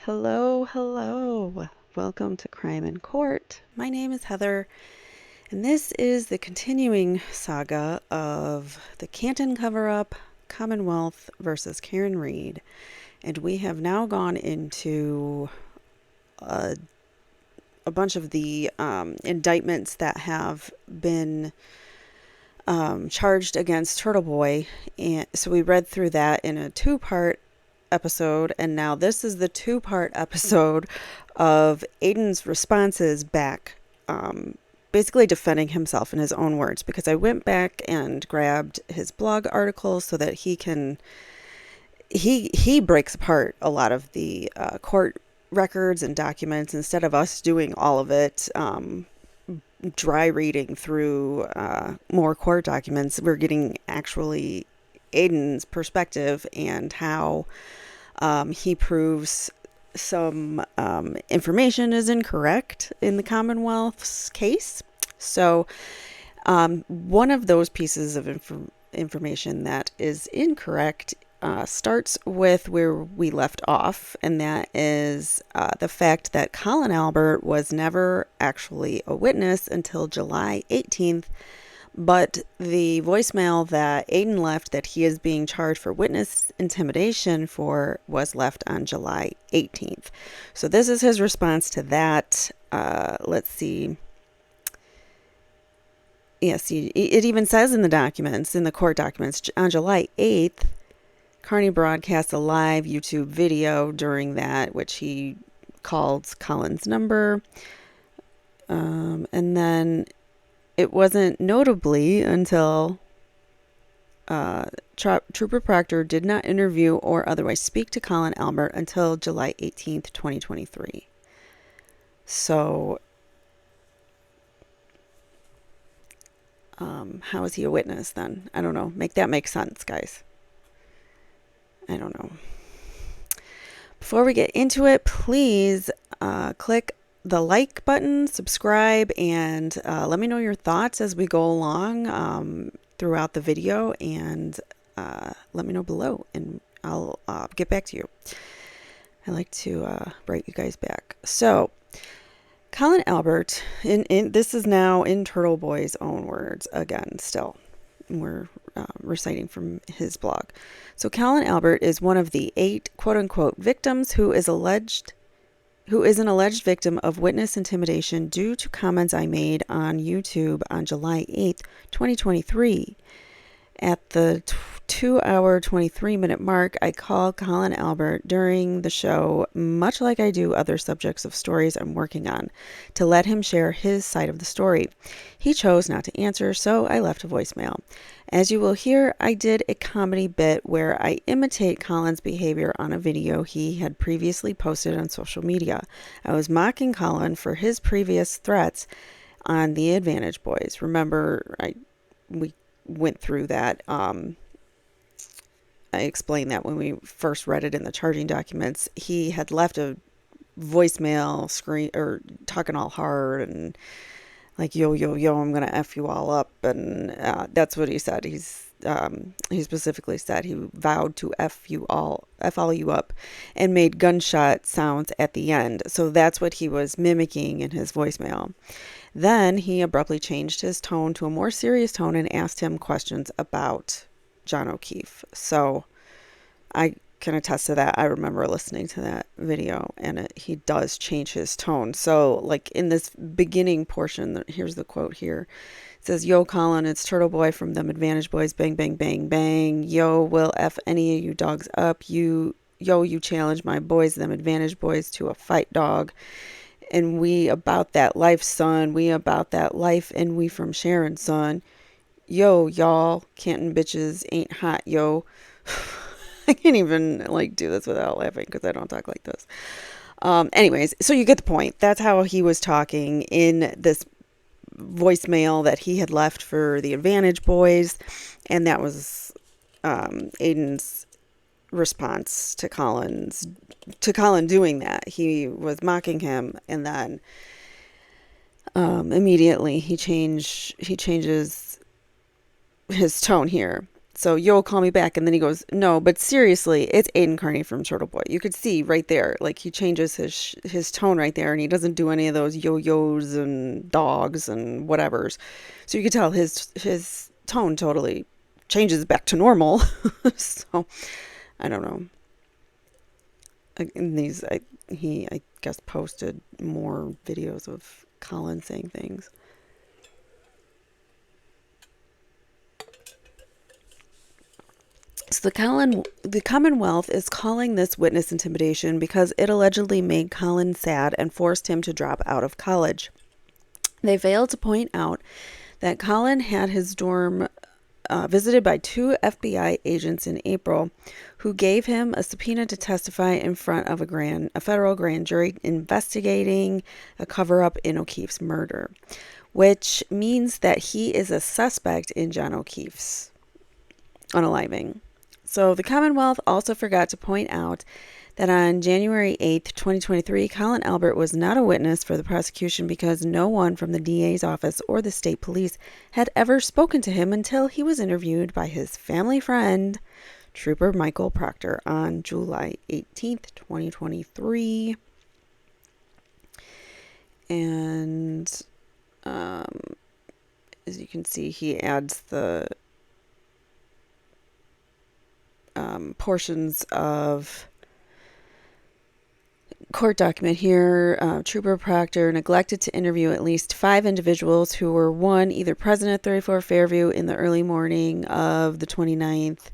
Hello, hello. Welcome to Crime in Court. My name is Heather, and this is the continuing saga of the Canton Cover-Up, Commonwealth versus Karen Reed. And we have now gone into a bunch of the indictments that have been charged against Turtleboy. And so we read through that in a two-part episode, and now this is the two-part episode of Aiden's responses back, basically defending himself in his own words, because I went back and grabbed his blog article so that he breaks apart a lot of the court records and documents instead of us doing all of it, dry reading through more court documents. We're getting actually Aiden's perspective and how he proves some information is incorrect in the Commonwealth's case. So one of those pieces of information that is incorrect starts with where we left off, and that is the fact that Colin Albert was never actually a witness until July 18th, but the voicemail that Aiden left that he is being charged for witness intimidation for was left on July 18th. So this is his response to that. Let's see. Yes, it even says in the documents, in the court documents, on July 8th, Carney broadcast a live YouTube video during that, which he called Colin's number. And then it wasn't notably until Trooper Proctor did not interview or otherwise speak to Colin Albert until July 18th, 2023. So, how is he a witness then? I don't know. Make that make sense, guys. I don't know. Before we get into it, please click the like button, subscribe, and let me know your thoughts as we go along throughout the video, and let me know below, and I'll get back to you. I like to write you guys back. So, Colin Albert, this is now in Turtleboy's own words again, still. We're reciting from his blog. So Colin Albert is one of the 8 quote-unquote victims who is an alleged victim of witness intimidation due to comments I made on YouTube on July 8th, 2023. At the 2-hour, 23-minute mark, I called Colin Albert during the show, much like I do other subjects of stories I'm working on, to let him share his side of the story. He chose not to answer, so I left a voicemail. As you will hear, I did a comedy bit where I imitate Colin's behavior on a video he had previously posted on social media. I was mocking Colin for his previous threats on the Advantage Boys. Remember, we went through that. I explained that when we first read it in the charging documents. He had left a voicemail screen or talking all hard and like, yo, I'm going to F you all up. And that's what he said. He specifically said he vowed to F all you up, and made gunshot sounds at the end. So that's what he was mimicking in his voicemail. Then he abruptly changed his tone to a more serious tone and asked him questions about John O'Keefe. So I can attest to that. I remember listening to that video, and he does change his tone. So like in this beginning portion, here's the quote here. It says, "Yo, Colin, it's Turtleboy from them Advantage Boys. Bang, bang, bang, bang. Yo, will F any of you dogs up. You challenge my boys, them Advantage Boys, to a fight, dog. And we about that life, son. We about that life, and we from Sharon, son. Yo, y'all, Canton bitches ain't hot, yo." I can't even like do this without laughing because I don't talk like this. Anyways, so you get the point. That's how he was talking in this voicemail that he had left for the Advantage Boys, and that was Aiden's response to Colin doing that. He was mocking him, and then immediately he changes his tone here. So you'll call me back. And then he goes, no, but seriously, it's Aiden Carney from Turtleboy. You could see right there, like he changes his tone right there, and he doesn't do any of those yo-yos and dogs and whatevers. So you could tell his tone totally changes back to normal. So I don't know. In these, I guess posted more videos of Colin saying things. So the Commonwealth is calling this witness intimidation because it allegedly made Colin sad and forced him to drop out of college. They failed to point out that Colin had his dorm visited by 2 FBI agents in April who gave him a subpoena to testify in front of a federal grand jury investigating a cover-up in O'Keefe's murder, which means that he is a suspect in John O'Keefe's unaliving. So the Commonwealth also forgot to point out that on January 8th, 2023, Colin Albert was not a witness for the prosecution because no one from the DA's office or the state police had ever spoken to him until he was interviewed by his family friend, Trooper Michael Proctor, on July 18th, 2023. And as you can see, he adds the portions of court document here. Trooper Proctor neglected to interview at least 5 individuals who were, 1, either present at 34 Fairview in the early morning of the 29th,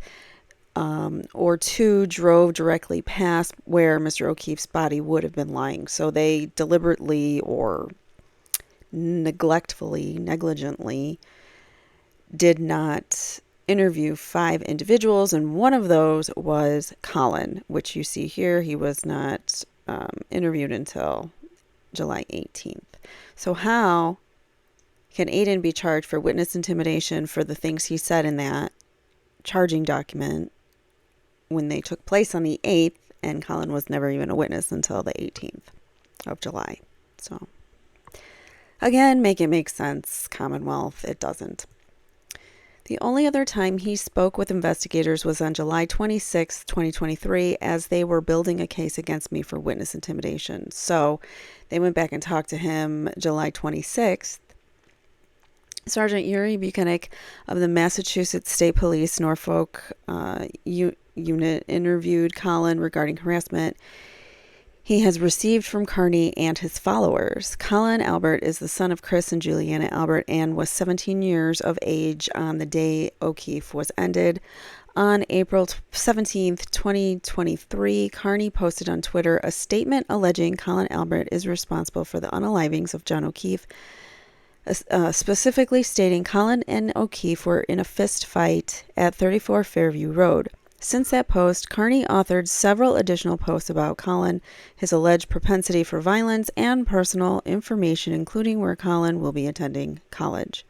or 2, drove directly past where Mr. O'Keefe's body would have been lying. So they deliberately or negligently did not interview 5 individuals, and one of those was Colin, which you see here. He was not interviewed until July 18th. So how can Aiden be charged for witness intimidation for the things he said in that charging document when they took place on the 8th and Colin was never even a witness until the 18th of July? So again, make it make sense, Commonwealth. It doesn't. The only other time he spoke with investigators was on July 26, 2023, as they were building a case against me for witness intimidation. So they went back and talked to him July 26th. Sergeant Yuri Buchanan of the Massachusetts State Police Norfolk unit interviewed Colin regarding harassment he has received from Carney and his followers. Colin Albert is the son of Chris and Juliana Albert and was 17 years of age on the day O'Keefe was ended. On April 17th, 2023, Carney posted on Twitter a statement alleging Colin Albert is responsible for the unalivings of John O'Keefe, specifically stating Colin and O'Keefe were in a fist fight at 34 Fairview Road. Since that post, Carney authored several additional posts about Colin, his alleged propensity for violence, and personal information, including where Colin will be attending college.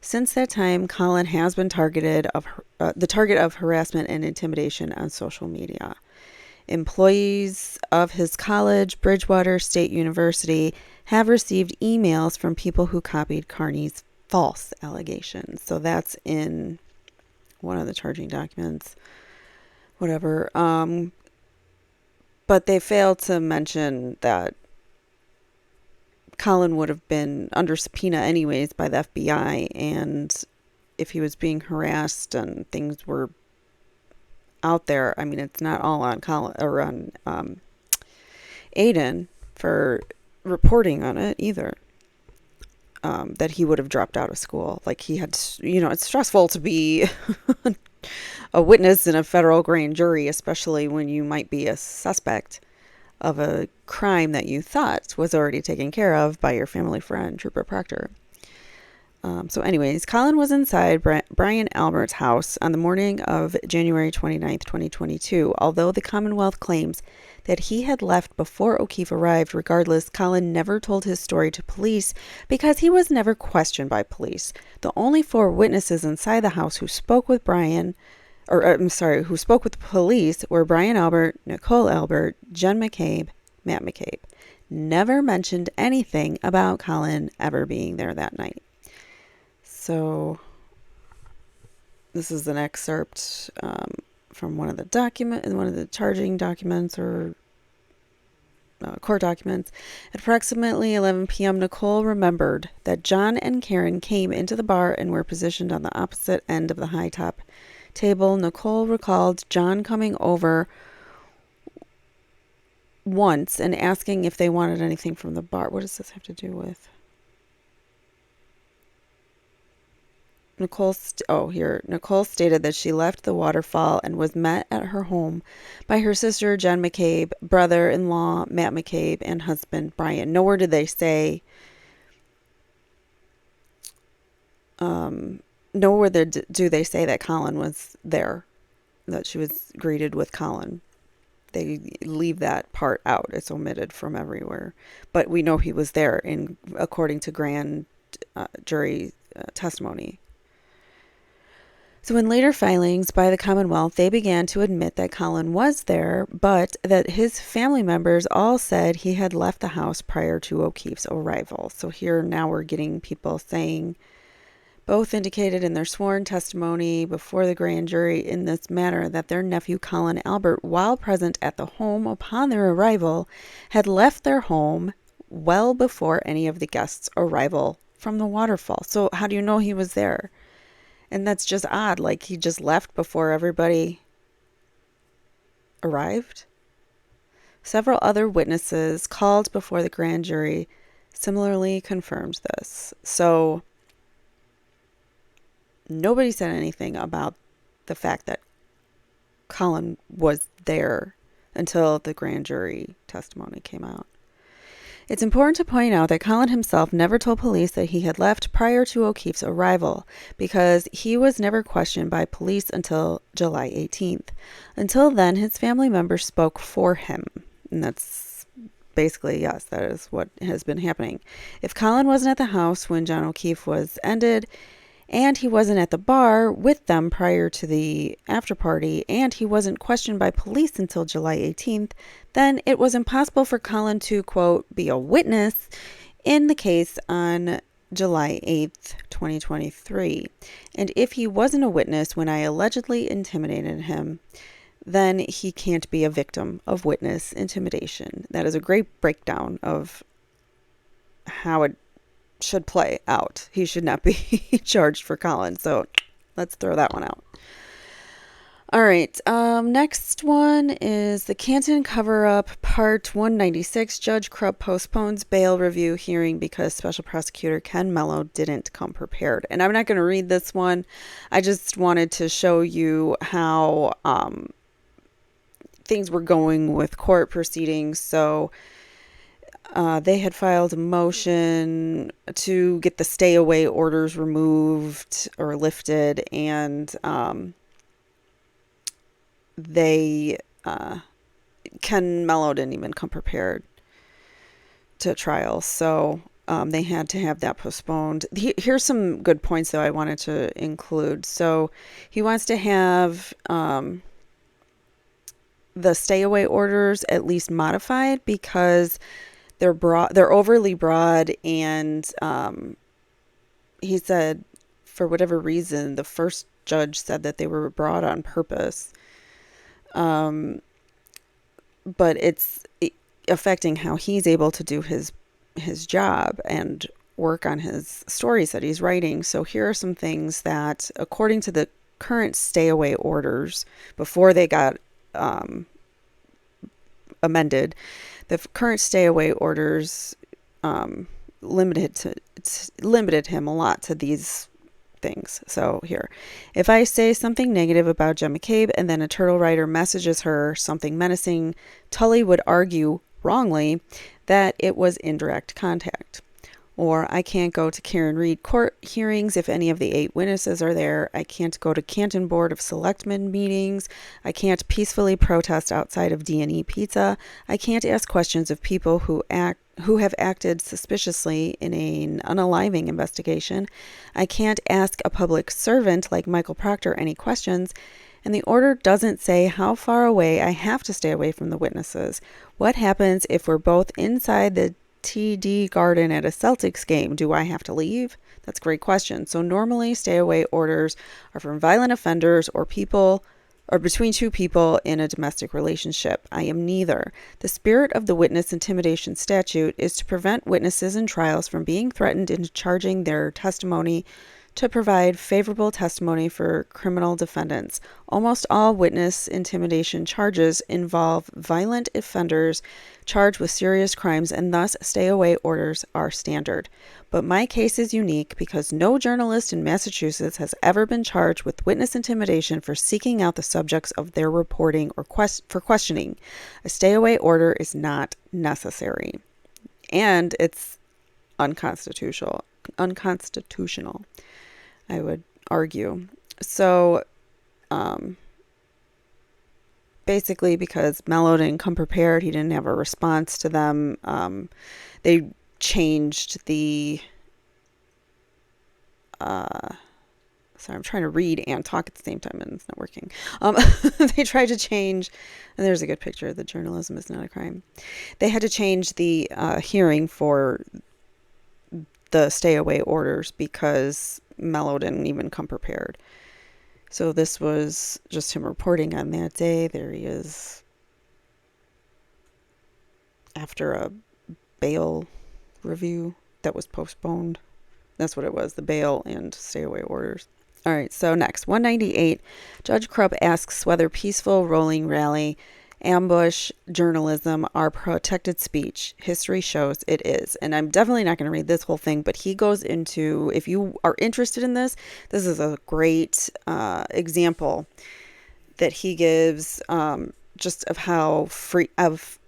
Since that time, Colin has been the target of harassment and intimidation on social media. Employees of his college, Bridgewater State University, have received emails from people who copied Carney's false allegations. So that's in one of the charging documents. Whatever. But they failed to mention that Colin would have been under subpoena anyways by the FBI, and if he was being harassed and things were out there, I mean, it's not all on Colin or on Aiden for reporting on it either. That he would have dropped out of school. Like he had, it's stressful to be a witness in a federal grand jury, especially when you might be a suspect of a crime that you thought was already taken care of by your family friend, Trooper Proctor. So anyways, Colin was inside Brian Albert's house on the morning of January 29th, 2022. Although the Commonwealth claims that he had left before O'Keefe arrived, regardless, Colin never told his story to police because he was never questioned by police. The only 4 witnesses inside the house who spoke with who spoke with police were Brian Albert, Nicole Albert, Jen McCabe, Matt McCabe. Never mentioned anything about Colin ever being there that night. So This is an excerpt from one of the charging documents or court documents. At approximately 11 p.m., Nicole remembered that John and Karen came into the bar and were positioned on the opposite end of the high top table. Nicole recalled John coming over once and asking if they wanted anything from the bar. What does this have to do with? Nicole stated that she left the waterfall and was met at her home by her sister, Jen McCabe, brother-in-law, Matt McCabe, and husband, Brian. Nowhere did they say, do they say that Colin was there, that she was greeted with Colin. They leave that part out. It's omitted from everywhere. But we know he was there according to grand jury testimony. So in later filings by the Commonwealth, they began to admit that Colin was there, but that his family members all said he had left the house prior to O'Keefe's arrival. So here now we're getting people saying, both indicated in their sworn testimony before the grand jury in this matter that their nephew Colin Albert, while present at the home upon their arrival, had left their home well before any of the guests' arrival from the waterfall. So how do you know he was there? And that's just odd. Like, he just left before everybody arrived. Several other witnesses called before the grand jury similarly confirmed this. So nobody said anything about the fact that Colin was there until the grand jury testimony came out. It's important to point out that Colin himself never told police that he had left prior to O'Keefe's arrival because he was never questioned by police until July 18th. Until then, his family members spoke for him. And that's basically, yes, that is what has been happening. If Colin wasn't at the house when John O'Keefe was ended, and he wasn't at the bar with them prior to the after party, and he wasn't questioned by police until July 18th, then it was impossible for Colin to, quote, be a witness in the case on July 8th, 2023. And if he wasn't a witness when I allegedly intimidated him, then he can't be a victim of witness intimidation. That is a great breakdown of how it should play out. He should not be charged for Colin. So let's throw that one out. All right. Next one is the Canton Cover-Up Part 196. Judge Krupp postpones bail review hearing because Special Prosecutor Ken Mello didn't come prepared. And I'm not going to read this one. I just wanted to show you how things were going with court proceedings. So they had filed a motion to get the stay away orders removed or lifted, and Ken Mello didn't even come prepared to trial, so they had to have that postponed. Here's some good points, though, I wanted to include. So he wants to have the stay away orders at least modified because they're overly broad, and he said for whatever reason the first judge said that they were broad on purpose, but it's affecting how he's able to do his job and work on his stories that he's writing. So here are some things that, according to the current stay away orders before they got amended, the current stay away orders limited him a lot to these things. So here, if I say something negative about Jen McCabe and then a turtle writer messages her something menacing, Tully would argue wrongly that it was indirect contact. Or I can't go to Karen Reed court hearings if any of the 8 witnesses are there. I can't go to Canton Board of Selectmen meetings. I can't peacefully protest outside of D&E Pizza. I can't ask questions of people who have acted suspiciously in an unaliving investigation. I can't ask a public servant like Michael Proctor any questions. And the order doesn't say how far away I have to stay away from the witnesses. What happens if we're both inside the TD Garden at a Celtics game. Do I have to leave? That's a great question. So normally stay away orders are from violent offenders or people or between two people in a domestic relationship. I am neither. The spirit of the witness intimidation statute is to prevent witnesses in trials from being threatened into charging their testimony to provide favorable testimony for criminal defendants. Almost all witness intimidation charges involve violent offenders charged with serious crimes, and thus stay-away orders are standard. But my case is unique because no journalist in Massachusetts has ever been charged with witness intimidation for seeking out the subjects of their reporting or for questioning. A stay-away order is not necessary, and it's unconstitutional. I would argue. So, basically, because Mello didn't come prepared, he didn't have a response to them. They changed the. Sorry, I'm trying to read and talk at the same time, and it's not working. They tried to change, and there's a good picture. The journalism is not a crime. They had to change the hearing for the stay-away orders because Mello didn't even come prepared. So this was just him reporting on that day. There he is after a bail review that was postponed. That's what it was, the bail and stay-away orders. All right, so next, 198. Judge Crupp asks whether peaceful rolling rally ambush journalism are protected speech. History shows it is. And I'm definitely not going to read this whole thing, but he goes into, if you are interested in this, this is a great example that he gives just of how of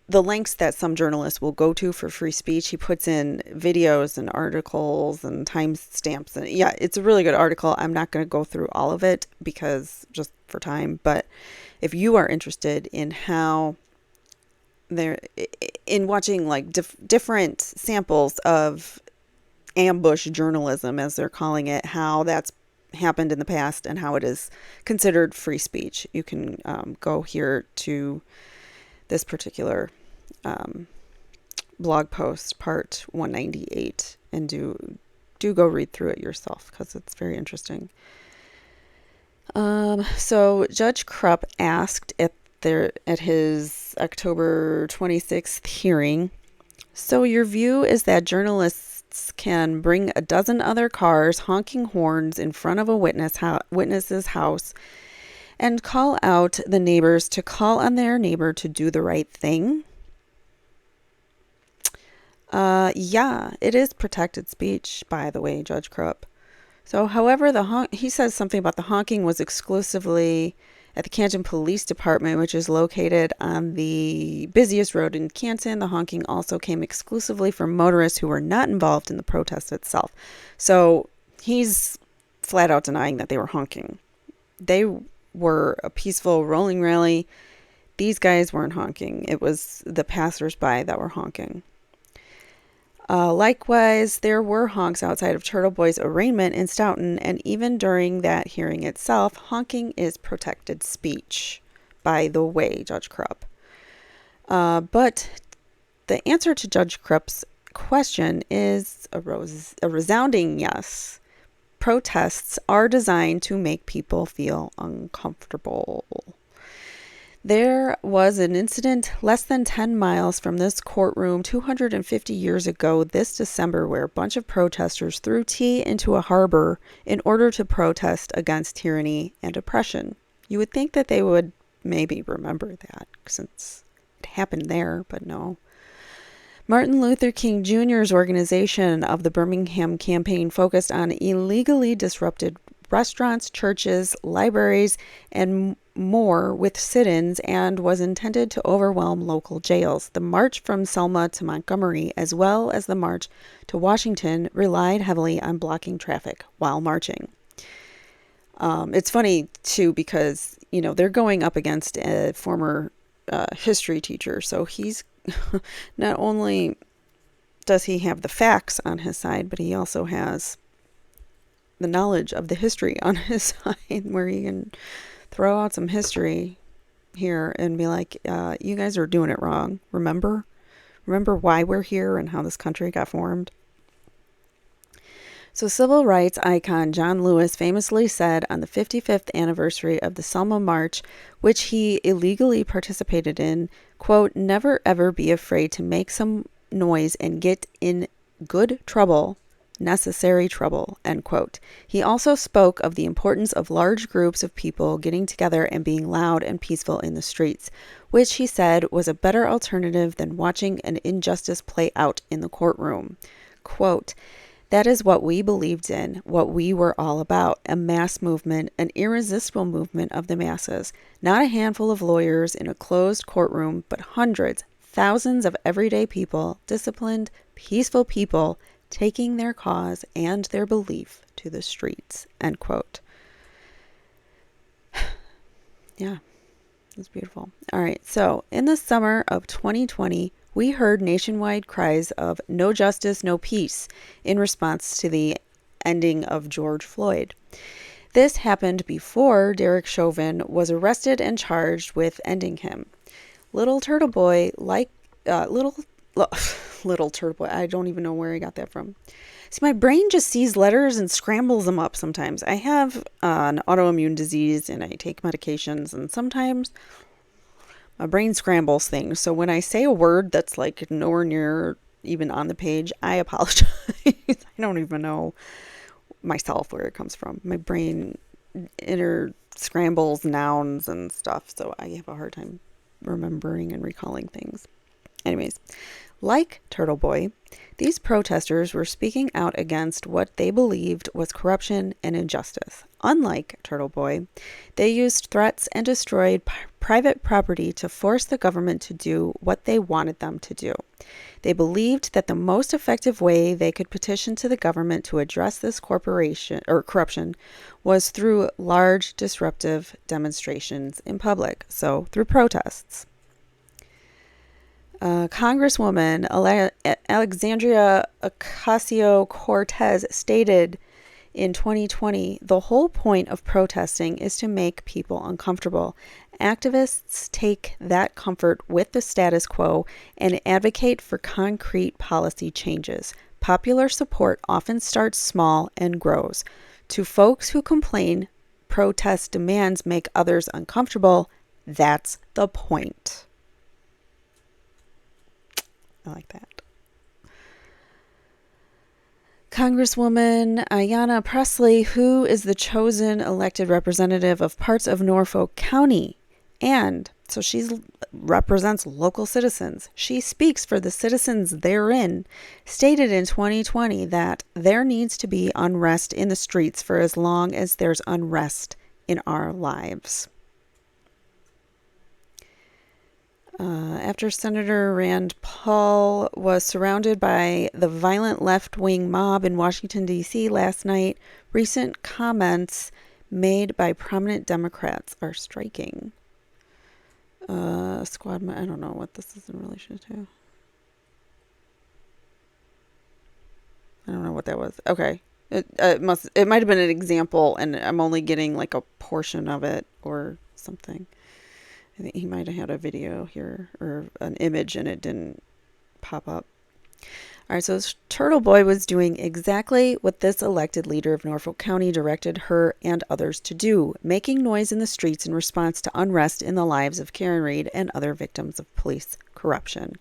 the lengths that some journalists will go to for free speech. He puts in videos and articles and timestamps. And yeah, it's a really good article. I'm not going to go through all of it because just for time, but if you are interested in how they're in watching like different samples of ambush journalism, as they're calling it, how that's happened in the past and how it is considered free speech, you can go here to this particular blog post, part 198, and do go read through it yourself because it's very interesting. So Judge Crupp asked at his October 26th hearing, so your view is that journalists can bring a dozen other cars honking horns in front of a witness's house and call out the neighbors to call on their neighbor to do the right thing? Yeah, it is protected speech, by the way, Judge Crupp. So, however, he says something about the honking was exclusively at the Canton Police Department, which is located on the busiest road in Canton. The honking also came exclusively from motorists who were not involved in the protest itself. So, he's flat out denying that they were honking. They were a peaceful rolling rally. These guys weren't honking. It was the passersby that were honking. Likewise, there were honks outside of Turtleboy's arraignment in Stoughton, and even during that hearing itself, honking is protected speech, by the way, Judge Crupp. But the answer to Judge Crupp's question is a resounding yes. Protests are designed to make people feel uncomfortable. There was an incident less than 10 miles from this courtroom 250 years ago this December where a bunch of protesters threw tea into a harbor in order to protest against tyranny and oppression. You would think that they would maybe remember that since it happened there, but no. Martin Luther King Jr.'s organization of the Birmingham campaign focused on illegally disrupted restaurants, churches, libraries, and more with sit-ins and was intended to overwhelm local jails. The march from Selma to Montgomery, as well as the march to Washington, relied heavily on blocking traffic while marching. It's funny, too, because, they're going up against a former history teacher. So he's not only does he have the facts on his side, but he also has the knowledge of the history on his side, where he can throw out some history here and be like, you guys are doing it wrong. Remember Remember why we're here and how this country got formed? So civil rights icon John Lewis famously said on the 55th anniversary of the Selma March, which he illegally participated in, quote, "Never ever be afraid to make some noise and get in good trouble, necessary trouble," end quote. He also spoke of the importance of large groups of people getting together and being loud and peaceful in the streets, which he said was a better alternative than watching an injustice play out in the courtroom. Quote, "That is what we believed in, what we were all about, a mass movement, an irresistible movement of the masses. Not a handful of lawyers in a closed courtroom, but hundreds, thousands of everyday people, disciplined, peaceful people, taking their cause and their belief to the streets," end quote. Yeah, it's beautiful. All right, so in the summer of 2020, we heard nationwide cries of "no justice, no peace" in response to the ending of George Floyd. This happened before Derek Chauvin was arrested and charged with ending him. Little Turtleboy, little Turtleboy, I don't even know where I got that from. See, my brain just sees letters and scrambles them up sometimes. I have an autoimmune disease and I take medications, and sometimes my brain scrambles things. So when I say a word that's like nowhere near even on the page, I apologize. I don't even know myself where it comes from. My brain scrambles nouns and stuff, so I have a hard time remembering and recalling things. Anyways, like Turtleboy, these protesters were speaking out against what they believed was corruption and injustice. Unlike Turtleboy, they used threats and destroyed private property to force the government to do what they wanted them to do. They believed that the most effective way they could petition to the government to address this corruption was through large disruptive demonstrations in public, so through protests. Congresswoman Alexandria Ocasio-Cortez stated in 2020, "The whole point of protesting is to make people uncomfortable. Activists take that comfort with the status quo and advocate for concrete policy changes. Popular support often starts small and grows. To folks who complain protest demands make others uncomfortable, that's the point." I like that. Congresswoman Ayanna Pressley, who is the chosen elected representative of parts of Norfolk County, and so she represents local citizens. She speaks for the citizens therein, stated in 2020 that there needs to be unrest in the streets for as long as there's unrest in our lives. After Senator Rand Paul was surrounded by the violent left-wing mob in Washington, D.C. last night, recent comments made by prominent Democrats are striking. I don't know what this is in relation to. I don't know what that was. Okay. It might have been an example, and I'm only getting like a portion of it or something. I think he might have had a video here or an image and it didn't pop up. All right, so Turtleboy was doing exactly what this elected leader of Norfolk County directed her and others to do, making noise in the streets in response to unrest in the lives of Karen Reed and other victims of police corruption.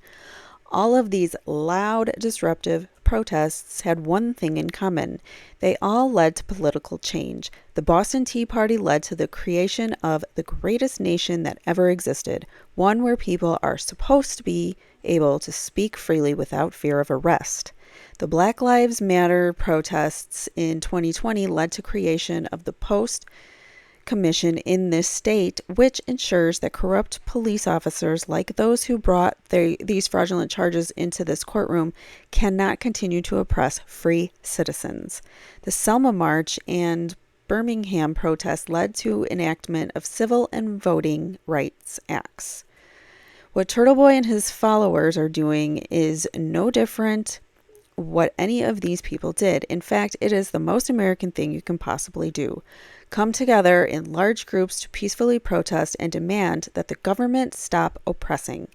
All of these loud, disruptive protests had one thing in common. They all led to political change. The Boston Tea Party led to the creation of the greatest nation that ever existed, one where people are supposed to be able to speak freely without fear of arrest. The Black Lives Matter protests in 2020 led to creation of the Post Commission in this state, which ensures that corrupt police officers like those who brought these fraudulent charges into this courtroom cannot continue to oppress free citizens. The Selma March and Birmingham protests led to enactment of civil and voting rights acts. What Turtleboy and his followers are doing is no different what any of these people did. In fact, it is the most American thing you can possibly do. Come together in large groups to peacefully protest and demand that the government stop oppressing.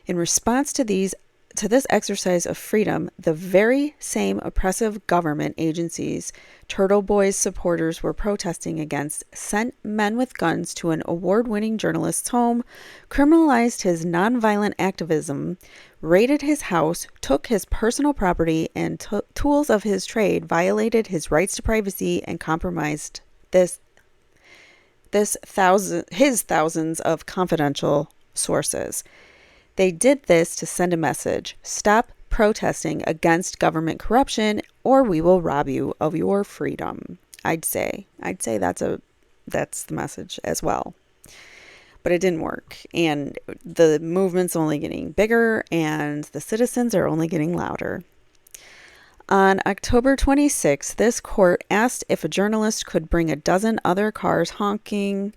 In response to these to this exercise of freedom, the very same oppressive government agencies Turtleboy's supporters were protesting against sent men with guns to an award-winning journalist's home, criminalized his nonviolent activism, raided his house, took his personal property and tools of his trade, violated his rights to privacy, and compromised his thousands of confidential sources. They did this to send a message: stop protesting against government corruption or we will rob you of your freedom. I'd say that's the message as well. But it didn't work, and the movement's only getting bigger and the citizens are only getting louder. On October 26th, this court asked if a journalist could bring a dozen other cars honking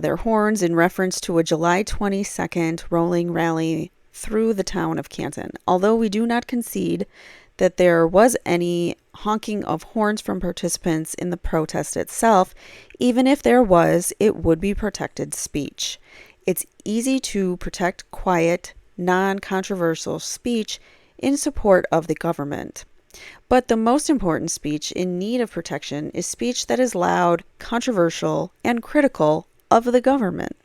their horns in reference to a July 22nd rolling rally through the town of Canton. Although we do not concede that there was any honking of horns from participants in the protest itself, even if there was, it would be protected speech. It's easy to protect quiet, non-controversial speech in support of the government. But the most important speech in need of protection is speech that is loud, controversial, and critical of the government.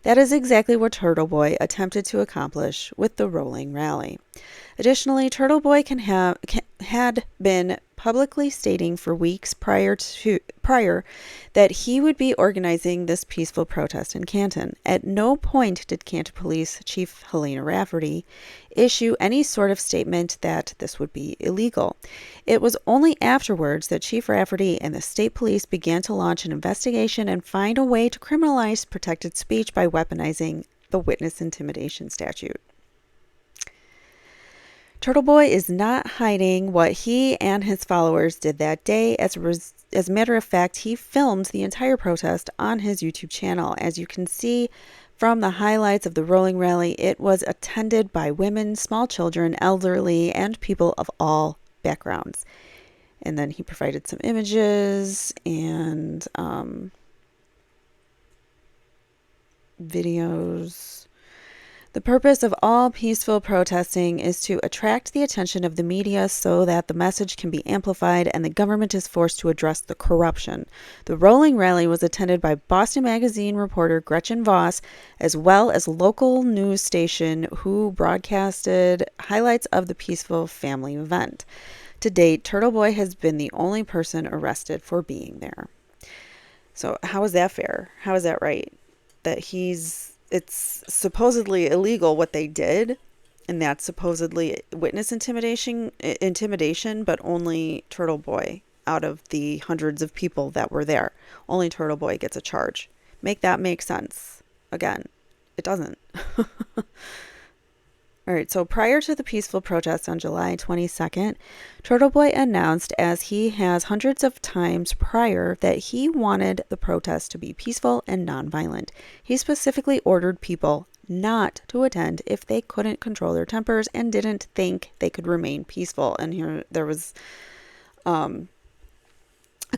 That is exactly what Turtleboy attempted to accomplish with the rolling rally. Additionally, Turtleboy had been publicly stating for weeks prior that he would be organizing this peaceful protest in Canton. At no point did Canton Police Chief Helena Rafferty issue any sort of statement that this would be illegal. It was only afterwards that Chief Rafferty and the state police began to launch an investigation and find a way to criminalize protected speech by weaponizing the witness intimidation statute. Turtleboy is not hiding what he and his followers did that day. As a matter of fact, he filmed the entire protest on his YouTube channel. As you can see from the highlights of the rolling rally, it was attended by women, small children, elderly, and people of all backgrounds. And then he provided some images and videos. The purpose of all peaceful protesting is to attract the attention of the media so that the message can be amplified and the government is forced to address the corruption. The rolling rally was attended by Boston Magazine reporter Gretchen Voss, as well as local news station who broadcasted highlights of the peaceful family event. To date, Turtleboy has been the only person arrested for being there. So how is that fair? How is that right? That it's supposedly illegal what they did, and that's supposedly witness intimidation, but only Turtleboy, out of the hundreds of people that were there, only Turtleboy gets a charge. Make that make sense. Again, it doesn't. All right, so prior to the peaceful protest on July 22nd, Turtleboy announced, as he has hundreds of times prior, that he wanted the protest to be peaceful and nonviolent. He specifically ordered people not to attend if they couldn't control their tempers and didn't think they could remain peaceful. And here there was a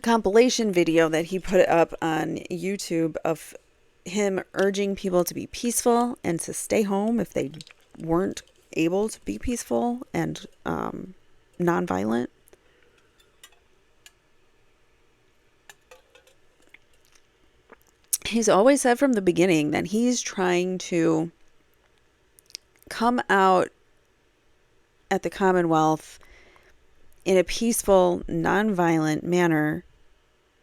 compilation video that he put up on YouTube of him urging people to be peaceful and to stay home if they weren't able to be peaceful and nonviolent. He's always said from the beginning that he's trying to come out at the Commonwealth in a peaceful, nonviolent manner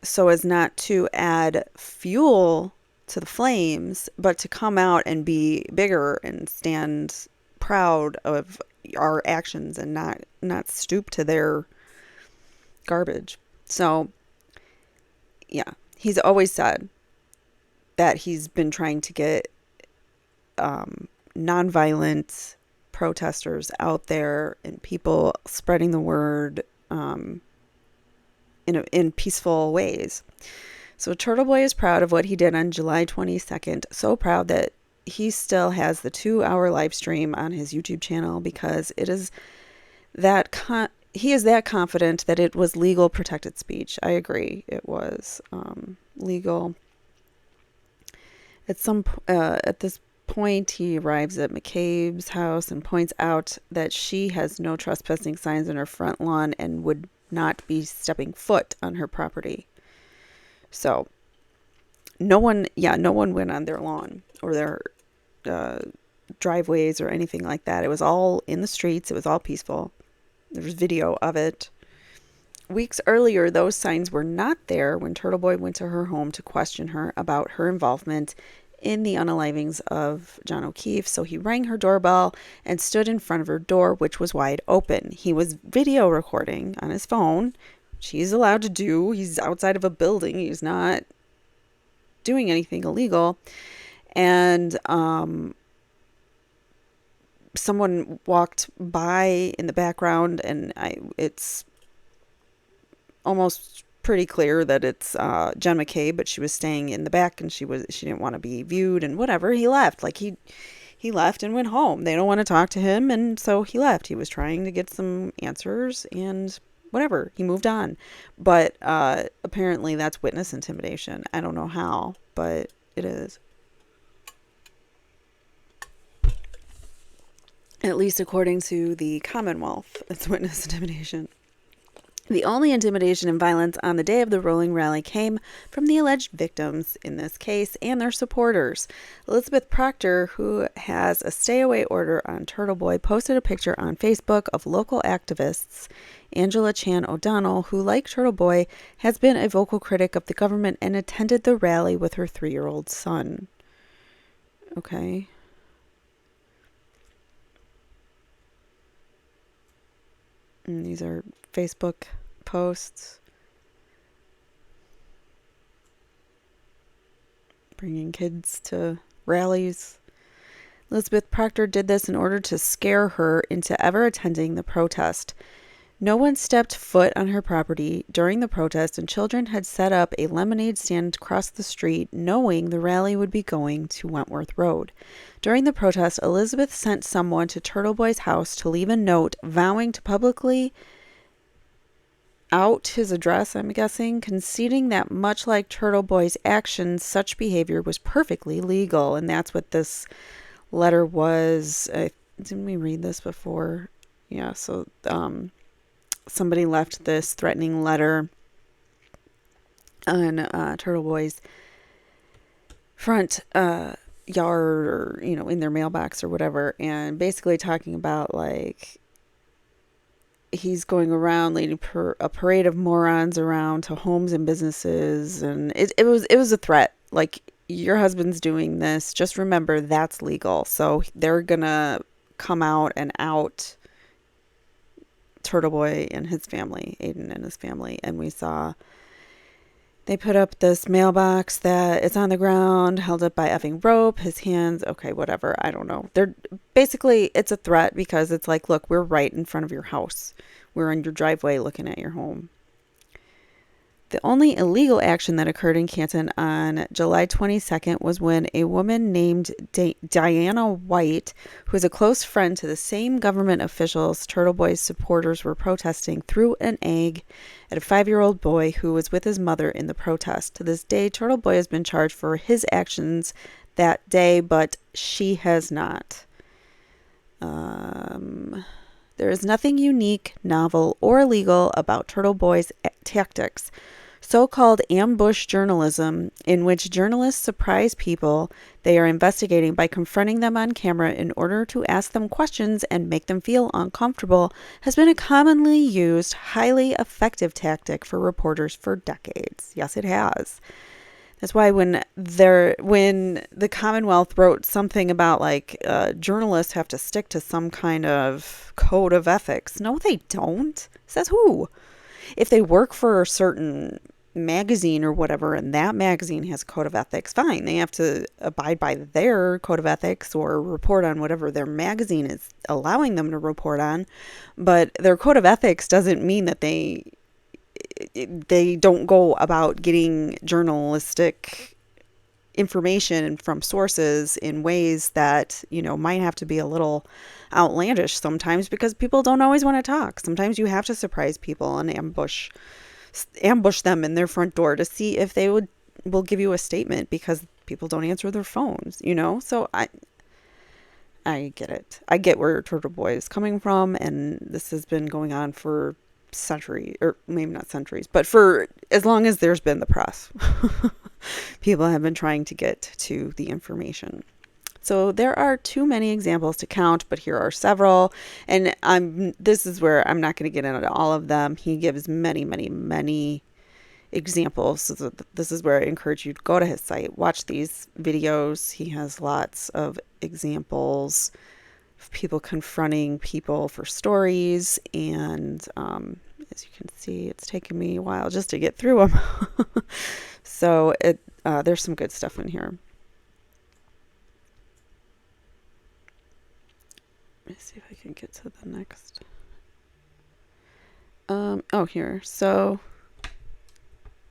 so as not to add fuel to the flames, but to come out and be bigger and stand proud of our actions and not stoop to their garbage. So yeah, he's always said that he's been trying to get nonviolent protesters out there and people spreading the word in peaceful ways. So Turtleboy is proud of what he did on July 22nd, so proud that he still has the 2-hour live stream on his YouTube channel because it is that he is that confident that it was legal protected speech. I agree, it was legal. At this point, he arrives at McCabe's house and points out that she has no trespassing signs in her front lawn and would not be stepping foot on her property. So no one went on their lawn or their driveways or anything like that. It was all in the streets. It was all peaceful. There's video of it. Weeks earlier, those signs were not there when Turtleboy went to her home to question her about her involvement in the unalivings of John O'Keefe. So he rang her doorbell and stood in front of her door, which was wide open. He was video recording on his phone. She's allowed to do. He's outside of a building. He's not doing anything illegal. And someone walked by in the background, and it's almost pretty clear that it's Jen McCabe, but she was staying in the back and she didn't want to be viewed and whatever. He left. Like he left and went home. They don't want to talk to him, and so he left. He was trying to get some answers and whatever. He moved on. But apparently that's witness intimidation. I don't know how, but it is. At least according to the Commonwealth, it's witness intimidation. The only intimidation and violence on the day of the rolling rally came from the alleged victims in this case and their supporters. Elizabeth Proctor, who has a stay-away order on Turtleboy, posted a picture on Facebook of local activists. Angela Chan O'Donnell, who, like Turtleboy, has been a vocal critic of the government and attended the rally with her 3-year-old son. Okay. And these are Facebook posts. Bringing kids to rallies. Elizabeth Proctor did this in order to scare her into ever attending the protest. No one stepped foot on her property during the protest, and children had set up a lemonade stand across the street, knowing the rally would be going to Wentworth Road. During the protest, Elizabeth sent someone to Turtleboy's house to leave a note vowing to publicly out his address, I'm guessing, conceding that much like Turtleboy's actions, such behavior was perfectly legal. And that's what this letter was. Didn't we read this before? Yeah, so somebody left this threatening letter on Turtleboy's front yard, or in their mailbox or whatever, and basically talking about like he's going around leading a parade of morons around to homes and businesses, and it was a threat. Like, your husband's doing this, just remember that's legal. So they're gonna come out and out Turtleboy and his family, Aiden and his family. And we saw they put up this mailbox that it's on the ground, held up by effing rope, his hands, okay, whatever, I don't know. They're basically, it's a threat because it's like, look, we're right in front of your house. We're in your driveway looking at your home. The only illegal action that occurred in Canton on July 22nd was when a woman named Diana White, who is a close friend to the same government officials Turtleboy's supporters were protesting, threw an egg at a 5-year-old boy who was with his mother in the protest. To this day, Turtleboy has been charged for his actions that day, but she has not. There is nothing unique, novel, or illegal about Turtleboy's tactics. So-called ambush journalism, in which journalists surprise people they are investigating by confronting them on camera in order to ask them questions and make them feel uncomfortable, has been a commonly used, highly effective tactic for reporters for decades. Yes, it has. That's why when the Commonwealth wrote something about like journalists have to stick to some kind of code of ethics. No, they don't. Says who? If they work for a certain magazine or whatever, and that magazine has a code of ethics, fine. They have to abide by their code of ethics or report on whatever their magazine is allowing them to report on. But their code of ethics doesn't mean that they don't go about getting journalistic information from sources in ways that, might have to be a little outlandish sometimes, because people don't always want to talk. Sometimes you have to surprise people and ambush them in their front door to see if they will give you a statement, because people don't answer their phones, So I get it. I get where Turtleboy is coming from, and this has been going on for centuries, or maybe not centuries, but for as long as there's been the press. People have been trying to get to the information. So there are too many examples to count, but here are several. And this is where I'm not going to get into all of them. He gives many, many, many examples. So this is where I encourage you to go to his site, watch these videos. He has lots of examples of people confronting people for stories. And as you can see, it's taken me a while just to get through them. So there's some good stuff in here. Let me see if I can get to the next. Here. So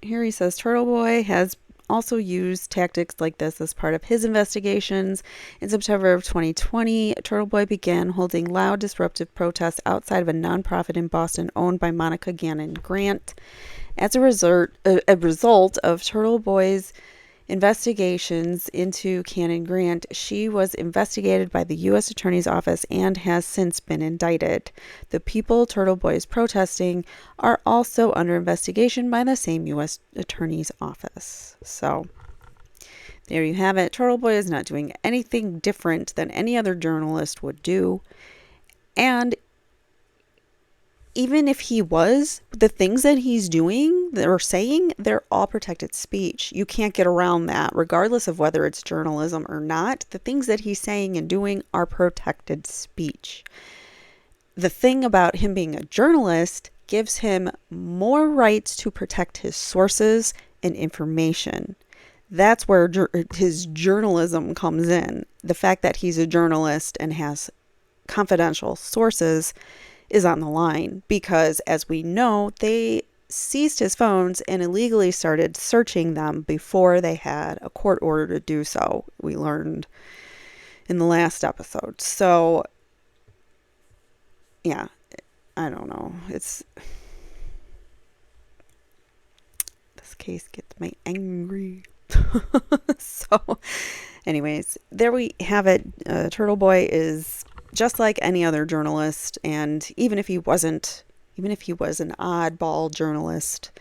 here he says Turtleboy has also used tactics like this as part of his investigations. In September of 2020, Turtleboy began holding loud, disruptive protests outside of a nonprofit in Boston owned by Monica Gannon Grant. As a result of Turtleboy's investigations into Cannon Grant, she was investigated by the U.S. Attorney's Office and has since been indicted. The people Turtleboy is protesting are also under investigation by the same U.S. Attorney's Office. So there you have it. Turtleboy is not doing anything different than any other journalist would do. And even if he was, the things that he's doing or saying, they're all protected speech. You can't get around that, regardless of whether it's journalism or not. The things that he's saying and doing are protected speech. The thing about him being a journalist gives him more rights to protect his sources and information. That's where his journalism comes in. The fact that he's a journalist and has confidential sources is on the line, because as we know, they seized his phones and illegally started searching them before they had a court order to do so. We learned in the last episode. So yeah, I don't know. This case gets me angry. So anyways, there we have it. Turtleboy is just like any other journalist, and even if he was an oddball journalist,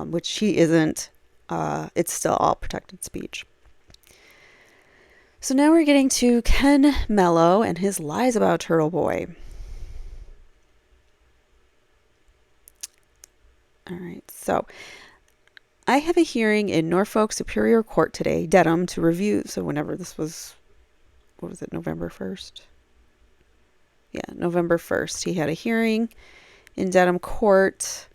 which he isn't, it's still all protected speech. So now we're getting to Ken Mello and his lies about Turtleboy. All right, so I have a hearing in Norfolk Superior Court today, Dedham, to review. So whenever this was, what was it, November 1st? Yeah, November 1st. He had a hearing in Dedham Court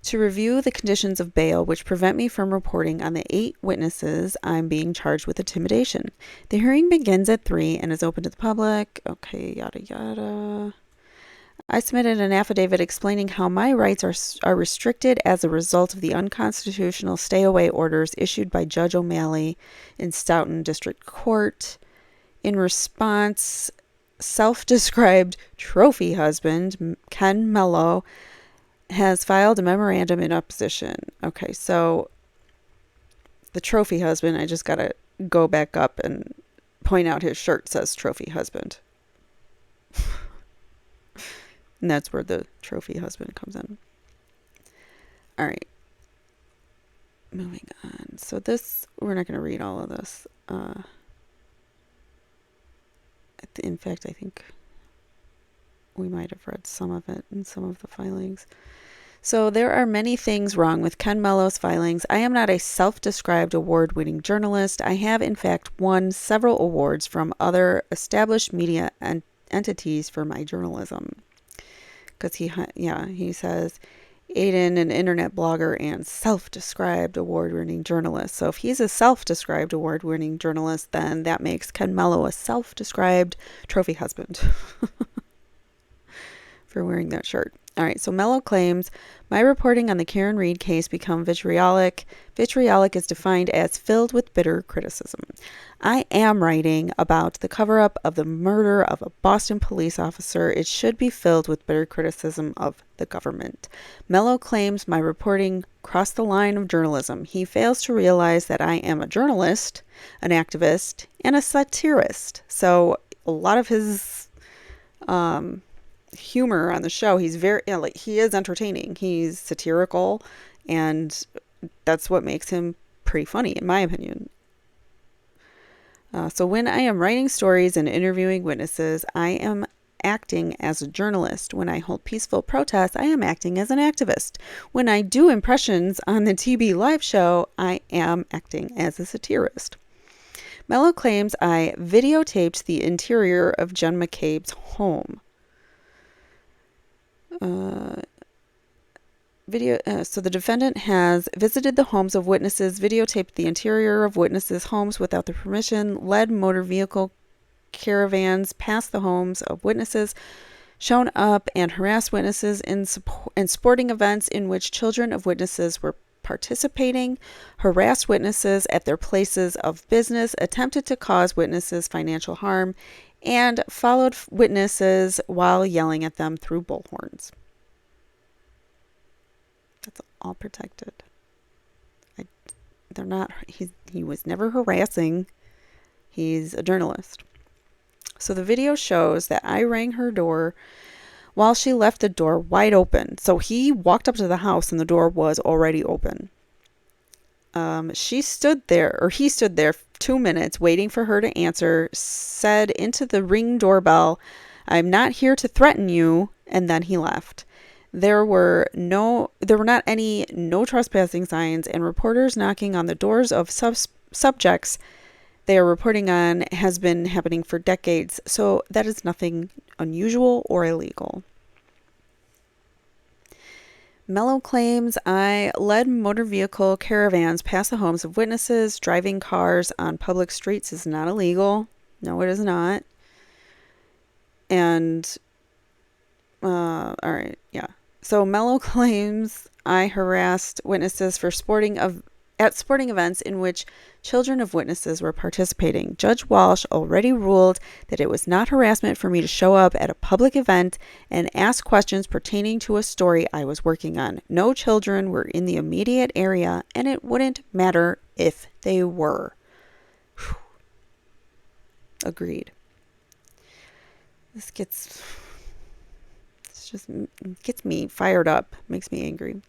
to review the conditions of bail which prevent me from reporting on the 8 witnesses I'm being charged with intimidation. The hearing begins at 3 and is open to the public. Okay, yada yada. I submitted an affidavit explaining how my rights are restricted as a result of the unconstitutional stay-away orders issued by Judge O'Malley in Stoughton District Court. In response, self-described trophy husband Ken Mello has filed a memorandum in opposition. Okay, so the trophy husband, I just gotta go back up and point out his shirt says trophy husband. And that's where the trophy husband comes in. All right. Moving on. So this, we're not going to read all of this. In fact, I think we might have read some of it in some of the filings. So there are many things wrong with Ken Mello's filings. I am not a self-described award-winning journalist. I have, in fact, won several awards from other established media entities for my journalism. Because he says, Aiden, an internet blogger and self-described award-winning journalist. So if he's a self-described award-winning journalist, then that makes Ken Mello a self-described trophy husband for wearing that shirt. All right, so Mello claims, my reporting on the Karen Reed case become vitriolic. Vitriolic is defined as filled with bitter criticism. I am writing about the cover-up of the murder of a Boston police officer. It should be filled with bitter criticism of the government. Mello claims my reporting crossed the line of journalism. He fails to realize that I am a journalist, an activist, and a satirist. So a lot of his humor on the show, he's very, like, he is entertaining, he's satirical, and that's what makes him pretty funny in my opinion. So when I am writing stories and interviewing witnesses, I am acting as a journalist. When I hold peaceful protests, I am acting as an activist. When I do impressions on the TB live show, I am acting as a satirist. Mello claims I videotaped the interior of Jen McCabe's home. So the defendant has visited the homes of witnesses, videotaped the interior of witnesses' homes without their permission, led motor vehicle caravans past the homes of witnesses, shown up and harassed witnesses in sporting events in which children of witnesses were participating, harassed witnesses at their places of business, attempted to cause witnesses financial harm, and followed witnesses while yelling at them through bullhorns. That's all protected. They're not. He was never harassing. He's a journalist. So the video shows that I rang her door while she left the door wide open. So he walked up to the house and the door was already open. He stood there 2 minutes waiting for her to answer, said into the Ring doorbell, "I'm not here to threaten you," and then he left. There were not any no trespassing signs, and reporters knocking on the doors of subjects they are reporting on has been happening for decades, so that is nothing unusual or illegal. Mello claims I led motor vehicle caravans past the homes of witnesses. Driving cars on public streets is not illegal. No, it is not. And, all right, yeah. So Mello claims I harassed witnesses for at sporting events in which children of witnesses were participating. Judge Walsh already ruled that it was not harassment for me to show up at a public event and ask questions pertaining to a story I was working on. No children were in the immediate area, and it wouldn't matter if they were. Whew. Agreed. This gets me fired up, makes me angry.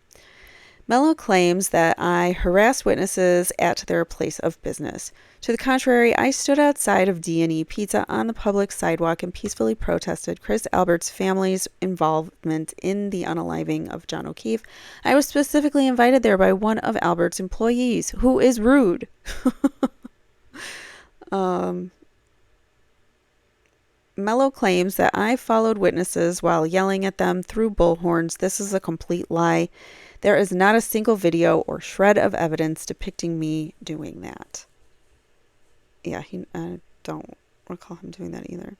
Mello claims that I harassed witnesses at their place of business. To the contrary, I stood outside of D&E Pizza on the public sidewalk and peacefully protested Chris Albert's family's involvement in the unaliving of John O'Keefe. I was specifically invited there by one of Albert's employees, who is rude. Mello claims that I followed witnesses while yelling at them through bullhorns. This is a complete lie. There is not a single video or shred of evidence depicting me doing that. Yeah, I don't recall him doing that either.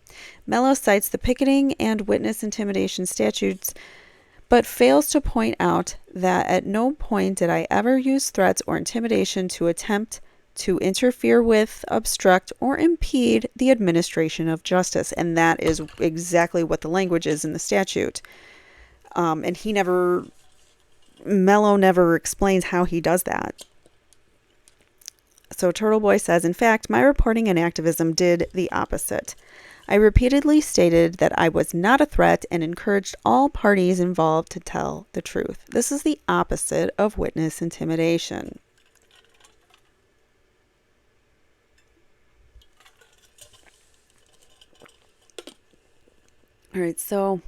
Mello cites the picketing and witness intimidation statutes, but fails to point out that at no point did I ever use threats or intimidation to attempt to interfere with, obstruct, or impede the administration of justice. And that is exactly what the language is in the statute. And Mello never explains how he does that. So Turtleboy says, in fact, my reporting and activism did the opposite. I repeatedly stated that I was not a threat and encouraged all parties involved to tell the truth. This is the opposite of witness intimidation. All right, so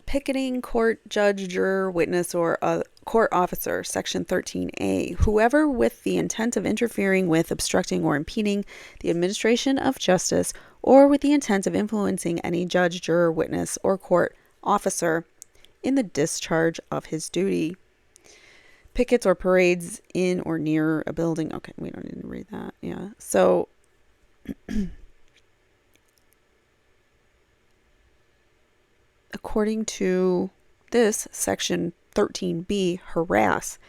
picketing, court, judge, juror, witness, or a court officer, Section 13A. Whoever with the intent of interfering with, obstructing, or impeding the administration of justice, or with the intent of influencing any judge, juror, witness, or court officer in the discharge of his duty. Pickets or parades in or near a building. Okay, we don't need to read that. Yeah. So according to This, section 13B, harass,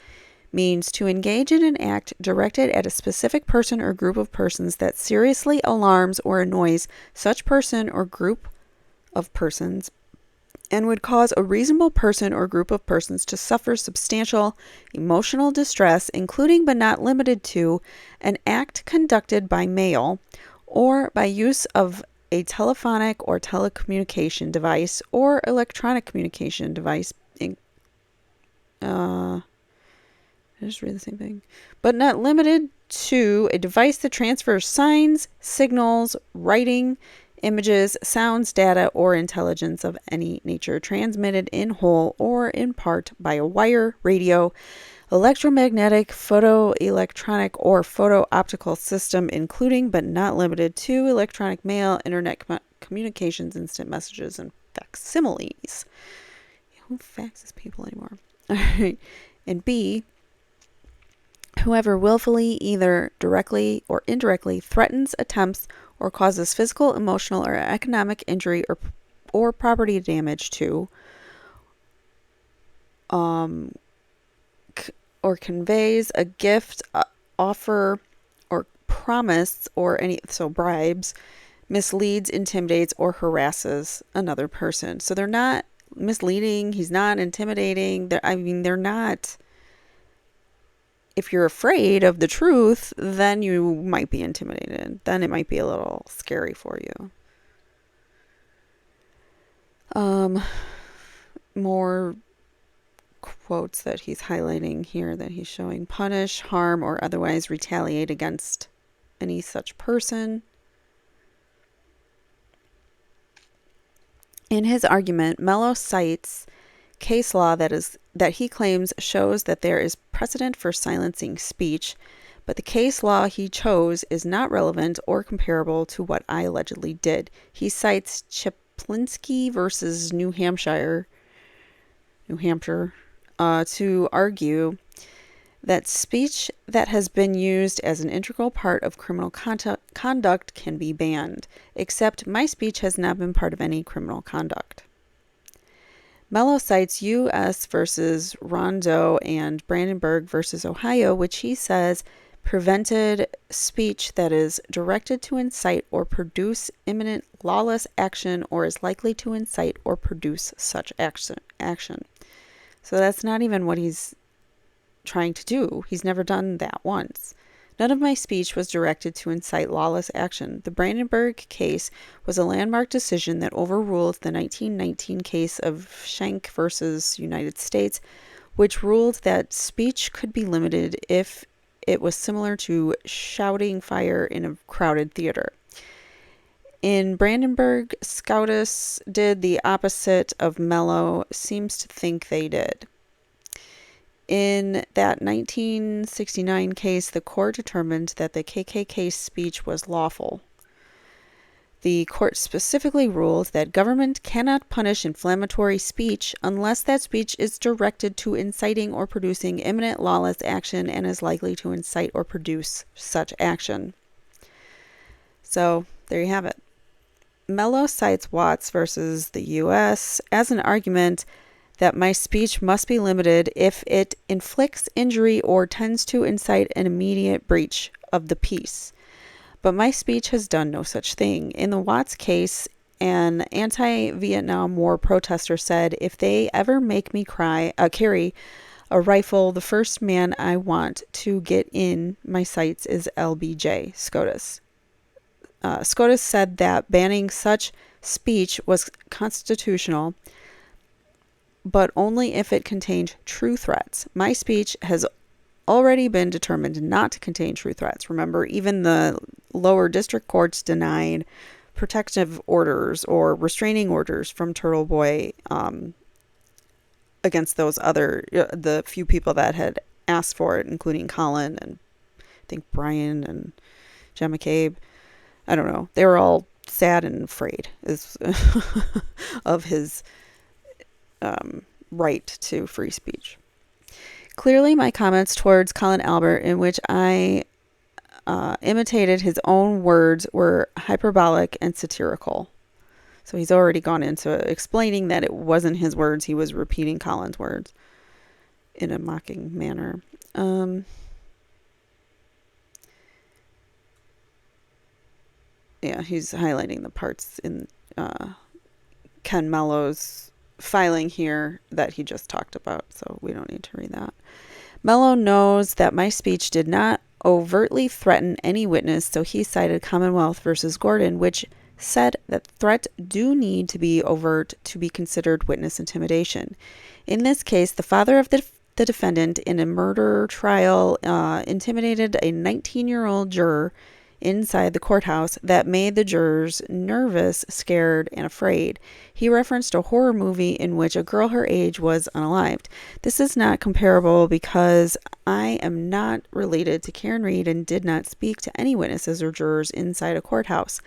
means to engage in an act directed at a specific person or group of persons that seriously alarms or annoys such person or group of persons and would cause a reasonable person or group of persons to suffer substantial emotional distress, including but not limited to an act conducted by mail or by use of a telephonic or telecommunication device or electronic communication device. I just read the same thing. But not limited to a device that transfers signs, signals, writing, images, sounds, data, or intelligence of any nature transmitted in whole or in part by a wire, radio, electromagnetic, photoelectronic, or photo-optical system, including but not limited to electronic mail, internet communications, instant messages, and facsimiles. Who faxes people anymore? All right. And B, whoever willfully, either directly or indirectly, threatens, attempts, or causes physical, emotional, or economic injury or property damage to, or conveys a gift, offer, or promise, or bribes, misleads, intimidates, or harasses another person. So they're not misleading. He's not intimidating. They're not. If you're afraid of the truth, then you might be intimidated. Then it might be a little scary for you. More quotes that he's highlighting here that he's showing. Punish, harm, or otherwise retaliate against any such person. In his argument, Mello cites case law that he claims shows that there is precedent for silencing speech, but the case law he chose is not relevant or comparable to what I allegedly did. He cites Chaplinsky versus New Hampshire, to argue that speech that has been used as an integral part of criminal conduct can be banned, except my speech has not been part of any criminal conduct. Mello cites U.S. versus Rondo and Brandenburg versus Ohio, which he says prevented speech that is directed to incite or produce imminent lawless action or is likely to incite or produce such action. So that's not even what he's trying to do. He's never done that once. None of my speech was directed to incite lawless action. The Brandenburg case was a landmark decision that overruled the 1919 case of Schenck versus United States, which ruled that speech could be limited if it was similar to shouting fire in a crowded theater. In Brandenburg, Scotus did the opposite of Mello seems to think they did. In that 1969 case, the court determined that the KKK speech was lawful. The court specifically ruled that government cannot punish inflammatory speech unless that speech is directed to inciting or producing imminent lawless action and is likely to incite or produce such action. So, there you have it. Mello cites Watts versus the U.S. as an argument that my speech must be limited if it inflicts injury or tends to incite an immediate breach of the peace. But my speech has done no such thing. In the Watts case, an anti-Vietnam War protester said, if they ever make me carry a rifle, the first man I want to get in my sights is LBJ, Scotus. Scotus said that banning such speech was constitutional, but only if it contained true threats. My speech has already been determined not to contain true threats. Remember, even the lower district courts denied protective orders or restraining orders from Turtleboy against those the few people that had asked for it, including Colin and I think Brian and Jen McCabe. I don't know. They were all sad and afraid of his right to free speech. Clearly, my comments towards Colin Albert, in which I imitated his own words, were hyperbolic and satirical. So he's already gone into explaining that it wasn't his words. He was repeating Colin's words in a mocking manner. Yeah, he's highlighting the parts in Ken Mello's filing here that he just talked about, so we don't need to read that. Mello knows that my speech did not overtly threaten any witness, so he cited Commonwealth versus Gordon, which said that threats do need to be overt to be considered witness intimidation. In this case, the father of the defendant in a murder trial intimidated a 19-year-old juror inside the courthouse that made the jurors nervous, scared, and afraid. He referenced a horror movie in which a girl her age was unalived. This is not comparable because I am not related to Karen Reed and did not speak to any witnesses or jurors inside a courthouse.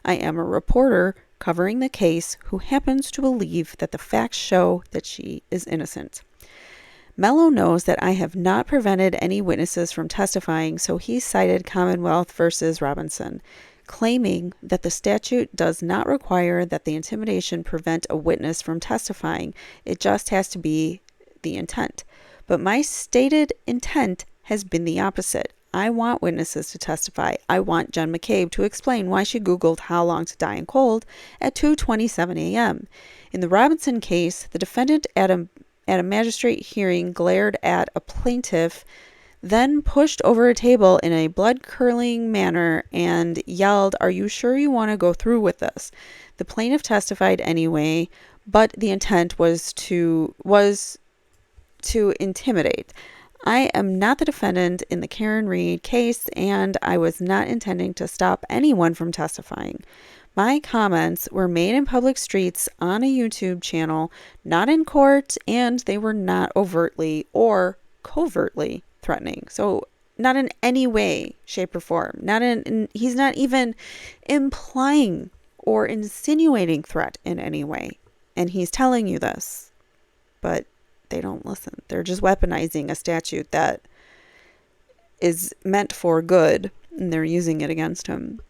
I am a reporter covering the case who happens to believe that the facts show that she is innocent. Mello knows that I have not prevented any witnesses from testifying, so he cited Commonwealth versus Robinson, claiming that the statute does not require that the intimidation prevent a witness from testifying. It just has to be the intent. But my stated intent has been the opposite. I want witnesses to testify. I want Jen McCabe to explain why she Googled how long to die in cold at 2:27 a.m. In the Robinson case, the defendant at a magistrate hearing glared at a plaintiff, then pushed over a table in a blood-curdling manner and yelled, "Are you sure you want to go through with this?" The plaintiff testified anyway, but the intent was to intimidate. I am not the defendant in the Karen Reed case, and I was not intending to stop anyone from testifying. My comments were made in public streets on a YouTube channel, not in court, and they were not overtly or covertly threatening. So not in any way, shape, or form. He's not even implying or insinuating threat in any way. And he's telling you this, but they don't listen. They're just weaponizing a statute that is meant for good, and they're using it against him.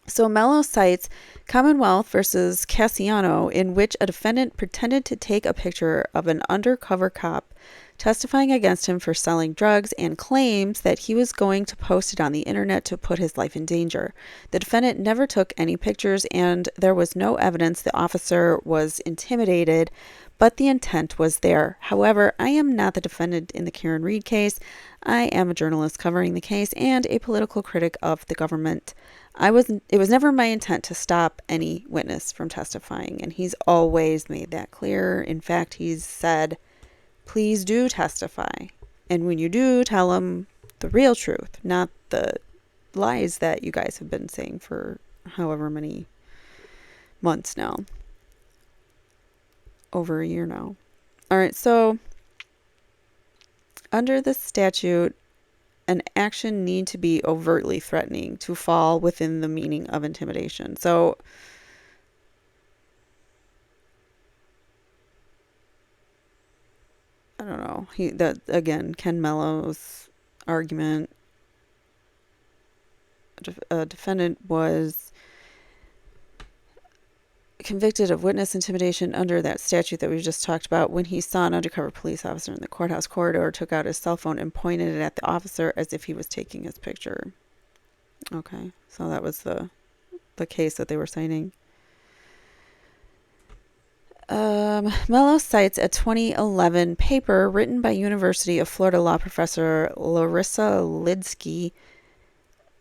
So Mello cites Commonwealth versus Cassiano, in which a defendant pretended to take a picture of an undercover cop testifying against him for selling drugs and claims that he was going to post it on the internet to put his life in danger. The defendant never took any pictures, and there was no evidence the officer was intimidated, but the intent was there. However, I am not the defendant in the Karen Reed case. I am a journalist covering the case and a political critic of the government. It was never my intent to stop any witness from testifying, and he's always made that clear. In fact, he's said, please do testify. And when you do, tell them the real truth, not the lies that you guys have been saying for however many months now. Over a year now. All right, so under the statute, an action need to be overtly threatening to fall within the meaning of intimidation. So I don't know. Again, Ken Mello's argument, a defendant was convicted of witness intimidation under that statute that we just talked about when he saw an undercover police officer in the courthouse corridor, took out his cell phone and pointed it at the officer as if he was taking his picture. Okay, so that was the case that they were citing. Mello cites a 2011 paper written by University of Florida law professor Larissa Lidsky,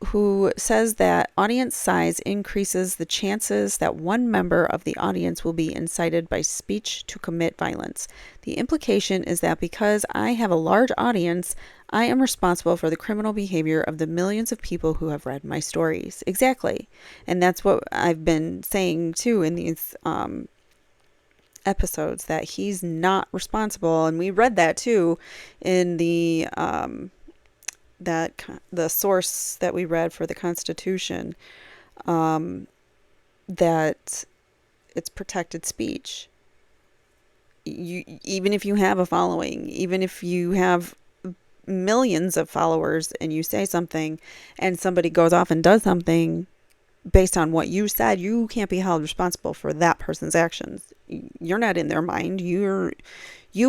who says that audience size increases the chances that one member of the audience will be incited by speech to commit violence. The implication is that because I have a large audience, I am responsible for the criminal behavior of the millions of people who have read my stories. Exactly. And that's what I've been saying too in these episodes, that he's not responsible. And we read that too in the the source that we read for the Constitution, that it's protected speech. Even if you have a following, even if you have millions of followers and you say something and somebody goes off and does something, based on what you said, you can't be held responsible for that person's actions. You're not in their mind. You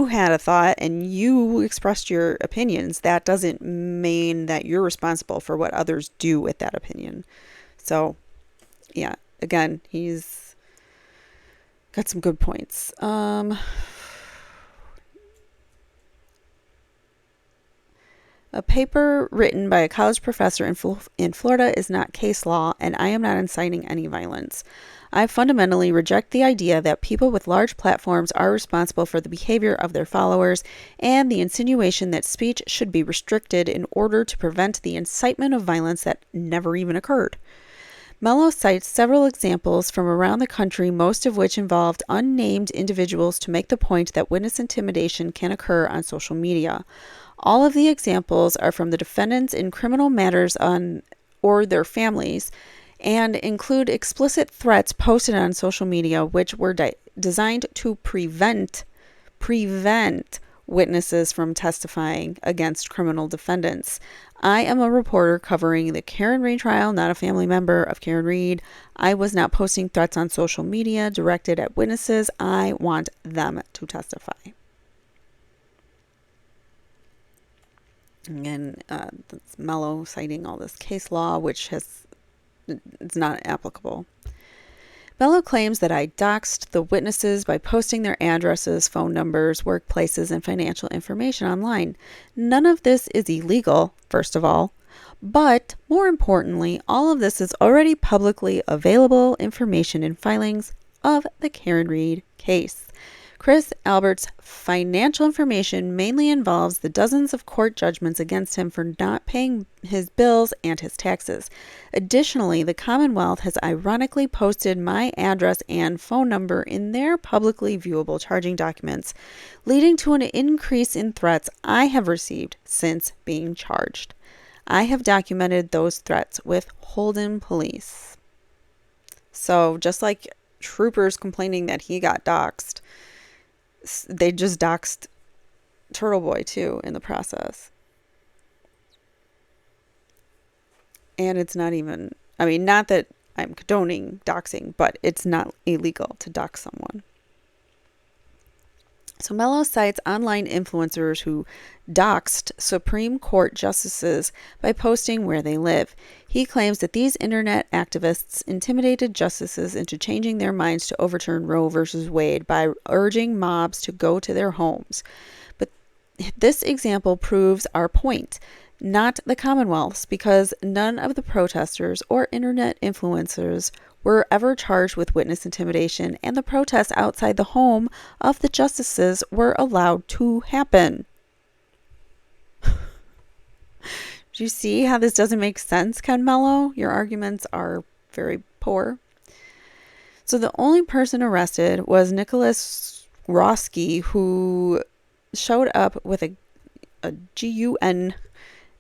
had a thought and you expressed your opinions. That doesn't mean that you're responsible for what others do with that opinion. So, yeah, again, he's got some good points. A paper written by a college professor in Florida is not case law, and I am not inciting any violence. I fundamentally reject the idea that people with large platforms are responsible for the behavior of their followers, and the insinuation that speech should be restricted in order to prevent the incitement of violence that never even occurred. Mello cites several examples from around the country, most of which involved unnamed individuals, to make the point that witness intimidation can occur on social media. All of the examples are from the defendants in criminal matters or their families, and include explicit threats posted on social media which were designed to prevent witnesses from testifying against criminal defendants. I am a reporter covering the Karen Read trial, not a family member of Karen Read. I was not posting threats on social media directed at witnesses. I want them to testify. Again, that's Mello citing all this case law, which it's not applicable. Mello claims that I doxed the witnesses by posting their addresses, phone numbers, workplaces, and financial information online. None of this is illegal, first of all, but more importantly, all of this is already publicly available information in filings of the Karen Read case. Chris Albert's financial information mainly involves the dozens of court judgments against him for not paying his bills and his taxes. Additionally, the Commonwealth has ironically posted my address and phone number in their publicly viewable charging documents, leading to an increase in threats I have received since being charged. I have documented those threats with Holden Police. So just like troopers complaining that he got doxxed, they just doxed Turtleboy too in the process. And it's not even, I mean, not that I'm condoning doxing, but it's not illegal to dox someone. So Mello cites online influencers who doxed Supreme Court justices by posting where they live. He claims that these internet activists intimidated justices into changing their minds to overturn Roe v. Wade by urging mobs to go to their homes. But this example proves our point, not the Commonwealth's, because none of the protesters or internet influencers were ever charged with witness intimidation, and the protests outside the home of the justices were allowed to happen. Do you see how this doesn't make sense, Ken Mello? Your arguments are very poor. So the only person arrested was Nicholas Roski, who showed up with a GUN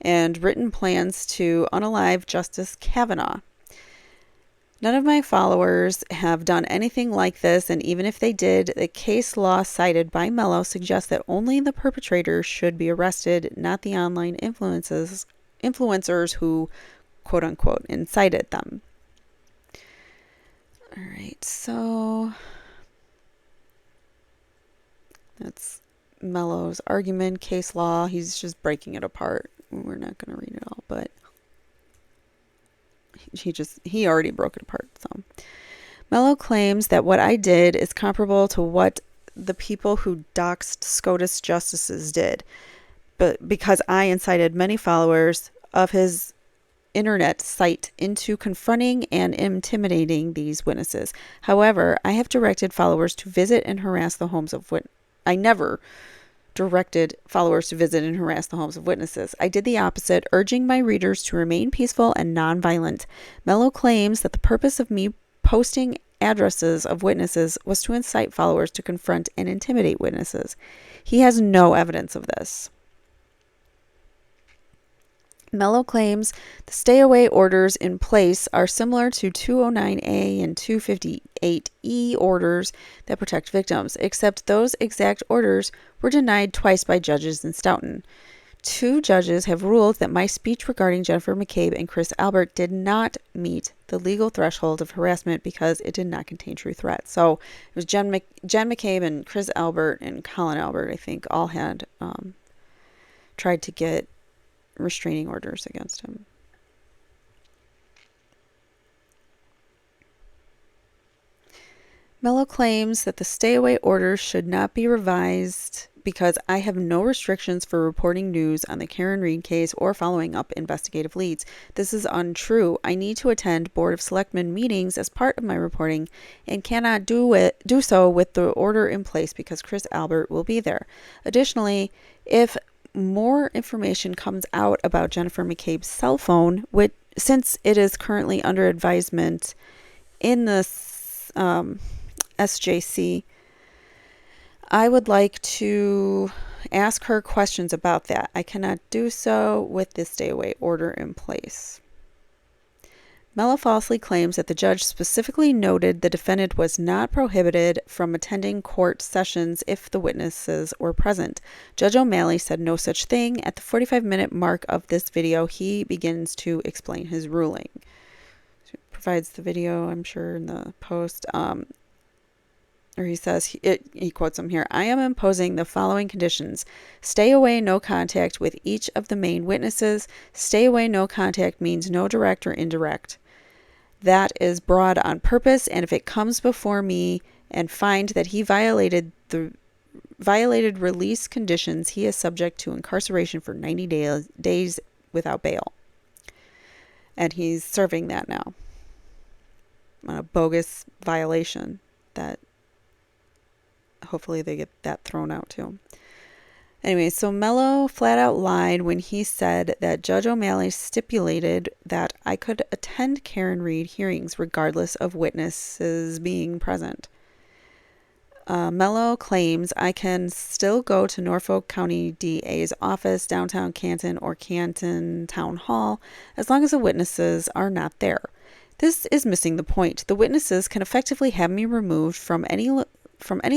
and written plans to unalive Justice Kavanaugh. None of my followers have done anything like this, and even if they did, the case law cited by Mello suggests that only the perpetrators should be arrested, not the online influencers who, quote-unquote, incited them. All right, so that's Mello's argument, case law. He's just breaking it apart. We're not going to read it all, but he already broke it apart. So Mello claims that what I did is comparable to what the people who doxed SCOTUS justices did, but because I incited many followers of his internet site into confronting and intimidating these witnesses. However, I have directed followers to visit and harass the homes of I never directed followers to visit and harass the homes of witnesses. I did the opposite, urging my readers to remain peaceful and nonviolent. Mello claims that the purpose of me posting addresses of witnesses was to incite followers to confront and intimidate witnesses. He has no evidence of this. Mello claims the stay-away orders in place are similar to 209A and 258E orders that protect victims, except those exact orders were denied twice by judges in Stoughton. 2 judges have ruled that my speech regarding Jennifer McCabe and Chris Albert did not meet the legal threshold of harassment because it did not contain true threats. So it was Jen McCabe and Chris Albert and Colin Albert, I think, all had tried to get restraining orders against him. Mello claims that the stay-away order should not be revised because I have no restrictions for reporting news on the Karen Read case or following up investigative leads. This is untrue. I need to attend Board of Selectmen meetings as part of my reporting and cannot do so with the order in place because Chris Albert will be there. Additionally, if more information comes out about Jennifer McCabe's cell phone, since it is currently under advisement in the SJC, I would like to ask her questions about that. I cannot do so with the stay-away order in place. Mello falsely claims that the judge specifically noted the defendant was not prohibited from attending court sessions if the witnesses were present. Judge O'Malley said no such thing. At the 45-minute mark of this video, he begins to explain his ruling. So provides the video, I'm sure, in the post. Or he says, he quotes him here, I am imposing the following conditions. Stay away, no contact with each of the main witnesses. Stay away, no contact means no direct or indirect. That is broad on purpose, and if it comes before me and find that he violated release conditions, he is subject to incarceration for 90 days without bail. And he's serving that now on a bogus violation that hopefully they get that thrown out too. Anyway, so Mello flat out lied when he said that Judge O'Malley stipulated that I could attend Karen Read hearings regardless of witnesses being present. Mello claims I can still go to Norfolk County DA's office, downtown Canton, or Canton Town Hall, as long as the witnesses are not there. This is missing the point. The witnesses can effectively have me removed from any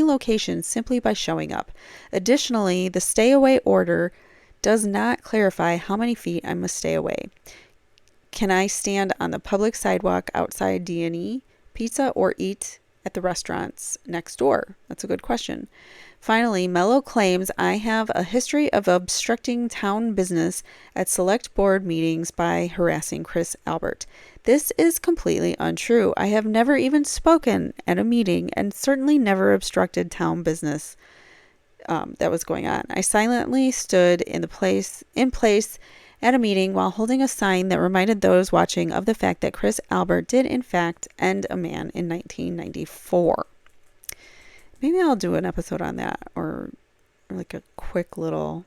location simply by showing up. Additionally, the stay away order does not clarify how many feet I must stay away. Can I stand on the public sidewalk outside D&E Pizza or eat at the restaurants next door? That's a good question. Finally, Mello claims I have a history of obstructing town business at select board meetings by harassing Chris Albert. This is completely untrue. I have never even spoken at a meeting and certainly never obstructed town business that was going on. I silently stood in place at a meeting while holding a sign that reminded those watching of the fact that Chris Albert did in fact end a man in 1994. Maybe I'll do an episode on that, or like a quick little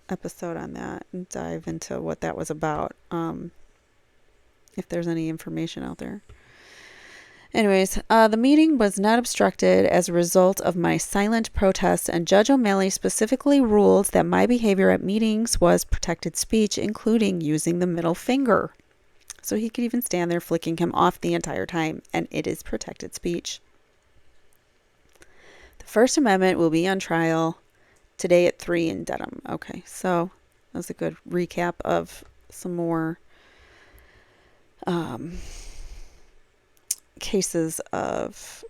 episode on that and dive into what that was about, if there's any information out there. Anyways, the meeting was not obstructed as a result of my silent protest, and Judge O'Malley specifically ruled that my behavior at meetings was protected speech, including using the middle finger. So he could even stand there flicking him off the entire time, and it is protected speech. The First Amendment will be on trial today at 3 in Dedham. Okay, so that was a good recap of some more cases of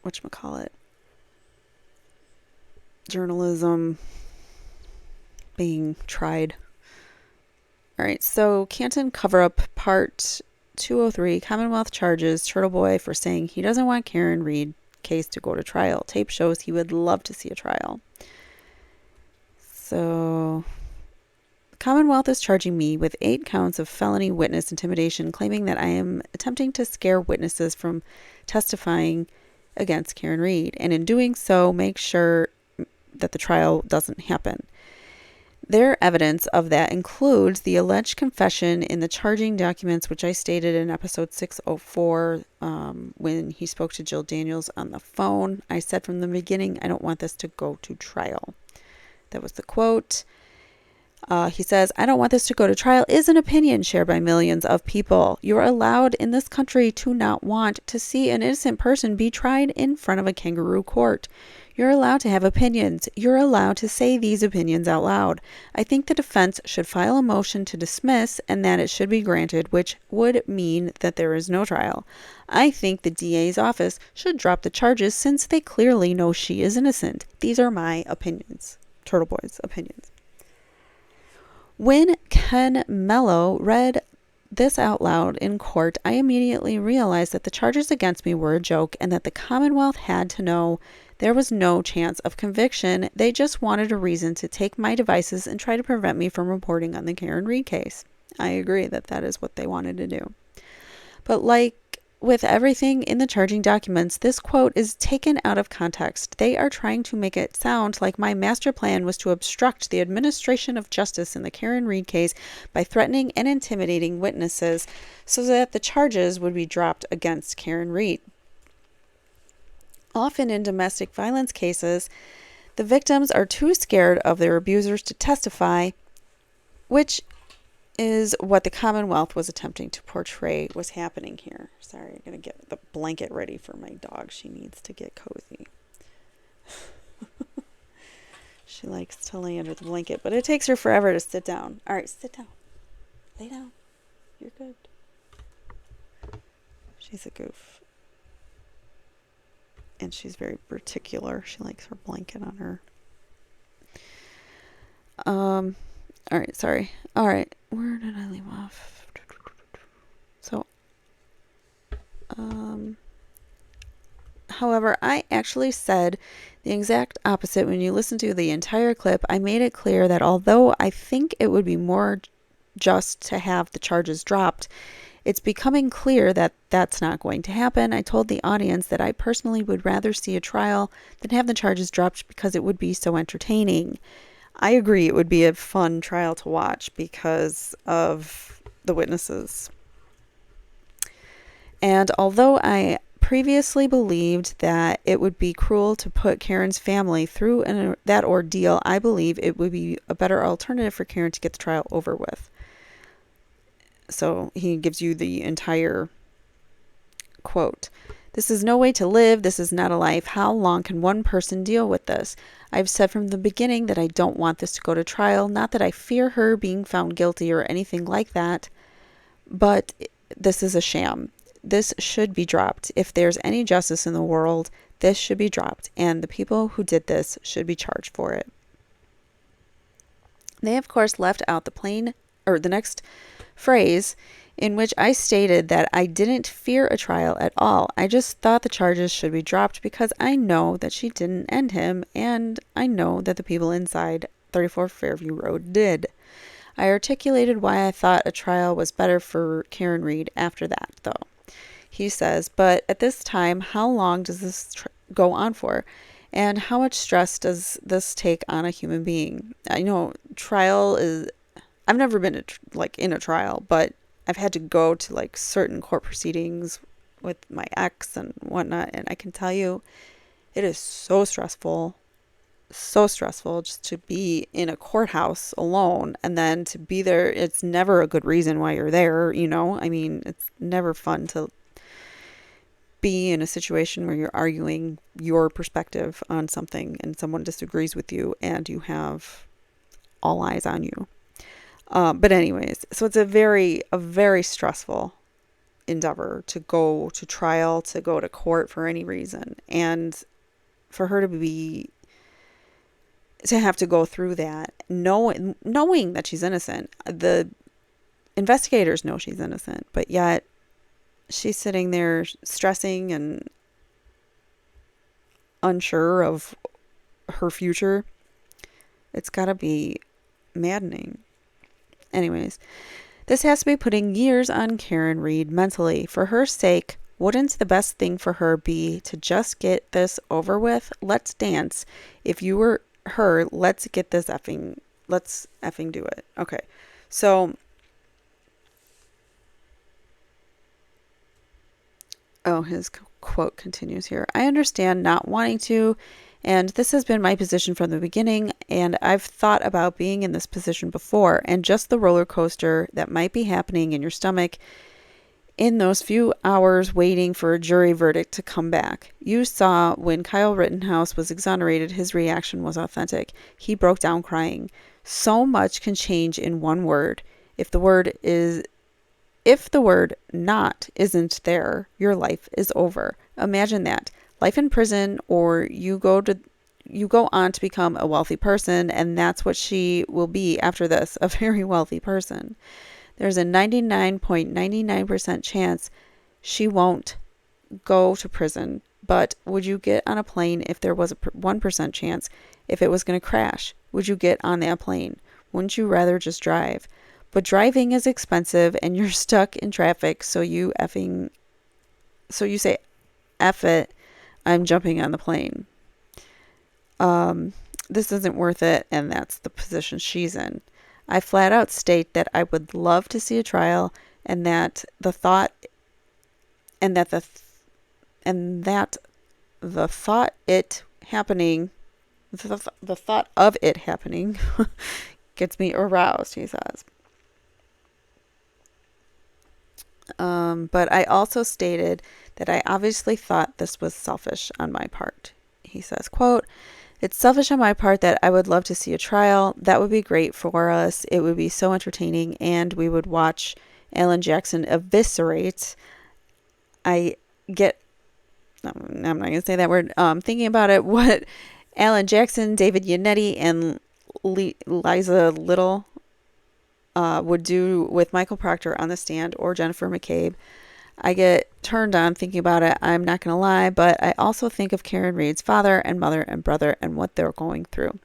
journalism being tried. All right, so Canton Cover-Up Part 203, Commonwealth charges Turtleboy for saying he doesn't want Karen Read case to go to trial. Tape shows he would love to see a trial. So the Commonwealth is charging me with 8 counts of felony witness intimidation, claiming that I am attempting to scare witnesses from testifying against Karen Read, and in doing so make sure that the trial doesn't happen. Their evidence of that includes the alleged confession in the charging documents, which I stated in episode 604 when he spoke to Jill Daniels on the phone. I said from the beginning, I don't want this to go to trial. That was the quote. He says, I don't want this to go to trial is an opinion shared by millions of people. You're allowed in this country to not want to see an innocent person be tried in front of a kangaroo court. You're allowed to have opinions. You're allowed to say these opinions out loud. I think the defense should file a motion to dismiss and that it should be granted, which would mean that there is no trial. I think the DA's office should drop the charges since they clearly know she is innocent. These are my opinions. Turtleboy's opinions. When Ken Mello read this out loud in court, I immediately realized that the charges against me were a joke and that the Commonwealth had to know there was no chance of conviction. They just wanted a reason to take my devices and try to prevent me from reporting on the Karen Read case. I agree that that is what they wanted to do. But like with everything in the charging documents, this quote is taken out of context. They are trying to make it sound like my master plan was to obstruct the administration of justice in the Karen Read case by threatening and intimidating witnesses so that the charges would be dropped against Karen Read. Often in domestic violence cases, the victims are too scared of their abusers to testify, which is what the Commonwealth was attempting to portray was happening here. Sorry, I'm going to get the blanket ready for my dog. She needs to get cozy. She likes to lay under the blanket, but it takes her forever to sit down. All right, sit down. Lay down. You're good. She's a goof. And she's very particular. She likes her blanket on her. All right, sorry. All right, where did I leave off? So, however, I actually said the exact opposite. When you listen to the entire clip, I made it clear that although I think it would be more just to have the charges dropped, it's becoming clear that that's not going to happen. I told the audience that I personally would rather see a trial than have the charges dropped because it would be so entertaining. I agree it would be a fun trial to watch because of the witnesses. And although I previously believed that it would be cruel to put Karen's family through that ordeal, I believe it would be a better alternative for Karen to get the trial over with. So he gives you the entire quote. This is no way to live. This is not a life. How long can one person deal with this? I've said from the beginning that I don't want this to go to trial. Not that I fear her being found guilty or anything like that, but this is a sham. This should be dropped. If there's any justice in the world, this should be dropped, and the people who did this should be charged for it. They, of course, left out the next phrase, in which I stated that I didn't fear a trial at all. I just thought the charges should be dropped because I know that she didn't end him, and I know that the people inside 34 Fairview Road did. I articulated why I thought a trial was better for Karen Read after that, though. He says, but at this time, how long does this go on for? And how much stress does this take on a human being? I know trial is... I've never been in a trial, but I've had to go to certain court proceedings with my ex and whatnot, and I can tell you it is so stressful just to be in a courthouse alone, and then to be there. It's never a good reason why you're there, I mean, it's never fun to be in a situation where you're arguing your perspective on something and someone disagrees with you and you have all eyes on you. But anyways, so it's a very stressful endeavor to go to trial, to go to court for any reason. And for her to have to go through that, knowing that she's innocent. The investigators know she's innocent, but yet she's sitting there stressing and unsure of her future. It's got to be maddening. Anyways, this has to be putting years on Karen Read mentally. For her sake, wouldn't the best thing for her be to just get this over with? Let's dance. If you were her, let's effing do it. Okay. So, his quote continues here. I understand not wanting to And this has been my position from the beginning, and I've thought about being in this position before, and just the roller coaster that might be happening in your stomach in those few hours waiting for a jury verdict to come back. You saw when Kyle Rittenhouse was exonerated, his reaction was authentic. He broke down crying. So much can change in one word. If the word not isn't there, your life is over. Imagine that. Life in prison, or you go on to become a wealthy person, and that's what she will be after this, a very wealthy person. There's a 99.99% chance she won't go to prison. But would you get on a plane if there was a 1% chance if it was going to crash? Would you get on that plane? Wouldn't you rather just drive? But driving is expensive and you're stuck in traffic, so you say, F it, I'm jumping on the plane. This isn't worth it, and that's the position she's in. I flat out state that I would love to see a trial, and that the thought of it happening gets me aroused, he says. But I also stated that I obviously thought this was selfish on my part. He says, quote, "It's selfish on my part that I would love to see a trial. That would be great for us. It would be so entertaining, and we would watch Alan Jackson eviscerate." I'm not going to say that word. Thinking about it, what Alan Jackson, David Yannetti, and Liza Little would do with Michael Proctor on the stand, or Jennifer McCabe. I get turned on thinking about it. I'm not going to lie, but I also think of Karen Reed's father and mother and brother and what they're going through.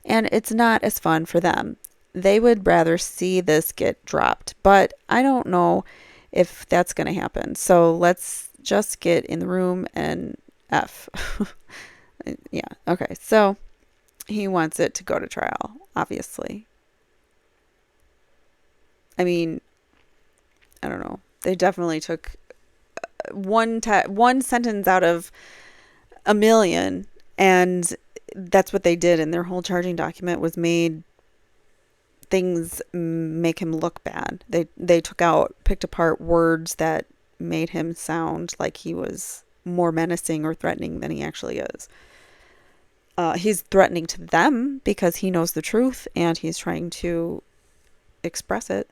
And it's not as fun for them. They would rather see this get dropped, but I don't know if that's going to happen. So let's just get in the room and F. Yeah, okay. So he wants it to go to trial, obviously. I mean, I don't know. They definitely took one sentence out of a million, and that's what they did in their whole charging document, was made things make him look bad. They picked apart words that made him sound like he was more menacing or threatening than he actually is. He's threatening to them because he knows the truth and he's trying to express it.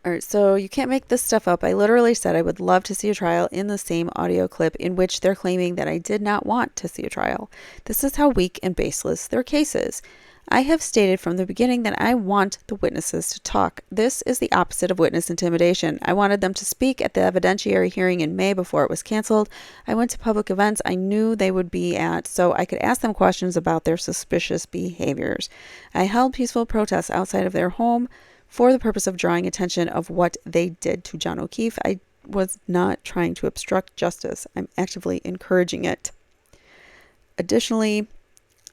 All right, so you can't make this stuff up. I literally said I would love to see a trial in the same audio clip in which they're claiming that I did not want to see a trial. This is how weak and baseless their case is. I have stated from the beginning that I want the witnesses to talk. This is the opposite of witness intimidation. I wanted them to speak at the evidentiary hearing in May before it was canceled. I went to public events I knew they would be at so I could ask them questions about their suspicious behaviors. I held peaceful protests outside of their home for the purpose of drawing attention of what they did to John O'Keefe. I was not trying to obstruct justice. I'm actively encouraging it. Additionally,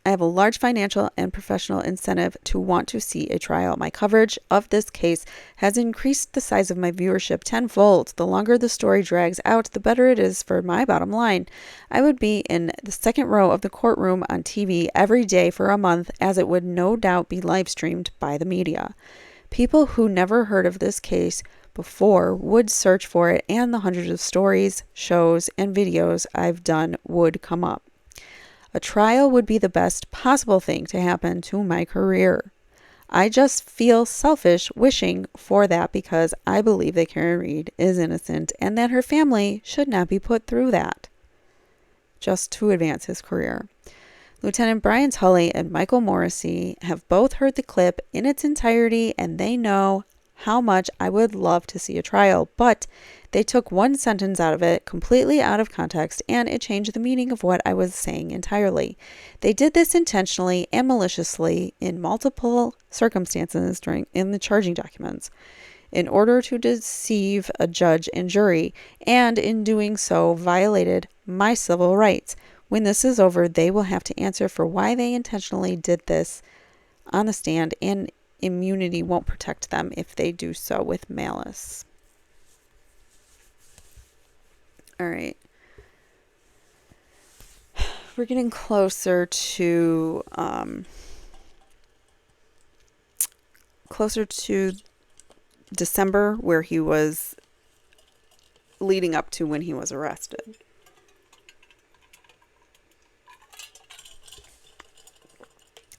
I have a large financial and professional incentive to want to see a trial. My coverage of this case has increased the size of my viewership tenfold. The longer the story drags out, the better it is for my bottom line. I would be in the second row of the courtroom on TV every day for a month, as it would no doubt be live streamed by the media. People who never heard of this case before would search for it, and the hundreds of stories, shows, and videos I've done would come up. A trial would be the best possible thing to happen to my career. I just feel selfish wishing for that because I believe that Karen Reed is innocent and that her family should not be put through that just to advance his career. Lieutenant Brian Tully and Michael Morrissey have both heard the clip in its entirety, and they know how much I would love to see a trial, but they took one sentence out of it completely out of context, and it changed the meaning of what I was saying entirely. They did this intentionally and maliciously in multiple circumstances in the charging documents in order to deceive a judge and jury, and in doing so violated my civil rights. When this is over, they will have to answer for why they intentionally did this on the stand, and immunity won't protect them if they do so with malice. All right. we're getting closer to December, where he was leading up to when he was arrested.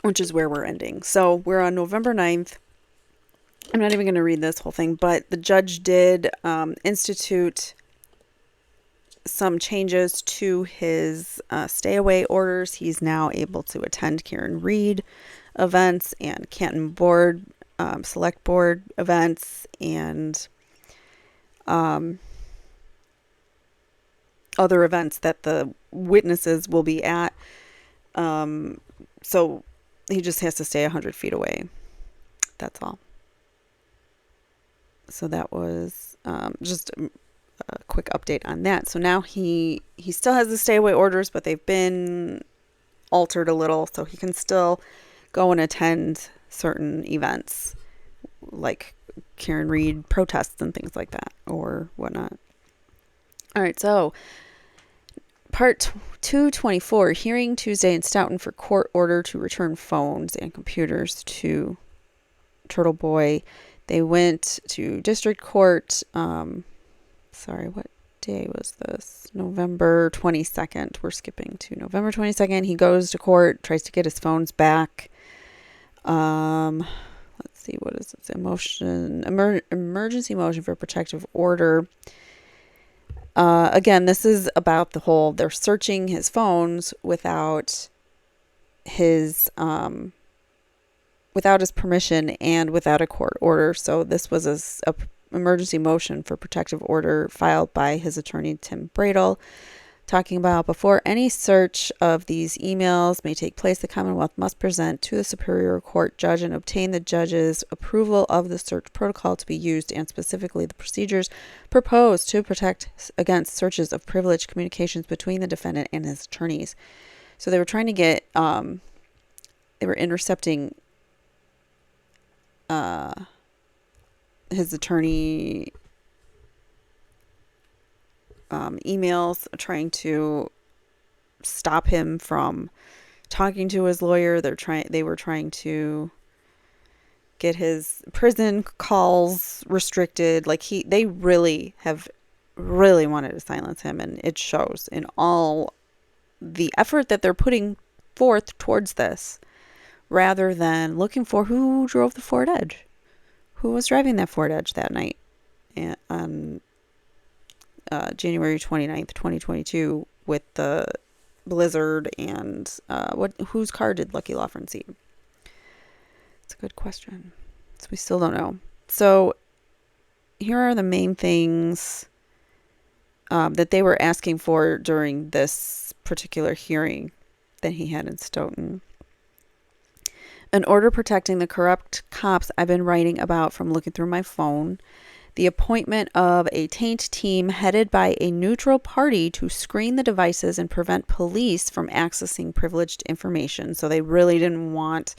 Which is where we're ending. So we're on November 9th. I'm not even going to read this whole thing, but the judge did institute some changes to his stay-away orders. He's now able to attend Karen Reed events and Canton Board, Select Board events, and other events that the witnesses will be at. So he just has to stay 100 feet away. That's all. So that was just a quick update on that. So now he still has the stay away orders, but they've been altered a little, so he can still go and attend certain events like Karen Reed protests and things like that, or whatnot. All right, so Part 224, hearing Tuesday in Stoughton for court order to return phones and computers to Turtleboy. They went to district court. Sorry, what day was this? November 22nd. We're skipping to November 22nd. He goes to court, tries to get his phones back. Let's see, what is this? Emergency motion for protective order. Again, this is about the whole, they're searching his phones without his permission and without a court order. So this was a emergency motion for protective order filed by his attorney, Tim Bradle, talking about before any search of these emails may take place, the Commonwealth must present to the Superior Court judge and obtain the judge's approval of the search protocol to be used and specifically the procedures proposed to protect against searches of privileged communications between the defendant and his attorneys. So they were trying to get, they were intercepting his attorney emails, trying to stop him from talking to his lawyer. They were trying to get his prison calls restricted. Like they really wanted to silence him, and it shows in all the effort that they're putting forth towards this, rather than looking for who drove the Ford Edge, who was driving that Ford Edge that night on January 29th, 2022, with the blizzard, and whose car did Lucky Loughran see? It's a good question. So we still don't know. So here are the main things that they were asking for during this particular hearing that he had in Stoughton. An order protecting the corrupt cops I've been writing about from looking through my phone. The appointment of a taint team headed by a neutral party to screen the devices and prevent police from accessing privileged information. So they really didn't want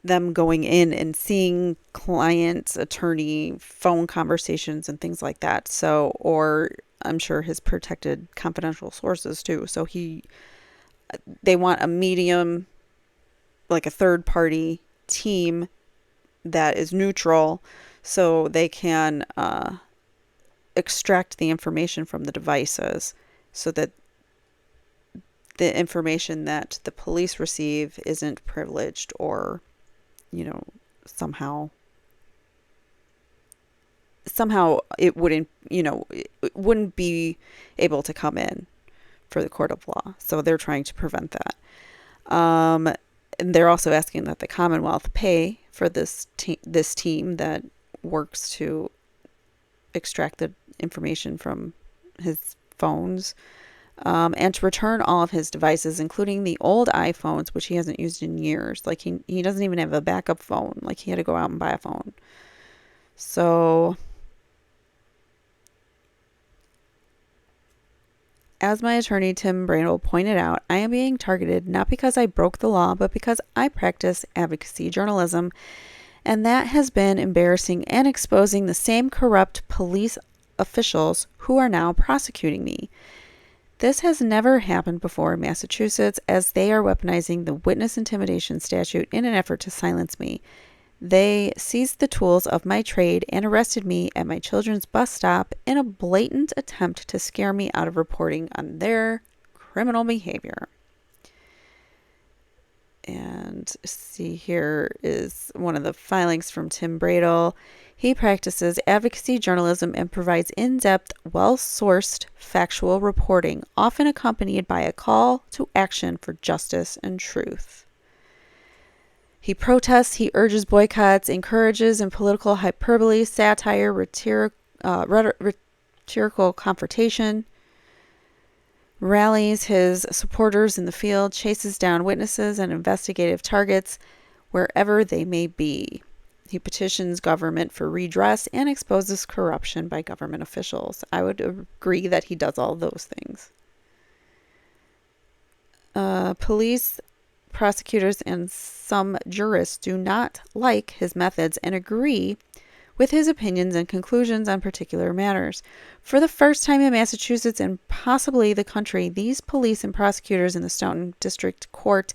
them going in and seeing clients, attorney, phone conversations and things like that. So, or I'm sure his protected confidential sources too. So they want a medium, like a third party team that is neutral, so they can extract the information from the devices, so that the information that the police receive isn't privileged, or somehow it wouldn't be able to come in for the court of law. So they're trying to prevent that. And they're also asking that the Commonwealth pay for this team that works to extract the information from his phones, and to return all of his devices, including the old iPhones, which he hasn't used in years. Like he doesn't even have a backup phone. Like he had to go out and buy a phone. So, as my attorney Tim Bradle pointed out, I am being targeted not because I broke the law, but because I practice advocacy journalism, and that has been embarrassing and exposing the same corrupt police officials who are now prosecuting me. This has never happened before in Massachusetts, as they are weaponizing the witness intimidation statute in an effort to silence me. They seized the tools of my trade and arrested me at my children's bus stop in a blatant attempt to scare me out of reporting on their criminal behavior. And see, here is one of the filings from Tim Bradel. He practices advocacy journalism and provides in-depth, well-sourced factual reporting, often accompanied by a call to action for justice and truth. He protests, he urges boycotts, encourages in political hyperbole, satire, rhetorical confrontation, rallies his supporters in the field, chases down witnesses and investigative targets wherever they may be. He petitions government for redress and exposes corruption by government officials. I would agree that he does all those things. Police, prosecutors, and some jurists do not like his methods and agree with his opinions and conclusions on particular matters. For the first time in Massachusetts and possibly the country, these police and prosecutors in the Stoughton District Court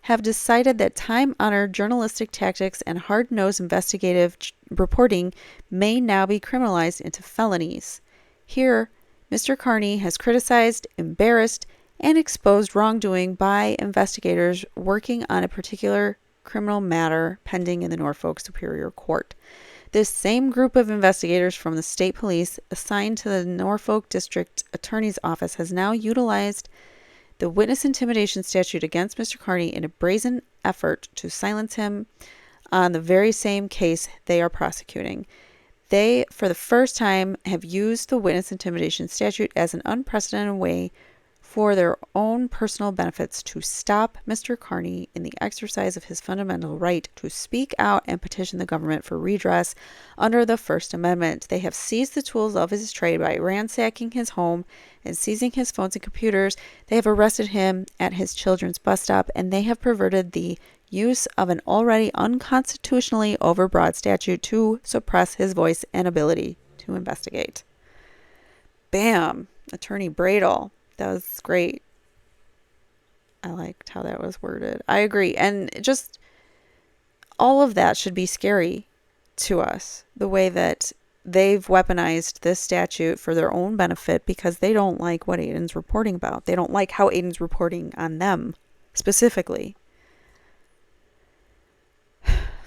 have decided that time-honored journalistic tactics and hard-nosed investigative reporting may now be criminalized into felonies. Here, Mr. Carney has criticized, embarrassed, and exposed wrongdoing by investigators working on a particular criminal matter pending in the Norfolk Superior Court. This same group of investigators from the state police assigned to the Norfolk District Attorney's Office has now utilized the witness intimidation statute against Mr. Carney in a brazen effort to silence him on the very same case they are prosecuting. They, for the first time, have used the witness intimidation statute as an unprecedented way for their own personal benefits to stop Mr. Carney in the exercise of his fundamental right to speak out and petition the government for redress under the First Amendment. They have seized the tools of his trade by ransacking his home and seizing his phones and computers. They have arrested him at his children's bus stop, and they have perverted the use of an already unconstitutionally overbroad statute to suppress his voice and ability to investigate. Bam! Attorney Bradel. That was great. I liked how that was worded. I agree. And just all of that should be scary to us. The way that they've weaponized this statute for their own benefit because they don't like what Aiden's reporting about. They don't like how Aiden's reporting on them specifically.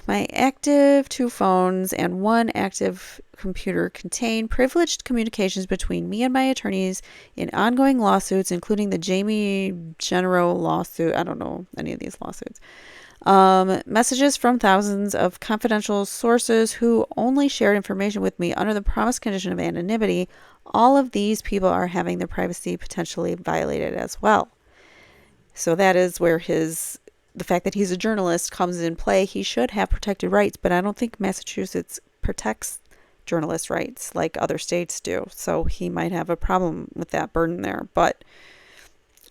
My active 2 phones and 1 active computer contain privileged communications between me and my attorneys in ongoing lawsuits, including the Jamie General lawsuit. I don't know any of these lawsuits. Messages from thousands of confidential sources who only shared information with me under the promised condition of anonymity. All of these people are having their privacy potentially violated as well. So that is where the fact that he's a journalist comes in play. He should have protected rights, but I don't think Massachusetts protects journalist rights like other states do. So he might have a problem with that burden there, but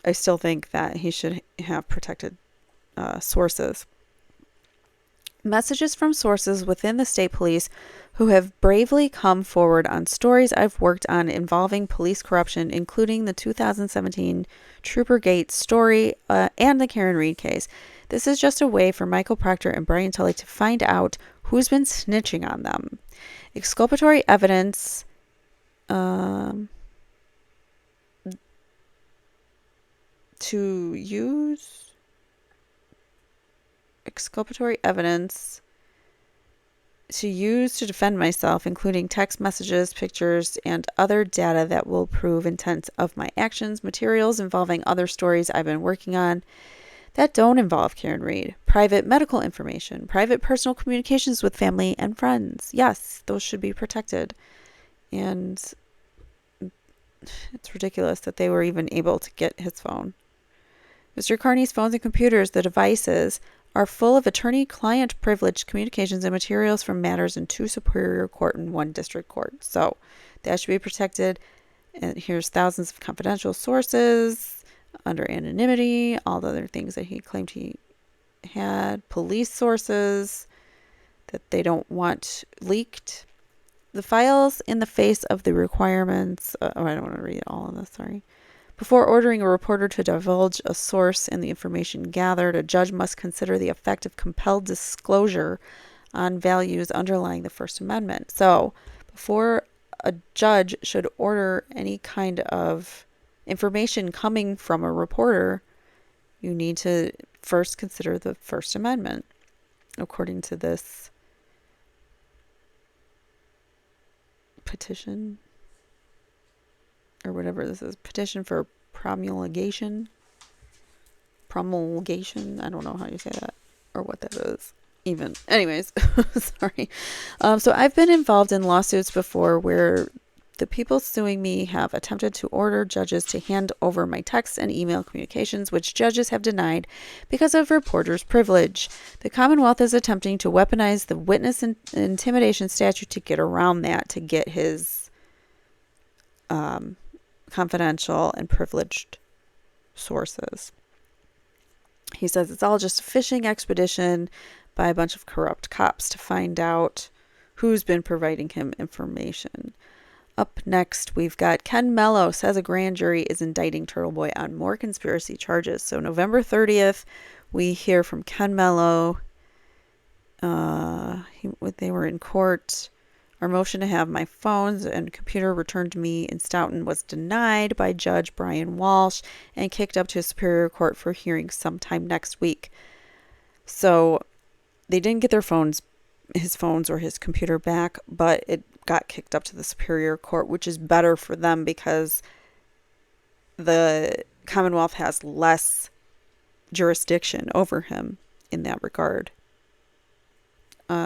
I still think that he should have protected sources. Messages from sources within the state police who have bravely come forward on stories I've worked on involving police corruption, including the 2017 Troopergate story and the Karen Reed case. This is just a way for Michael Proctor and Brian Tully to find out who's been snitching on them. Exculpatory evidence to use to defend myself, including text messages, pictures, and other data that will prove intent of my actions, materials involving other stories I've been working on that don't involve Karen Reed, private medical information, private personal communications with family and friends. Yes, those should be protected. And it's ridiculous that they were even able to get his phone. Mr. Carney's phones and computers, the devices, are full of attorney-client privileged communications and materials from matters in 2 superior court and 1 district court. So that should be protected. And here's thousands of confidential sources under anonymity, all the other things that he claimed he had, police sources that they don't want leaked. The files in the face of the requirements, I don't want to read all of this, sorry. Before ordering a reporter to divulge a source and the information gathered, a judge must consider the effect of compelled disclosure on values underlying the First Amendment. So, before a judge should order any kind of information coming from a reporter, you need to first consider the First Amendment, according to this petition, or whatever this is, petition for promulgation, I don't know how you say that, or what that is even. Anyways, sorry. So I've been involved in lawsuits before where the people suing me have attempted to order judges to hand over my text and email communications, which judges have denied because of reporters' privilege. The Commonwealth is attempting to weaponize the witness intimidation statute to get around that, to get his confidential and privileged sources. He says it's all just a fishing expedition by a bunch of corrupt cops to find out who's been providing him information. Up next, we've got Ken Mello says a grand jury is indicting Turtleboy on more conspiracy charges. So November 30th, we hear from Ken Mello. They were in court. Our motion to have my phones and computer returned to me in Stoughton was denied by Judge Brian Walsh and kicked up to Superior Court for hearing sometime next week. So they didn't get his phones or his computer back, but it got kicked up to the Superior Court, which is better for them because the Commonwealth has less jurisdiction over him in that regard.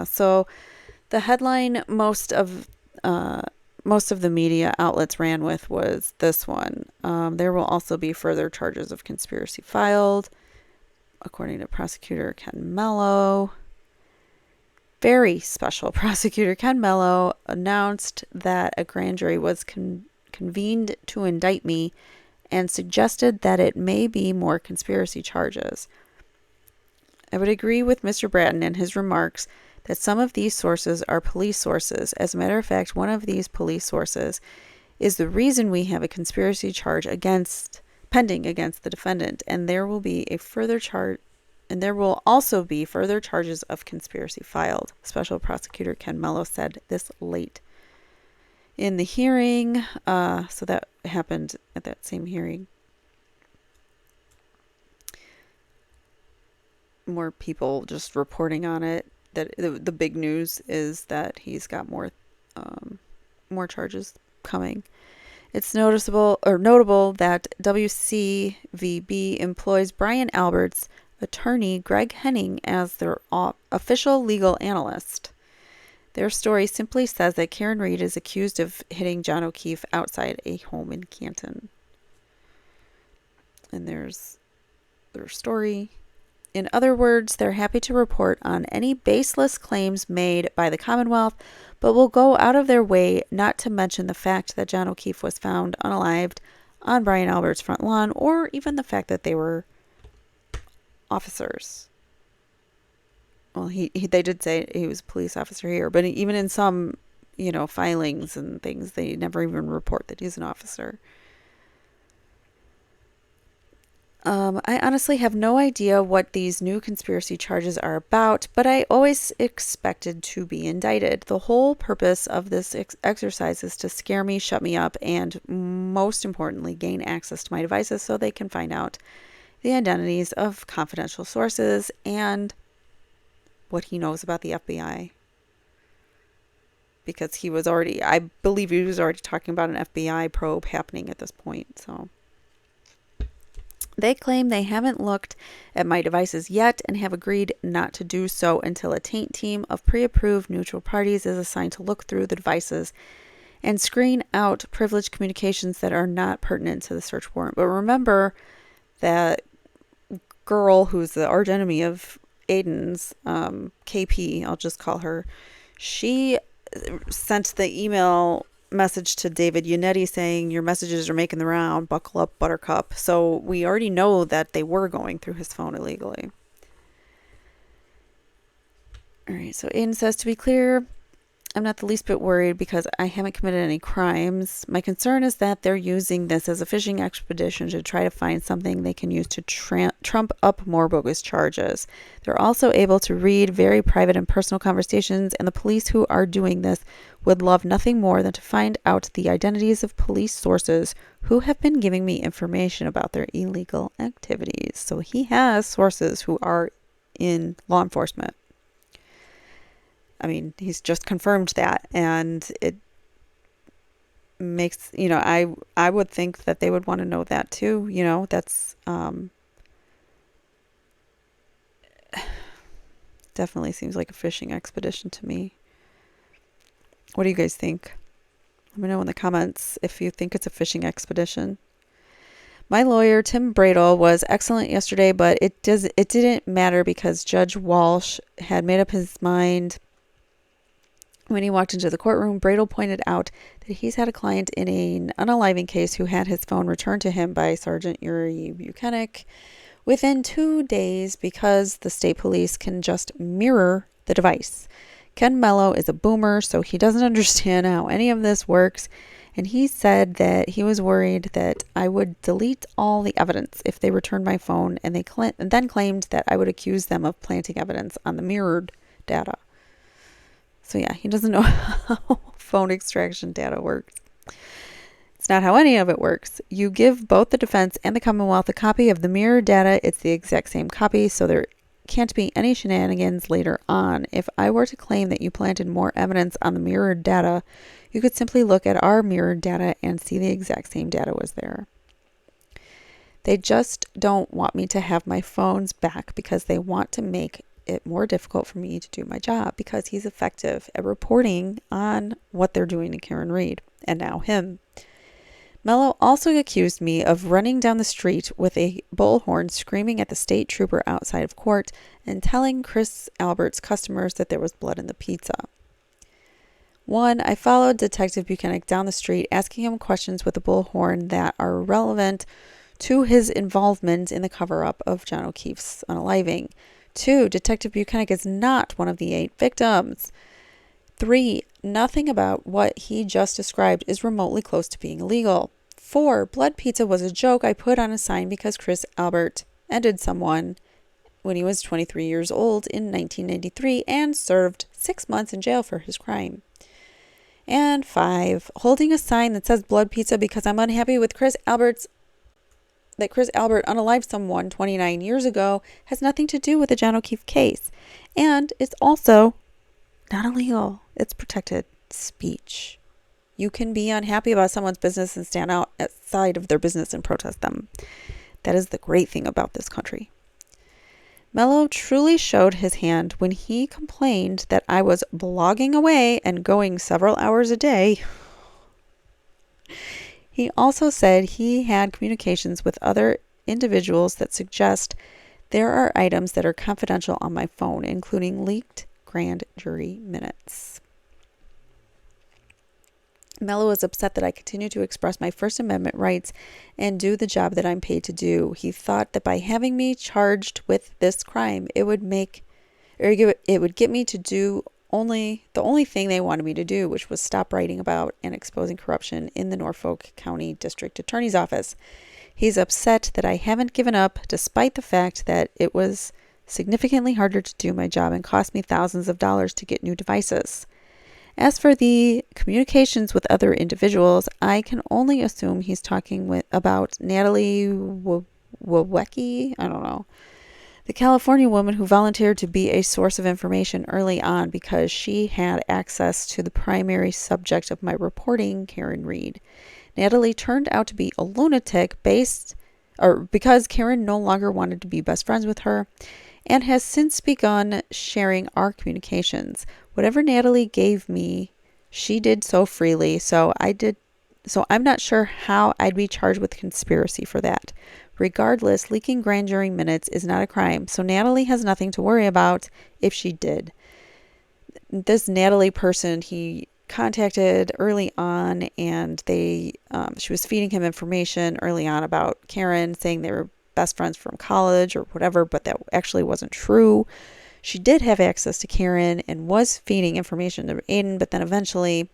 So the headline most of the media outlets ran with was this one. There will also be further charges of conspiracy filed, according to prosecutor Ken Mello. Very special prosecutor Ken Mello announced that a grand jury was convened to indict me and suggested that it may be more conspiracy charges. I would agree with Mr. Bratton in his remarks that some of these sources are police sources. As a matter of fact, one of these police sources is the reason we have a conspiracy charge pending against the defendant, and there will also be further charges of conspiracy filed. Special prosecutor Ken Mello said this late in the hearing. So that happened at that same hearing. More people just reporting on it. That the big news is that he's got more charges coming. It's notable that WCVB employs Brian Albert's attorney Greg Henning as their official legal analyst. Their story simply says that Karen Reed is accused of hitting John O'Keefe outside a home in Canton. And there's their story. In other words, they're happy to report on any baseless claims made by the Commonwealth, but will go out of their way not to mention the fact that John O'Keefe was found unalived on Brian Albert's front lawn, or even the fact that they were officers. Well, they did say he was a police officer here, but even in some, filings and things, they never even report that he's an officer. I honestly have no idea what these new conspiracy charges are about, but I always expected to be indicted. The whole purpose of this exercise is to scare me, shut me up, and most importantly, gain access to my devices so they can find out the identities of confidential sources and what he knows about the FBI. Because I believe he was already talking about an FBI probe happening at this point, so... They claim they haven't looked at my devices yet and have agreed not to do so until a taint team of pre-approved neutral parties is assigned to look through the devices and screen out privileged communications that are not pertinent to the search warrant. But remember that girl who's the arch enemy of Aiden's, KP, I'll just call her, she sent the email message to David Yannetti saying your messages are making the round, buckle up, buttercup. So we already know that they were going through his phone illegally. All right, so Aiden says, to be clear, I'm not the least bit worried because I haven't committed any crimes. My concern is that they're using this as a fishing expedition to try to find something they can use to trump up more bogus charges. They're also able to read very private and personal conversations, and the police who are doing this would love nothing more than to find out the identities of police sources who have been giving me information about their illegal activities. So he has sources who are in law enforcement. I mean, he's just confirmed that, and it makes, I would think that they would want to know that too. That's definitely seems like a fishing expedition to me. What do you guys think? Let me know in the comments if you think it's a fishing expedition. My lawyer, Tim Bradel, was excellent yesterday, but it didn't matter because Judge Walsh had made up his mind. When he walked into the courtroom, Bradel pointed out that he's had a client in an unaliving case who had his phone returned to him by Sergeant Yuri Buchanan within 2 days because the state police can just mirror the device. Ken Mello is a boomer, so he doesn't understand how any of this works, and he said that he was worried that I would delete all the evidence if they returned my phone, and they then claimed that I would accuse them of planting evidence on the mirrored data. So yeah, he doesn't know how phone extraction data works. It's not how any of it works. You give both the defense and the Commonwealth a copy of the mirror data. It's the exact same copy, so there can't be any shenanigans later on. If I were to claim that you planted more evidence on the mirrored data, you could simply look at our mirrored data and see the exact same data was there. They just don't want me to have my phones back because they want to make it more difficult for me to do my job because he's effective at reporting on what they're doing to Karen Reed and now him. Mello also accused me of running down the street with a bullhorn screaming at the state trooper outside of court and telling Chris Albert's customers that there was blood in the pizza. I followed Detective Buchanan down the street asking him questions with a bullhorn that are relevant to his involvement in the cover-up of John O'Keefe's unaliving. 2, Detective Buchanan is not one of the 8 victims. 3, nothing about what he just described is remotely close to being illegal. 4, blood pizza was a joke I put on a sign because Chris Albert ended someone when he was 23 years old in 1993 and served 6 months in jail for his crime. And 5, holding a sign that says blood pizza because I'm unhappy with Chris Albert unalived someone 29 years ago has nothing to do with the John O'Keefe case. And it's also not illegal. It's protected speech. You can be unhappy about someone's business and stand outside of their business and protest them. That is the great thing about this country. Mello truly showed his hand when he complained that I was blogging away and going several hours a day. He also said he had communications with other individuals that suggest there are items that are confidential on my phone, including leaked grand jury minutes. Mello is upset that I continue to express my First Amendment rights and do the job that I'm paid to do. He thought that by having me charged with this crime, it would get me to do the only thing they wanted me to do, which was stop writing about and exposing corruption in the Norfolk County District Attorney's Office. He's upset that I haven't given up, despite the fact that it was significantly harder to do my job and cost me thousands of dollars to get new devices. As for the communications with other individuals, I can only assume he's talking about Natalie Wawecki, I don't know, the California woman who volunteered to be a source of information early on because she had access to the primary subject of my reporting, Karen Reed. Natalie turned out to be a lunatic because Karen no longer wanted to be best friends with her and has since begun sharing our communications. Whatever Natalie gave me, she did so freely, so I'm not sure how I'd be charged with conspiracy for that. Regardless, leaking grand jury minutes is not a crime, so Natalie has nothing to worry about if she did. This Natalie person he contacted early on, and she was feeding him information early on about Karen, saying they were best friends from college or whatever, but that actually wasn't true. She did have access to Karen and was feeding information to Aiden, but then eventually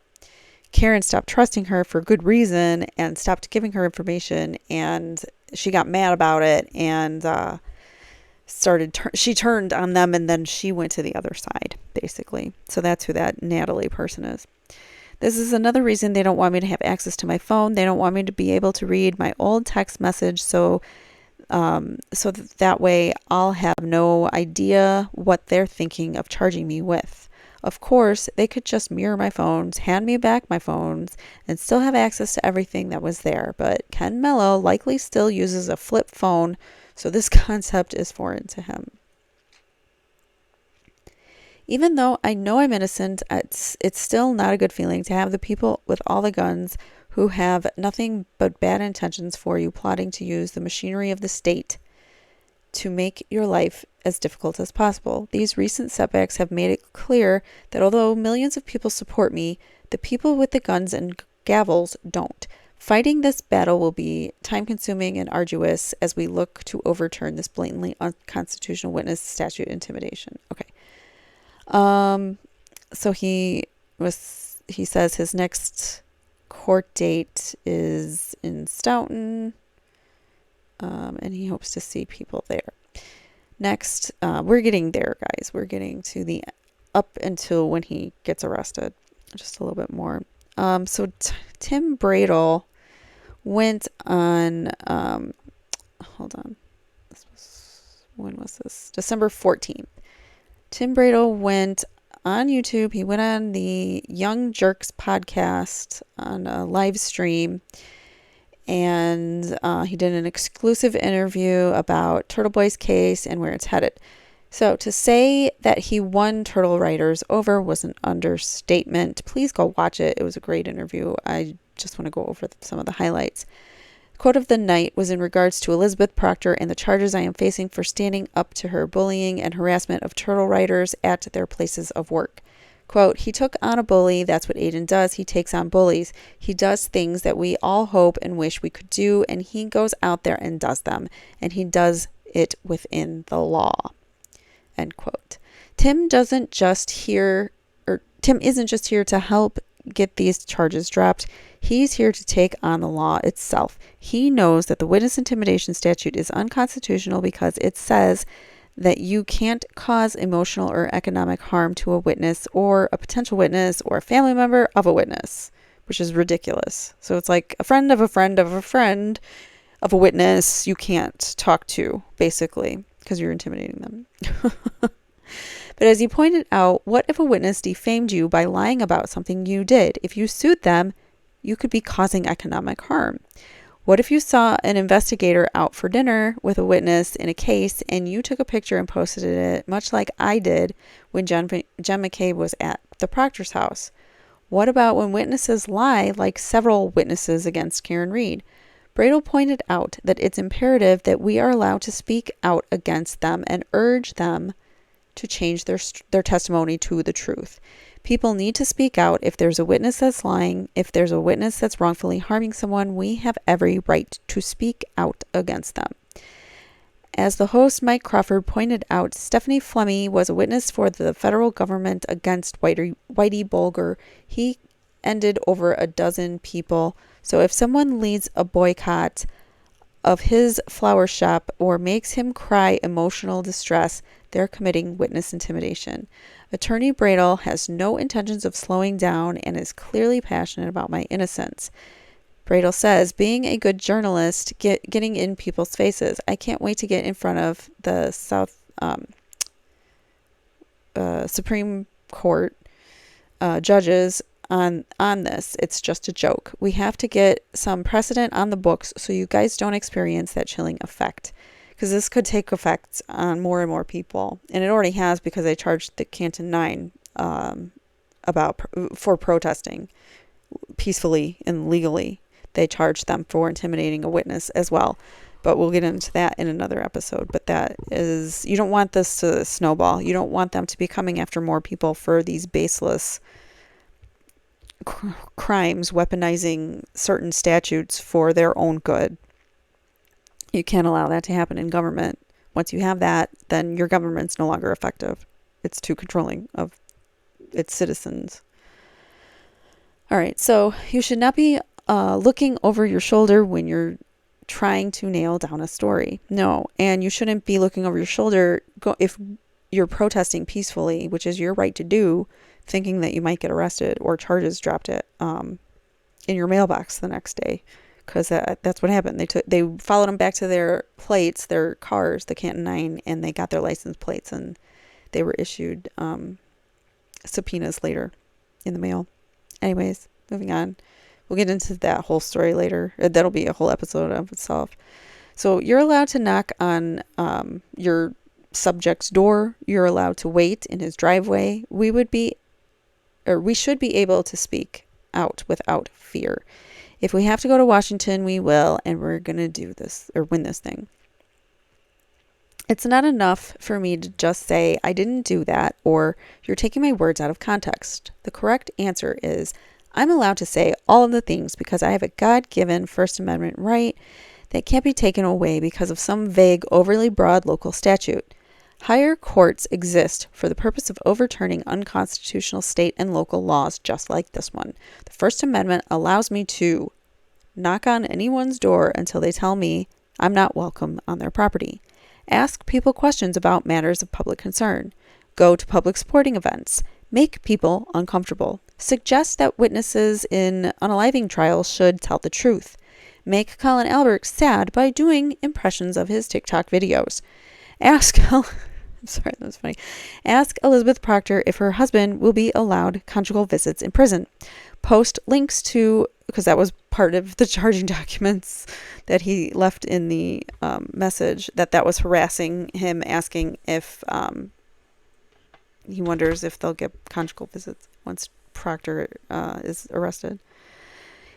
Karen stopped trusting her for good reason and stopped giving her information, and she got mad about it and she turned on them, and then she went to the other side, basically. So that's who that Natalie person is. This is another reason they don't want me to have access to my phone. They don't want me to be able to read my old text message, so that way I'll have no idea what they're thinking of charging me with. Of course, they could just mirror my phones, hand me back my phones, and still have access to everything that was there. But Ken Mello likely still uses a flip phone, so this concept is foreign to him. Even though I know I'm innocent, it's still not a good feeling to have the people with all the guns who have nothing but bad intentions for you plotting to use the machinery of the state to make your life as difficult as possible. These recent setbacks have made it clear that although millions of people support me, the people with the guns and gavels don't. Fighting this battle will be time-consuming and arduous as we look to overturn this blatantly unconstitutional witness statute intimidation. Okay. So he says his next court date is in Stoughton, and he hopes to see people there. Next, we're getting there, guys. We're getting to the up until when he gets arrested, just a little bit more. So Tim Bradel went on, hold on. When was this? December 14th. Tim Bradel went on YouTube. He went on the Young Jerks podcast on a live stream, and he did an exclusive interview about Turtleboy's case and where it's headed. So to say that he won Turtle Writers over was an understatement. Please go watch it. It was a great interview. I just want to go over some of the highlights. Quote of the night was in regards to Elizabeth Proctor and the charges I am facing for standing up to her bullying and harassment of turtle writers at their places of work. Quote, he took on a bully. That's what Aiden does. He takes on bullies. He does things that we all hope and wish we could do, and he goes out there and does them, and he does it within the law. End quote. Tim isn't just here to help get these charges dropped. He's here to take on the law itself. He knows that the witness intimidation statute is unconstitutional because it says that you can't cause emotional or economic harm to a witness or a potential witness or a family member of a witness, which is ridiculous. So it's like a friend of a friend of a friend of a witness you can't talk to, basically, because you're intimidating them. But as he pointed out, what if a witness defamed you by lying about something you did? If you sued them, you could be causing economic harm. What if you saw an investigator out for dinner with a witness in a case and you took a picture and posted it, much like I did when Jen McCabe was at the Proctor's house? What about when witnesses lie, like several witnesses against Karen Reed? Bradel pointed out that it's imperative that we are allowed to speak out against them and urge them to change their testimony to the truth. People need to speak out. If there's a witness that's lying, if there's a witness that's wrongfully harming someone, we have every right to speak out against them. As the host, Mike Crawford, pointed out, Stephanie Flemmi was a witness for the federal government against Whitey Bulger. He ended over a dozen people. So if someone leads a boycott of his flower shop or makes him cry emotional distress, they're committing witness intimidation. Attorney Bradel has no intentions of slowing down and is clearly passionate about my innocence. Bradel says, being a good journalist, getting in people's faces. I can't wait to get in front of the Supreme Court judges on this. It's just a joke. We have to get some precedent on the books so you guys don't experience that chilling effect, because this could take effect on more and more people, and it already has, because they charged the Canton 9 for protesting peacefully and legally. They charged them for intimidating a witness as well, but we'll get into that in another episode. But that is, you don't want this to snowball. You don't want them to be coming after more people for these baseless crimes, weaponizing certain statutes for their own good. You can't allow that to happen in government. Once you have that, then your government's no longer effective. it's too controlling of its citizens. All right, so you should not be looking over your shoulder when you're trying to nail down a story. No, and you shouldn't be looking over your shoulder if you're protesting peacefully, which is your right to do, thinking that you might get arrested or charges dropped in your mailbox the next day, because that's what happened. They followed them back to their plates, their cars, the Canton 9, and they got their license plates, and they were issued subpoenas later in the mail. Anyways, moving on. We'll get into that whole story later. That'll be a whole episode of itself. So you're allowed to knock on your subject's door. You're allowed to wait in his driveway. We should be able to speak out without fear. If we have to go to Washington, we will, and we're going to do this or win this thing. It's not enough for me to just say, I didn't do that, or you're taking my words out of context. The correct answer is, I'm allowed to say all of the things because I have a God-given First Amendment right that can't be taken away because of some vague, overly broad local statute. Higher courts exist for the purpose of overturning unconstitutional state and local laws just like this one. The First Amendment allows me to knock on anyone's door until they tell me I'm not welcome on their property. Ask people questions about matters of public concern. Go to public sporting events. Make people uncomfortable. Suggest that witnesses in unaliving trials should tell the truth. Make Colin Albert sad by doing impressions of his TikTok videos. Ask Elizabeth Proctor if her husband will be allowed conjugal visits in prison. Post links to, because that was part of the charging documents that he left in the message, that was harassing him, asking if he wonders if they'll get conjugal visits once Proctor is arrested.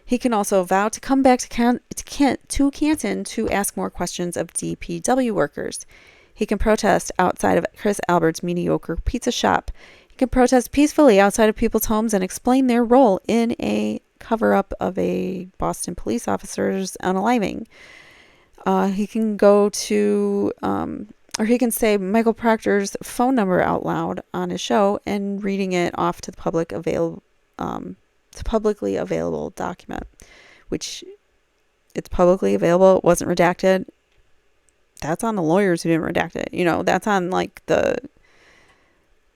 He can also vow to come back to Canton to ask more questions of DPW workers. He can protest outside of Chris Albert's mediocre pizza shop. He can protest peacefully outside of people's homes and explain their role in a cover-up of a Boston police officer's unaliving. He can go to, or he can say Michael Proctor's phone number out loud on his show and reading it off to the publicly available document, which it's publicly available. It wasn't redacted. That's on the lawyers who didn't redact it. That's on like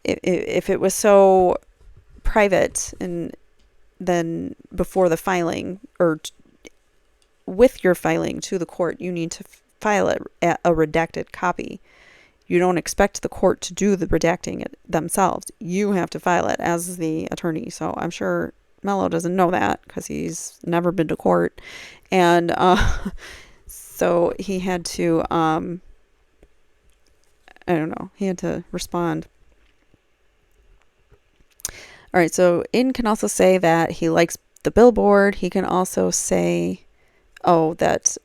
if it was so private and then before the filing or with your filing to the court, you need to file a redacted copy. You don't expect the court to do the redacting it themselves. You have to file it as the attorney. So I'm sure Mello doesn't know that because he's never been to court. And so he had to, he had to respond. All right, so In can also say that he likes the billboard. He can also say, that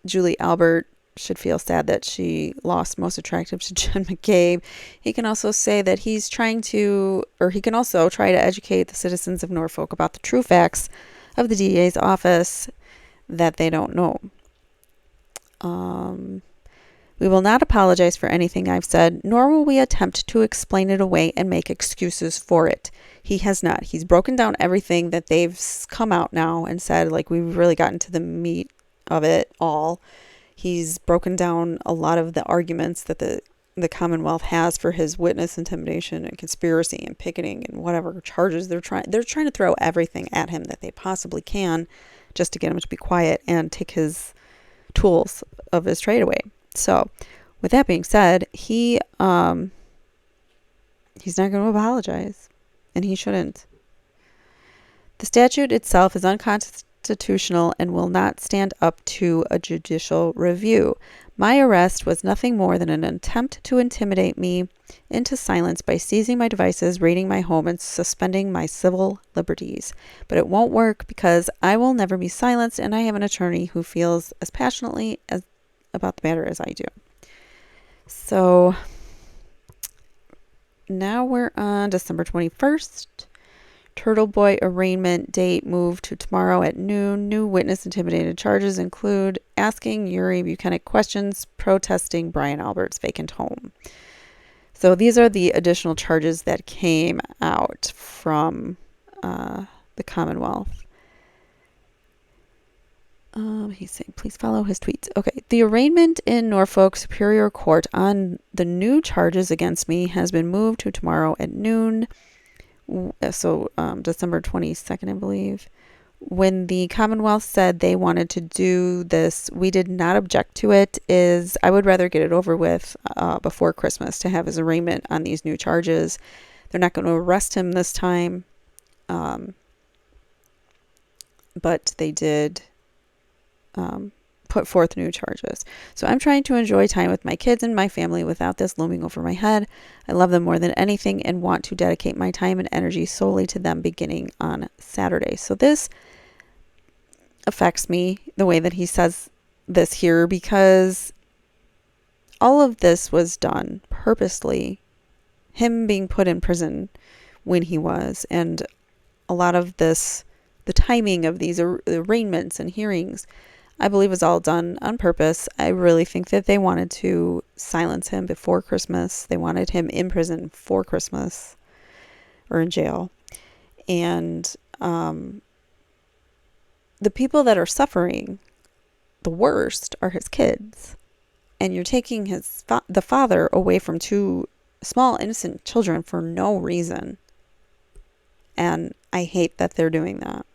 Julie Albert should feel sad that she lost most attractive to Jen McCabe. He can also say that he can also try to educate the citizens of Norfolk about the true facts of the DA's office that they don't know. We will not apologize for anything I've said, nor will we attempt to explain it away and make excuses for it. He has not. He's broken down everything that they've come out now and said, like, we've really gotten to the meat of it all. He's broken down a lot of the arguments that the Commonwealth has for his witness intimidation and conspiracy and picketing and whatever charges they're trying to throw everything at him that they possibly can just to get him to be quiet and take his tools of his trade away. So with that being said, he's not going to apologize, and he shouldn't. The statute itself is unconstitutional and will not stand up to a judicial review. My arrest was nothing more than an attempt to intimidate me into silence by seizing my devices, raiding my home, and suspending my civil liberties. But it won't work because I will never be silenced, and I have an attorney who feels as passionately about the matter as I do. So now we're on December 21st. Turtleboy arraignment date moved to tomorrow at noon. New witness intimidated charges include asking Yuri Buchanan questions, protesting Brian Albert's vacant home. So these are the additional charges that came out from the Commonwealth. He's saying, please follow his tweets. Okay. The arraignment in Norfolk Superior Court on the new charges against me has been moved to tomorrow at noon. So December 22nd, I believe. When the Commonwealth said they wanted to do this, we did not object to it. I would rather get it over with before Christmas to have his arraignment on these new charges. They're not going to arrest him this time. But they did put forth new charges. So I'm trying to enjoy time with my kids and my family without this looming over my head. I love them more than anything and want to dedicate my time and energy solely to them beginning on Saturday. So this affects me, the way that he says this here, because all of this was done purposely. Him being put in prison when he was, and a lot of this, the timing of these arraignments and hearings, I believe was all done on purpose. I really think that they wanted to silence him before Christmas. They wanted him in prison for Christmas, or in jail. And the people that are suffering the worst are his kids. And you're taking the father away from two small innocent children for no reason. And I hate that they're doing that.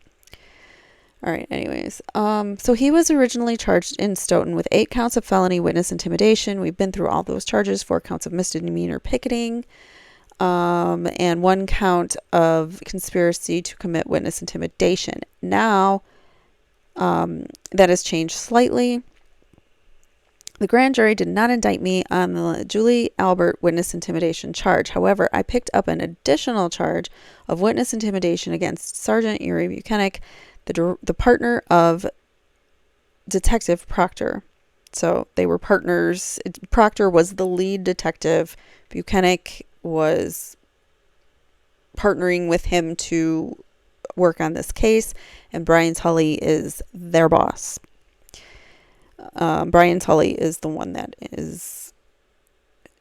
All right, anyways. So he was originally charged in Stoughton with 8 counts of felony witness intimidation. We've been through all those charges, 4 counts of misdemeanor picketing, and 1 count of conspiracy to commit witness intimidation. Now, that has changed slightly. The grand jury did not indict me on the Julie Albert witness intimidation charge. However, I picked up an additional charge of witness intimidation against Sergeant Yuri Buchanan, the partner of Detective Proctor. So they were partners. Proctor was the lead detective. Buchanan was partnering with him to work on this case, and Brian Tully is their boss. Brian Tully is the one that is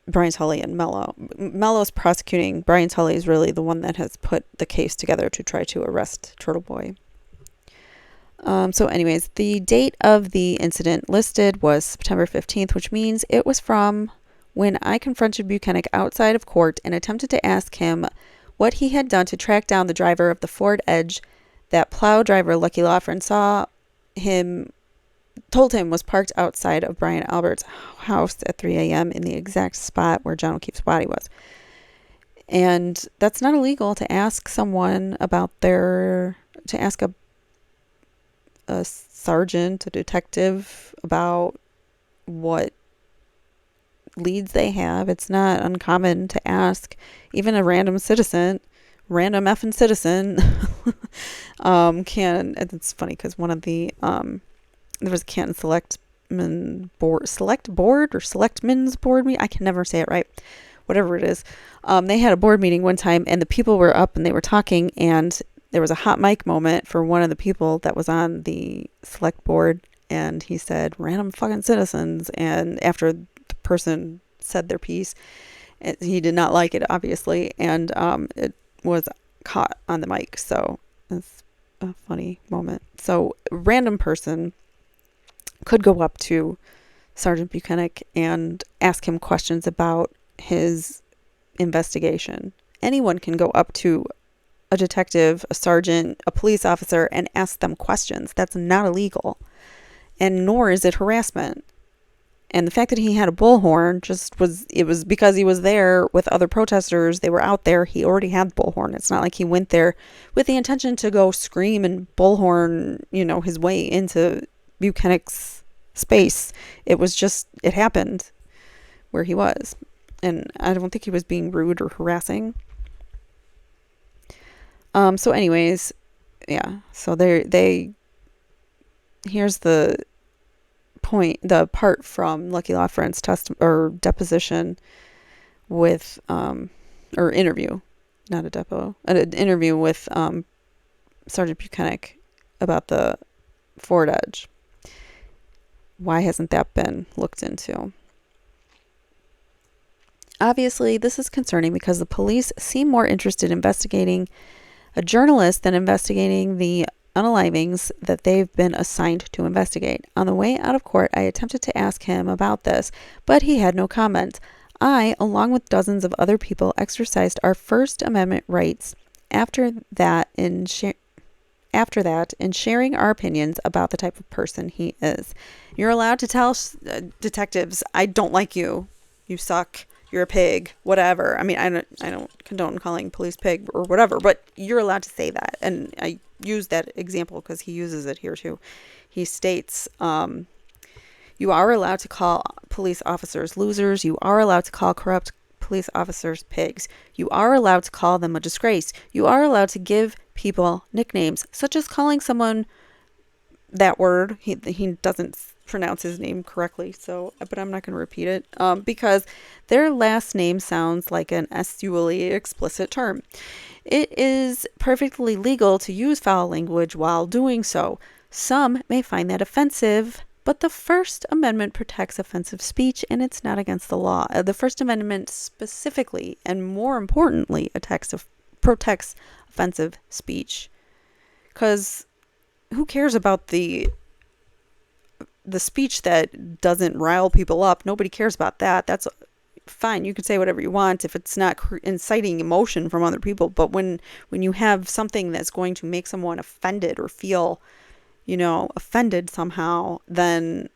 Brian Tully and Mello. Mello's prosecuting. Brian Tully is really the one that has put the case together to try to arrest Turtleboy. So anyways, the date of the incident listed was September 15th, which means it was from when I confronted Buchanan outside of court and attempted to ask him what he had done to track down the driver of the Ford Edge that plow driver Lucky Lawford told him was parked outside of Brian Albert's house at 3 a.m. in the exact spot where John O'Keefe's body was. And that's not illegal to ask someone about to ask a sergeant, a detective, about what leads they have. It's not uncommon to ask even a random effing citizen it's funny because one of the there was a Canton Selectmen's board meeting. I can never say it right, whatever it is. They had a board meeting one time and the people were up and they were talking, and there was a hot mic moment for one of the people that was on the select board, and he said random fucking citizens, and after the person said their piece, he did not like it, obviously, and it was caught on the mic, so it's a funny moment. So a random person could go up to Sergeant Buchanan and ask him questions about his investigation. Anyone can go up to a detective, a sergeant, a police officer, and ask them questions. That's not illegal, and nor is it harassment. And the fact that he had a bullhorn it was because he was there with other protesters. They were out there. He already had the bullhorn. It's not like he went there with the intention to go scream and bullhorn, his way into Buchanan's space. It happened where he was. And I don't think he was being rude or harassing. So anyways, yeah. So here's the part from Lucky Lawford's deposition with, or interview, not a depo, an interview with, Sergeant Buchanan about the Ford Edge. Why hasn't that been looked into? Obviously, this is concerning because the police seem more interested in investigating a journalist than investigating the unalivings that they've been assigned to investigate. On the way out of court, I attempted to ask him about this, but he had no comment. I, along with dozens of other people, exercised our First Amendment rights after that in sharing our opinions about the type of person he is. You're allowed to tell detectives, I don't like you. You suck. You're a pig. Whatever. I mean, I don't condone calling police pig or whatever, but you're allowed to say that. And I use that example because he uses it here too. He states, you are allowed to call police officers losers. You are allowed to call corrupt police officers pigs. You are allowed to call them a disgrace. You are allowed to give people nicknames, such as calling someone that word. He doesn't pronounce his name correctly, so, but I'm not going to repeat it because their last name sounds like an sexually explicit term. It is perfectly legal to use foul language while doing so. Some may find that offensive, but the First Amendment protects offensive speech, and it's not against the law. The First Amendment specifically, and more importantly, protects offensive speech. Because who cares about the speech that doesn't rile people up? Nobody cares about that. That's fine. You can say whatever you want if it's not inciting emotion from other people. But when you have something that's going to make someone offended or feel, offended somehow, then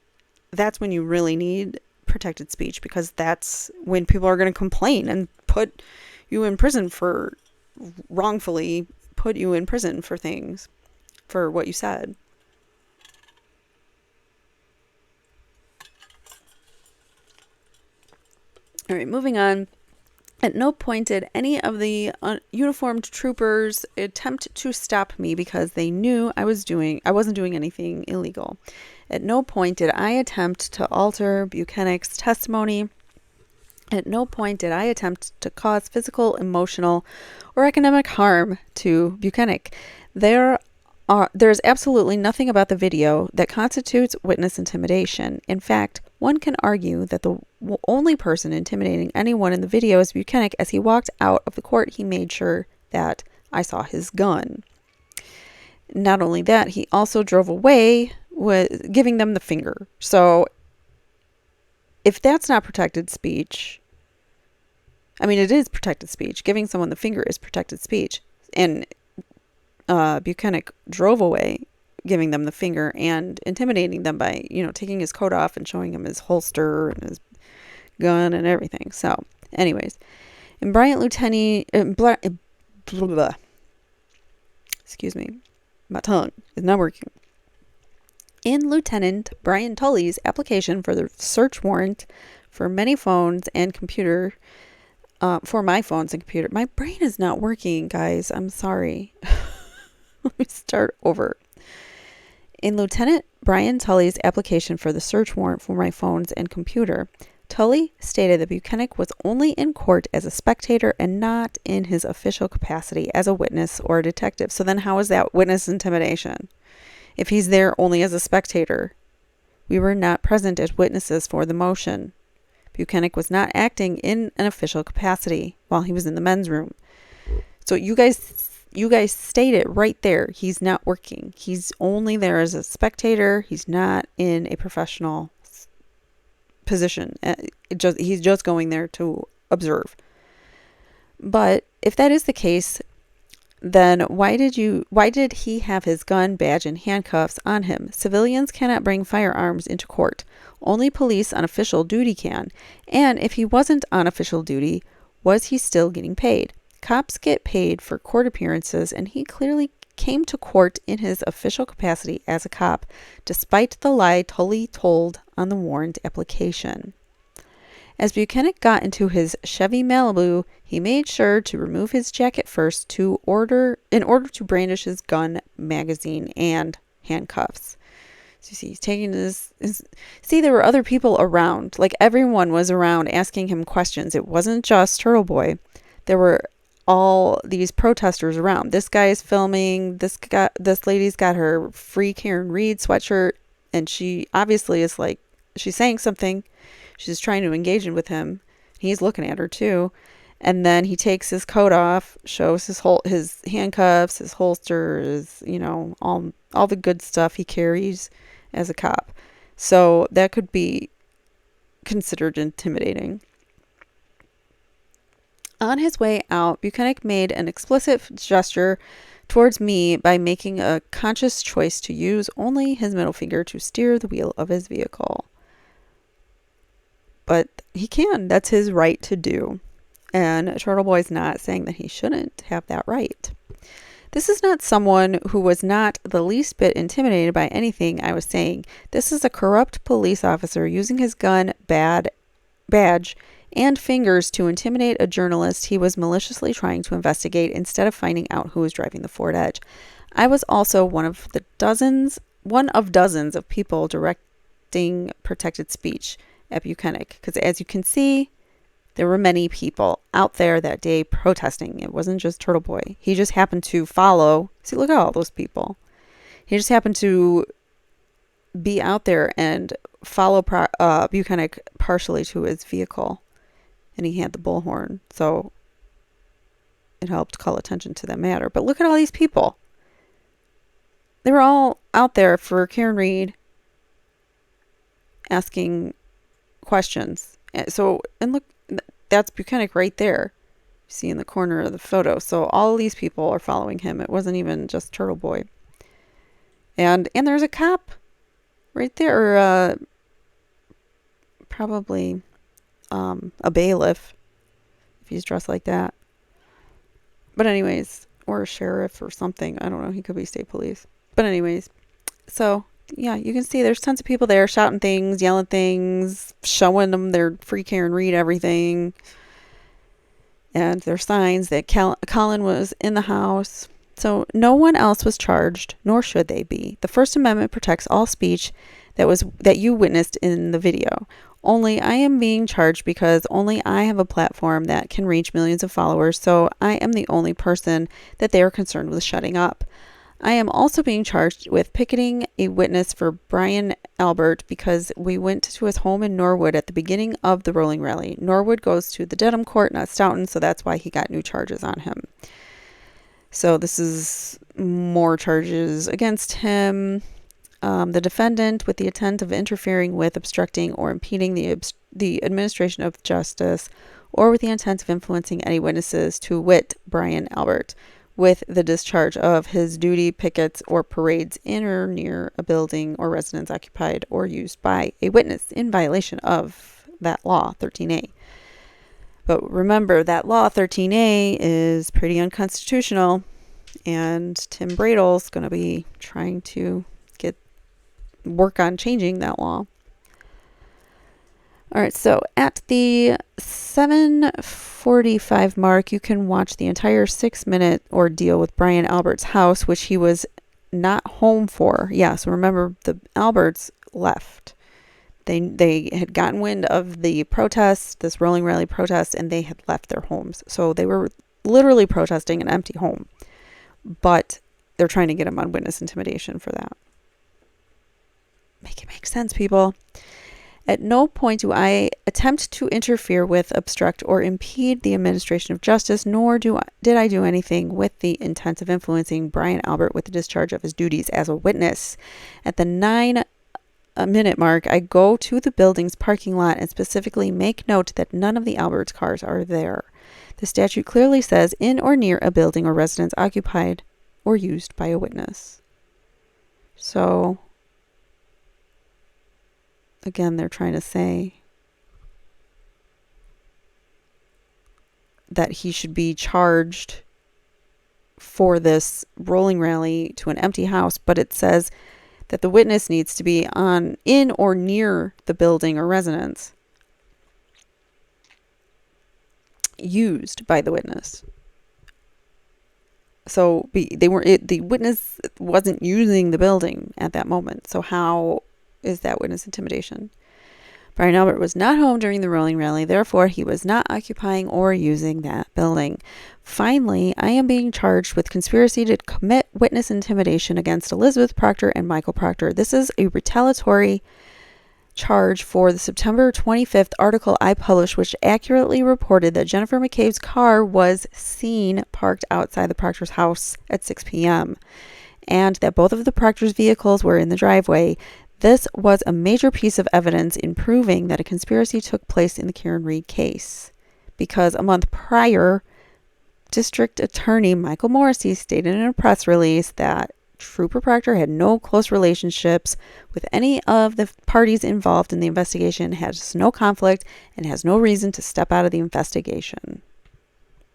that's when you really need protected speech, because that's when people are going to complain and put you in prison for wrongfully put you in prison for things, for what you said. All right, moving on. At no point did any of the uniformed troopers attempt to stop me because they knew I wasn't doing anything illegal. At no point did I attempt to alter Buchanan's testimony. At no point did I attempt to cause physical, emotional, or economic harm to Buchanan. There's absolutely nothing about the video that constitutes witness intimidation. In fact, one can argue that the only person intimidating anyone in the video is Buchanan. As he walked out of the court, he made sure that I saw his gun. Not only that, he also drove away with giving them the finger. So if that's not protected speech, I mean, it is protected speech. Giving someone the finger is protected speech. And Buchanan drove away, giving them the finger and intimidating them by, taking his coat off and showing him his holster and his gun and everything. So, anyways, in excuse me, my tongue is not working. In Lieutenant Brian Tully's application for the search warrant for many phones and computer, for my phones and computer, my brain is not working, guys. I'm sorry. Let me start over. In Lieutenant Brian Tully's application for the search warrant for my phones and computer, Tully stated that Buchanan was only in court as a spectator and not in his official capacity as a witness or a detective. So then how is that witness intimidation? If he's there only as a spectator, we were not present as witnesses for the motion. Buchanan was not acting in an official capacity while he was in the men's room. So you guys state it right there. He's not working. He's only there as a spectator. He's not in a professional position. He's just going there to observe. But if that is the case, then why did he have his gun, badge, and handcuffs on him? Civilians cannot bring firearms into court. Only police on official duty can. And if he wasn't on official duty, was he still getting paid? Cops get paid for court appearances, and he clearly came to court in his official capacity as a cop, despite the lie Tully told on the warrant application. As Buchanan got into his Chevy Malibu, he made sure to remove his jacket first in order to brandish his gun, magazine, and handcuffs. So you see, he's taking see, there were other people around. Like, everyone was around asking him questions. It wasn't just Turtleboy. There were all these protesters around. This guy is filming. This lady's got her Free Karen Reed sweatshirt, and she obviously is like, she's saying something. She's trying to engage in with him. He's looking at her too. And then he takes his coat off, shows his handcuffs, his holster, his, all the good stuff he carries as a cop. So that could be considered intimidating. On his way out, Buchanan made an explicit gesture towards me by making a conscious choice to use only his middle finger to steer the wheel of his vehicle. But he can. That's his right to do. And Turtleboy's not saying that he shouldn't have that right. This is not someone who was not the least bit intimidated by anything I was saying. This is a corrupt police officer using his gun, badge, and fingers to intimidate a journalist he was maliciously trying to investigate instead of finding out who was driving the Ford Edge. I was also one of dozens of people directing protected speech at Buchanan, because as you can see, there were many people out there that day protesting. It wasn't just Turtleboy. He just happened to follow. See, look at all those people. He just happened to be out there and follow Buchanan partially to his vehicle. And he had the bullhorn. So it helped call attention to that matter. But look at all these people. They were all out there for Karen Reed asking questions. So, and look, that's Buchanan right there. You see in the corner of the photo. So all these people are following him. It wasn't even just Turtleboy. And there's a cop right there. Or probably a bailiff if he's dressed like that. But anyways, or a sheriff or something. I don't know. He could be state police. But anyways, so yeah, you can see there's tons of people there shouting things, yelling things, showing them their free Karen Reed everything. And their signs that Colin was in the house. So no one else was charged, nor should they be. The First Amendment protects all speech that you witnessed in the video. Only I am being charged because only I have a platform that can reach millions of followers, so I am the only person that they are concerned with shutting up. I am also being charged with picketing a witness for Brian Albert because we went to his home in Norwood at the beginning of the rolling rally. Norwood goes to the Dedham court, not Stoughton, so that's why he got new charges on him. So this is more charges against him. The defendant, with the intent of interfering with, obstructing, or impeding the administration of justice, or with the intent of influencing any witnesses, to wit, Brian Albert, with the discharge of his duty, pickets, or parades in or near a building or residence occupied or used by a witness in violation of that law, 13A. But remember, that law, 13A, is pretty unconstitutional, and Tim Bradle's going to be trying to work on changing that law. All right, so at the 7:45 mark, you can watch the entire 6-minute ordeal with Brian Albert's house, which he was not home for. Yeah, so remember, the Alberts left. They had gotten wind of the protest, this rolling rally protest, and they had left their homes. So they were literally protesting an empty home. But they're trying to get him on witness intimidation for that. Make it make sense, people. At no point do I attempt to interfere with, obstruct, or impede the administration of justice, nor did I do anything with the intent of influencing Brian Albert with the discharge of his duties as a witness. At the 9-minute mark, I go to the building's parking lot and specifically make note that none of the Alberts' cars are there. The statute clearly says in or near a building or residence occupied or used by a witness. So again, they're trying to say that he should be charged for this rolling rally to an empty house, but it says that the witness needs to be in or near the building or residence used by the witness. So the witness wasn't using the building at that moment. So how is that witness intimidation? Brian Albert was not home during the rolling rally, therefore he was not occupying or using that building. Finally, I am being charged with conspiracy to commit witness intimidation against Elizabeth Proctor and Michael Proctor. This is a retaliatory charge for the September 25th article I published, which accurately reported that Jennifer McCabe's car was seen parked outside the Proctor's house at 6 p.m. and that both of the Proctor's vehicles were in the driveway. This was a major piece of evidence in proving that a conspiracy took place in the Karen Reed case, because a month prior, District Attorney Michael Morrissey stated in a press release that Trooper Proctor had no close relationships with any of the parties involved in the investigation, has no conflict, and has no reason to step out of the investigation,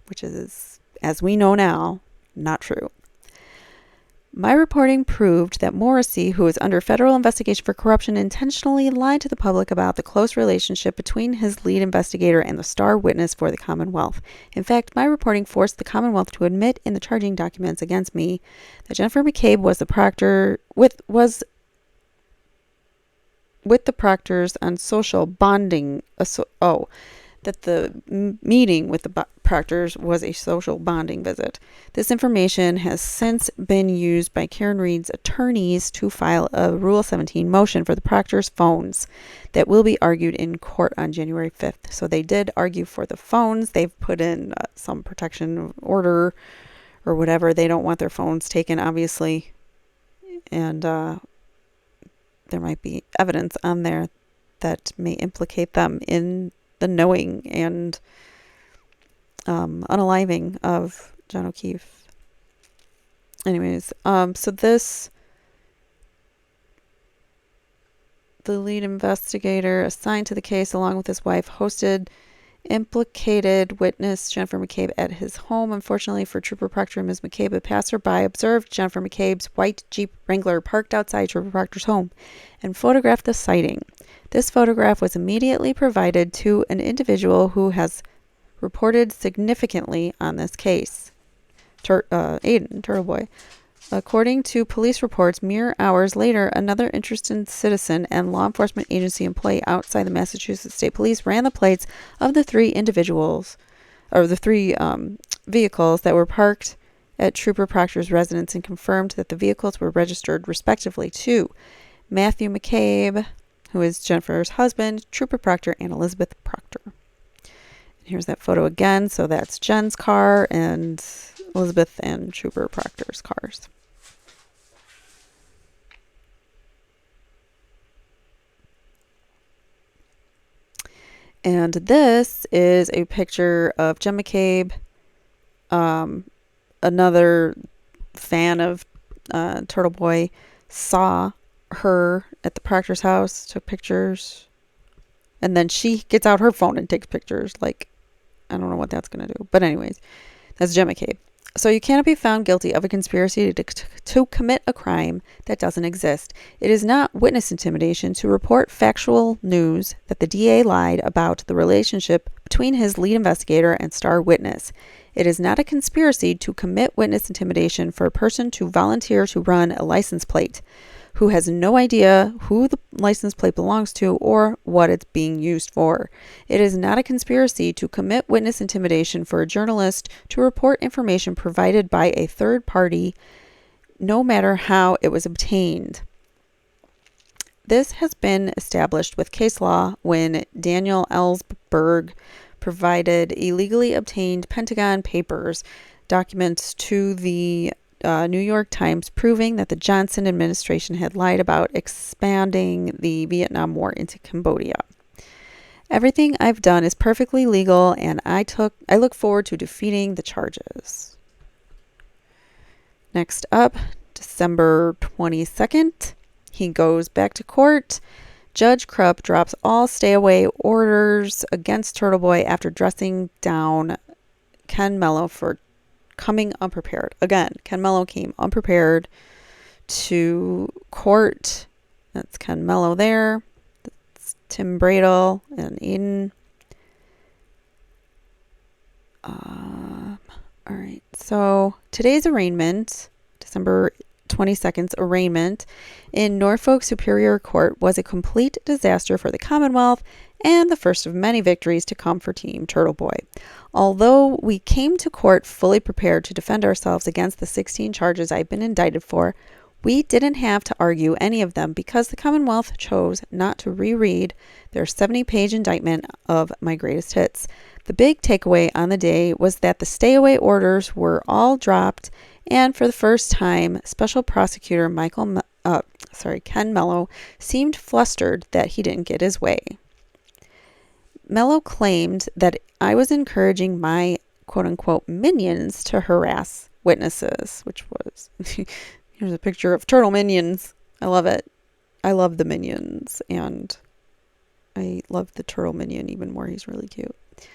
which is, as we know now, not true. My reporting proved that Morrissey, who is under federal investigation for corruption, intentionally lied to the public about the close relationship between his lead investigator and the star witness for the Commonwealth. In fact, my reporting forced the Commonwealth to admit in the charging documents against me that Jennifer McCabe was the Proctor with the Proctors on social bonding. That the meeting with the Proctors was a social bonding visit. This information has since been used by Karen Reed's attorneys to file a Rule 17 motion for the Proctors' phones that will be argued in court on January 5th. So they did argue for the phones. They've put in some protection order or whatever. They don't want their phones taken, obviously. And there might be evidence on there that may implicate them in the knowing and unaliving of John O'Keefe. Anyways, so the lead investigator assigned to the case along with his wife hosted implicated witness Jennifer McCabe at his home. Unfortunately for Trooper Proctor and Ms. McCabe, a passerby observed Jennifer McCabe's white Jeep Wrangler parked outside Trooper Proctor's home and photographed the sighting. This photograph was immediately provided to an individual who has reported significantly on this case, Aiden, Turtleboy. According to police reports, mere hours later, another interested citizen and law enforcement agency employee outside the Massachusetts State Police ran the plates of the three vehicles that were parked at Trooper Proctor's residence and confirmed that the vehicles were registered respectively to Matthew McCabe, who is Jennifer's husband, Trooper Proctor, and Elizabeth Proctor. And here's that photo again. So that's Jen's car and Elizabeth and Trooper Proctor's cars. And this is a picture of Jen McCabe, another fan of Turtleboy, saw her at the Proctor's house, took pictures, and then she gets out her phone and takes pictures. Like, I don't know what that's going to do. But anyways, that's Jen McCabe. So you cannot be found guilty of a conspiracy to commit a crime that doesn't exist. It is not witness intimidation to report factual news that the DA lied about the relationship between his lead investigator and star witness. It is not a conspiracy to commit witness intimidation for a person to volunteer to run a license plate who has no idea who the license plate belongs to or what it's being used for. It is not a conspiracy to commit witness intimidation for a journalist to report information provided by a third party, no matter how it was obtained. This has been established with case law when Daniel Ellsberg provided illegally obtained Pentagon Papers documents to the New York Times, proving that the Johnson administration had lied about expanding the Vietnam War into Cambodia. Everything I've done is perfectly legal, and I look forward to defeating the charges. Next up, December 22nd, he goes back to court. Judge Crupp drops all stay-away orders against Turtleboy after dressing down Ken Mello for coming unprepared. Again, Ken Mello came unprepared to court. That's Ken Mello there. That's Tim Bradle and Aiden. All right. So today's arraignment, December 22nd's arraignment in Norfolk Superior Court, was a complete disaster for the Commonwealth and the first of many victories to come for Team Turtleboy. Although we came to court fully prepared to defend ourselves against the 16 charges I've been indicted for, We didn't have to argue any of them because the Commonwealth chose not to reread their 70-page indictment of my greatest hits. The big takeaway on the day was that the stay-away orders were all dropped, and for the first time, Special Prosecutor Ken Mello seemed flustered that he didn't get his way. Mello claimed that I was encouraging my quote-unquote minions to harass witnesses, which was... Here's a picture of turtle minions. I love it. I love the minions, and I love the turtle minion even more. He's really cute. All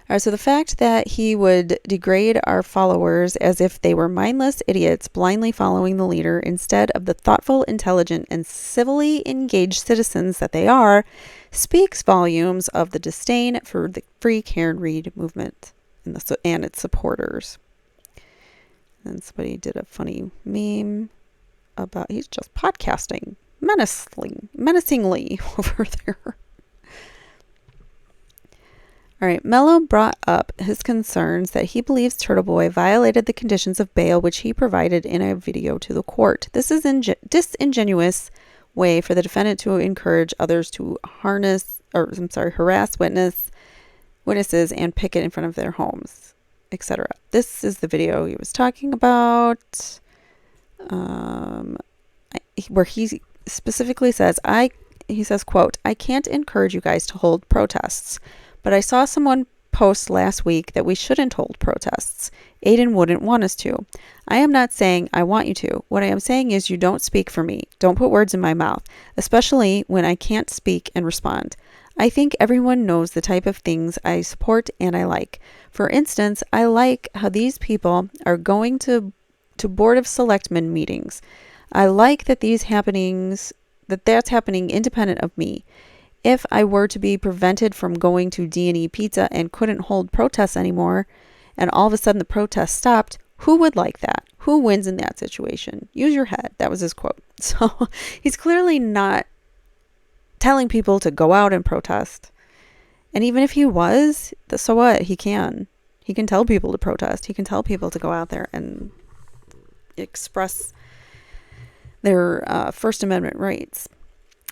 right, so the fact that he would degrade our followers as if they were mindless idiots blindly following the leader instead of the thoughtful, intelligent, and civilly engaged citizens that they are speaks volumes of the disdain for the free Karen Read movement and its supporters. And somebody did a funny meme about he's just podcasting menacingly over there. All right, Mello brought up his concerns that he believes Turtleboy violated the conditions of bail which he provided in a video to the court. This is disingenuous way for the defendant to encourage others to harass witnesses and picket in front of their homes, etc. This is the video he was talking about, where he specifically says, quote, "I can't encourage you guys to hold protests. But I saw someone post last week that we shouldn't hold protests. Aiden wouldn't want us to. I am not saying I want you to. What I am saying is you don't speak for me. Don't put words in my mouth, especially when I can't speak and respond. I think everyone knows the type of things I support and I like. For instance, I like how these people are going to Board of Selectmen meetings. I like that that's happening independent of me. If I were to be prevented from going to D&E Pizza and couldn't hold protests anymore, and all of a sudden the protests stopped, who would like that? Who wins in that situation? Use your head." That was his quote. So he's clearly not telling people to go out and protest. And even if he was, so what? He can tell people to protest. He can tell people to go out there and express their First Amendment rights.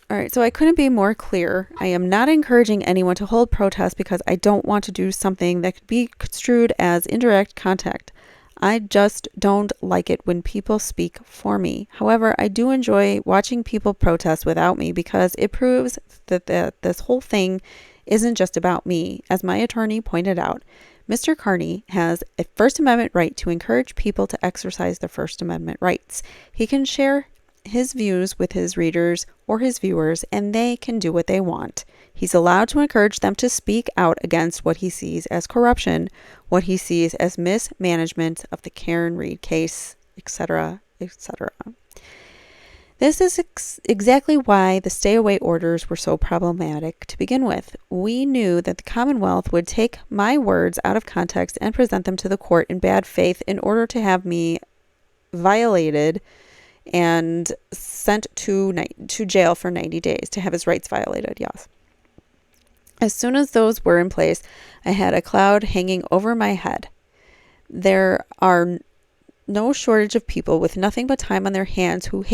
All right, so I couldn't be more clear. I am not encouraging anyone to hold protests because I don't want to do something that could be construed as indirect contact. I just don't like it when people speak for me. However, I do enjoy watching people protest without me because it proves that this whole thing isn't just about me. As my attorney pointed out, Mr. Carney has a First Amendment right to encourage people to exercise their First Amendment rights. He can share his views with his readers or his viewers, and they can do what they want. He's allowed to encourage them to speak out against what he sees as corruption, what he sees as mismanagement of the Karen Read case, etc., etc. This is exactly why the stay-away orders were so problematic to begin with. We knew that the Commonwealth would take my words out of context and present them to the court in bad faith in order to have me violated and sent to jail for 90 days, to have his rights violated, yes. As soon as those were in place, I had a cloud hanging over my head. There are no shortage of people with nothing but time on their hands who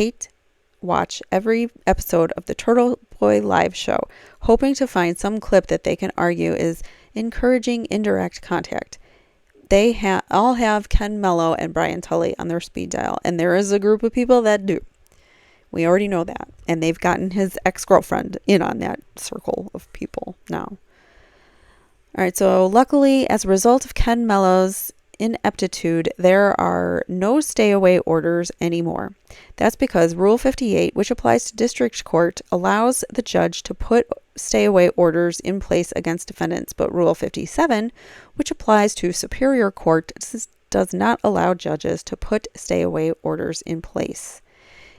watch every episode of the Turtleboy live show, hoping to find some clip that they can argue is encouraging indirect contact. They all have Ken Mello and Brian Tully on their speed dial, and there is a group of people that do. We already know that, and they've gotten his ex-girlfriend in on that circle of people now. All right, so luckily, as a result of Ken Mello's ineptitude, there are no stay-away orders anymore. That's because Rule 58, which applies to district court, allows the judge to put stay-away orders in place against defendants, but Rule 57, which applies to superior court, does not allow judges to put stay-away orders in place.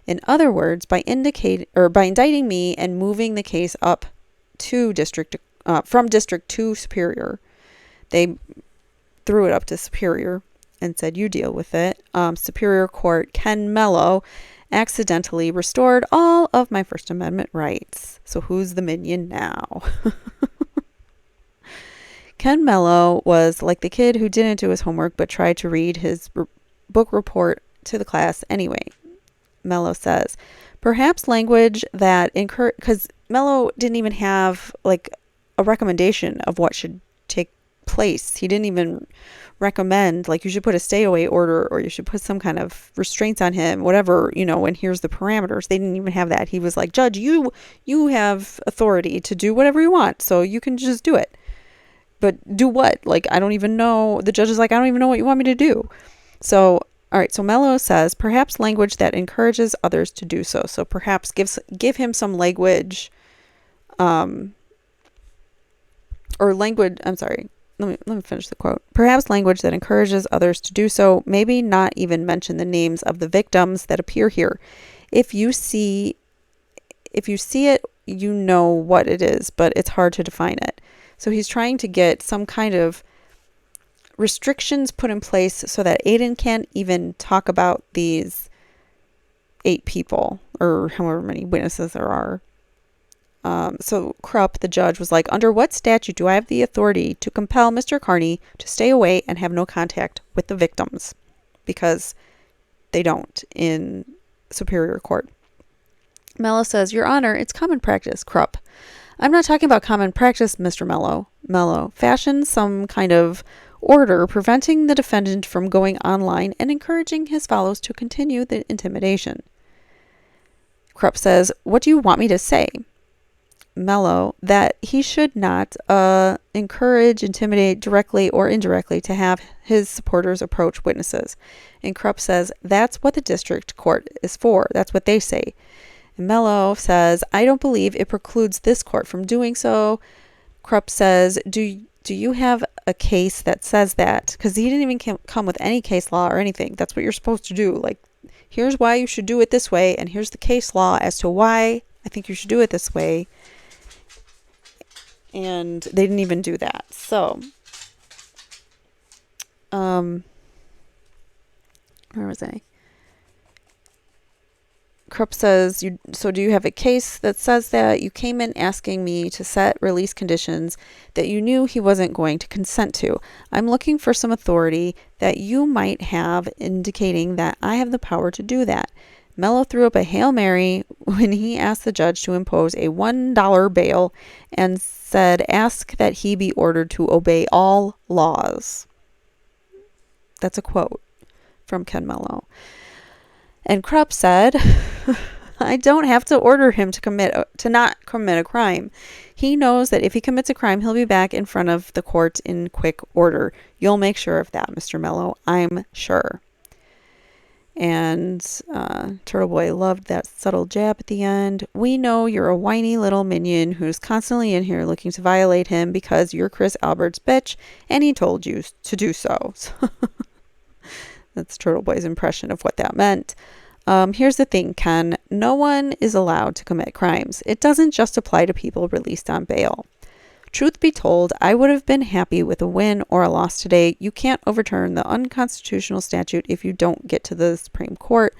In other words, by indicting me and moving the case up to from district to superior, they threw it up to superior and said, you deal with it. Superior Court, Ken Mello accidentally restored all of my First Amendment rights. So who's the minion now? Ken Mello was like the kid who didn't do his homework but tried to read his book report to the class anyway. Mello says, perhaps language that because Mello didn't even have like a recommendation of what should take place. He didn't even recommend like you should put a stay away order or you should put some kind of restraints on him, whatever, and here's the parameters. They didn't even have that. He was like, Judge, you have authority to do whatever you want, so you can just do it. But do what? Like, I don't even know. The judge is like, I don't even know what you want me to do. So, all right. So Mello says, perhaps language that encourages others to do so. So perhaps give him some language, or language. I'm sorry. Let me finish the quote. Perhaps language that encourages others to do so. Maybe not even mention the names of the victims that appear here. If you see it, you know what it is, but it's hard to define it. So he's trying to get some kind of restrictions put in place so that Aiden can't even talk about these 8 people or however many witnesses there are. So Cvr-Up, the judge, was like, under what statute do I have the authority to compel Mr. Carney to stay away and have no contact with the victims? Because they don't in Superior Court. Mello says, Your Honor, it's common practice, Cvr-Up. I'm not talking about common practice, Mr. Mello. Mello, fashion some kind of order preventing the defendant from going online and encouraging his follows to continue the intimidation. Cvr-Up says, what do you want me to say? Mello, that he should not encourage, intimidate directly or indirectly to have his supporters approach witnesses. And Cvr-Up says, that's what the district court is for. That's what they say. Mello says, I don't believe it precludes this court from doing so. Cvr-Up says, do you have a case that says that? Because he didn't even come with any case law or anything. That's what you're supposed to do. Like, here's why you should do it this way, and here's the case law as to why I think you should do it this way. And they didn't even do that. So, where was I? Cvr-Up says, so do you have a case that says that you came in asking me to set release conditions that you knew he wasn't going to consent to? I'm looking for some authority that you might have indicating that I have the power to do that. Mello threw up a Hail Mary when he asked the judge to impose a $1 bail and said, ask that he be ordered to obey all laws. That's a quote from Ken Mello. And Cvr-Up said, I don't have to order him to not commit a crime. He knows that if he commits a crime, he'll be back in front of the court in quick order. You'll make sure of that, Mr. Mello. I'm sure. And Turtleboy loved that subtle jab at the end. We know you're a whiny little minion who's constantly in here looking to violate him because you're Chris Albert's bitch and he told you to do so. That's Turtleboy's impression of what that meant. Here's the thing, Ken. No one is allowed to commit crimes. It doesn't just apply to people released on bail. Truth be told, I would have been happy with a win or a loss today. You can't overturn the unconstitutional statute if you don't get to the Supreme Court.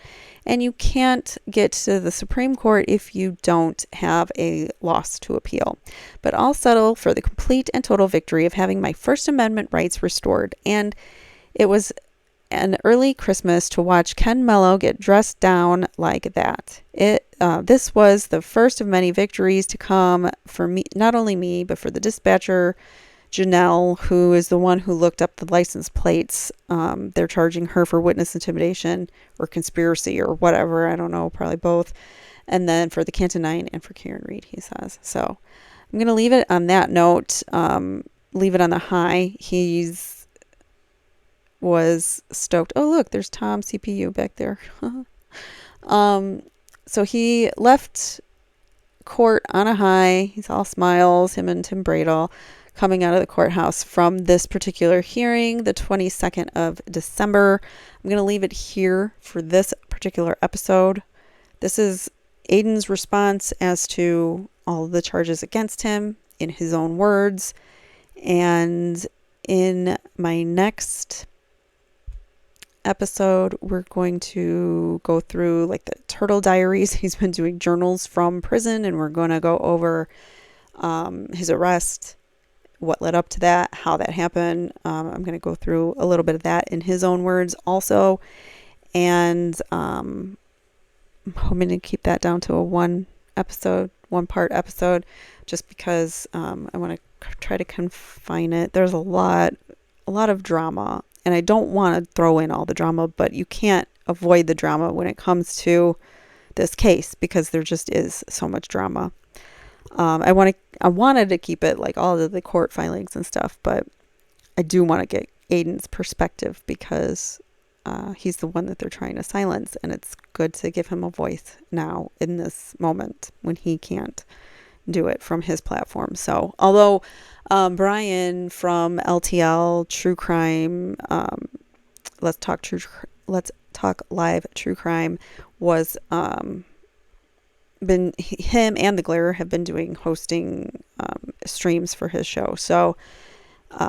And you can't get to the Supreme Court if you don't have a loss to appeal. But I'll settle for the complete and total victory of having my First Amendment rights restored. And it was an early Christmas to watch Ken Mello get dressed down like that. This was the first of many victories to come for me, not only me, but for the dispatcher, Janelle, who is the one who looked up the license plates. They're charging her for witness intimidation or conspiracy or whatever. I don't know, probably both. And then for the Canton 9 and for Karen Reed, he says. So I'm going to leave it on that note. Leave it on the high. Was stoked. Oh, look, there's Tom CPU back there. So he left court on a high. He's all smiles, him and Tim Bradle, coming out of the courthouse from this particular hearing, the 22nd of December. I'm going to leave it here for this particular episode. This is Aiden's response as to all of the charges against him in his own words. And in my next episode, we're going to go through like the Turtle Diaries. He's been doing journals from prison, and we're going to go over his arrest, what led up to that, how that happened. I'm going to go through a little bit of that in his own words also. And I'm hoping to keep that down to a one part episode, just because I want to try to confine it. There's a lot of drama, and I don't want to throw in all the drama, but you can't avoid the drama when it comes to this case, because there just is so much drama. I wanted to keep it like all of the court filings and stuff, but I do want to get Aiden's perspective, because he's the one that they're trying to silence, and it's good to give him a voice now in this moment when he can't do it from his platform. So although Brian from LTL True Crime, Let's Talk Live True Crime, was been him and the Glare have been hosting streams for his show. So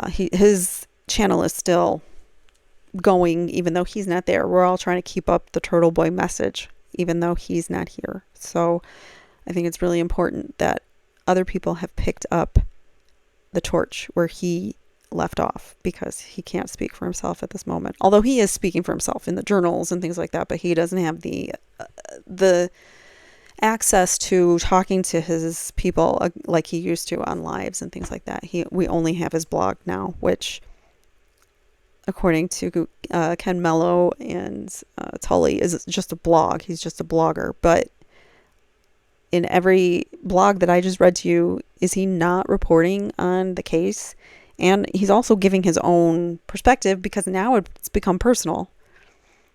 his channel is still going, even though he's not there. We're all trying to keep up the Turtleboy message, even though he's not here. So I think it's really important that other people have picked up the torch where he left off, because he can't speak for himself at this moment. Although he is speaking for himself in the journals and things like that, but he doesn't have the access to talking to his people like he used to on lives and things like that. We only have his blog now, which, according to Ken Mello and Tully, is just a blog. He's just a blogger. But in every blog that I just read to you, is he not reporting on the case? And he's also giving his own perspective, because now it's become personal.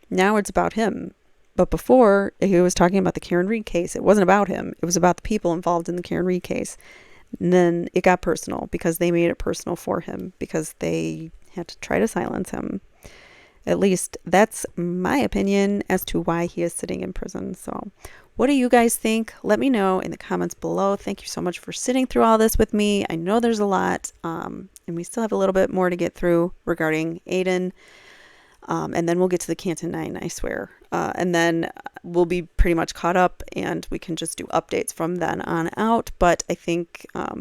Now it's about him. But before, he was talking about the Karen Reed case. It wasn't about him. It was about the people involved in the Karen Reed case. And then it got personal, because they made it personal for him, because they had to try to silence him. At least that's my opinion as to why he is sitting in prison. So what do you guys think? Let me know in the comments below. Thank you so much for sitting through all this with me. I know there's a lot, and we still have a little bit more to get through regarding Aiden. And then we'll get to the Canton 9, I swear. And then we'll be pretty much caught up, and we can just do updates from then on out. But I think I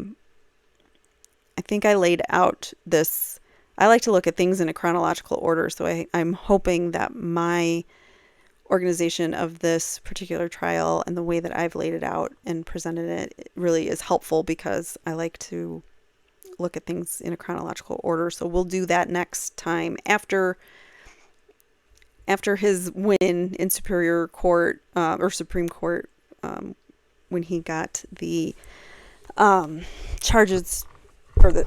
laid out this. I like to look at things in a chronological order, so I'm hoping that my organization of this particular trial and the way that I've laid it out and presented it really is helpful, because I like to look at things in a chronological order. So we'll do that next time after his win in Superior Court or Supreme Court, when he got the charges, or the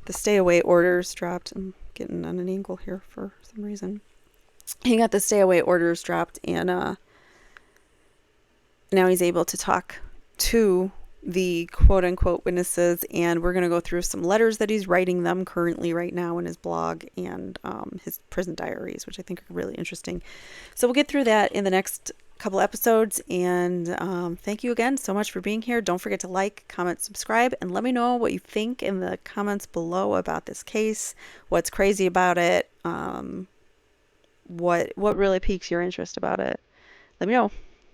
stay away orders dropped. I'm getting on an angle here for some reason. He got the stay away orders dropped, and now he's able to talk to the quote unquote witnesses, and we're going to go through some letters that he's writing them currently right now in his blog, and his prison diaries, which I think are really interesting. So we'll get through that in the next couple episodes, and thank you again so much for being here. Don't forget to like, comment, subscribe, and let me know what you think in the comments below about this case, what's crazy about it, what really piques your interest about it. Let me know.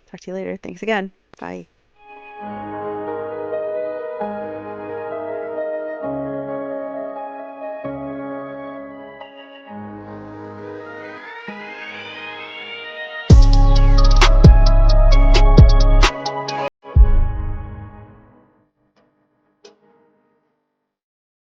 Talk to you later. Thanks again. Bye.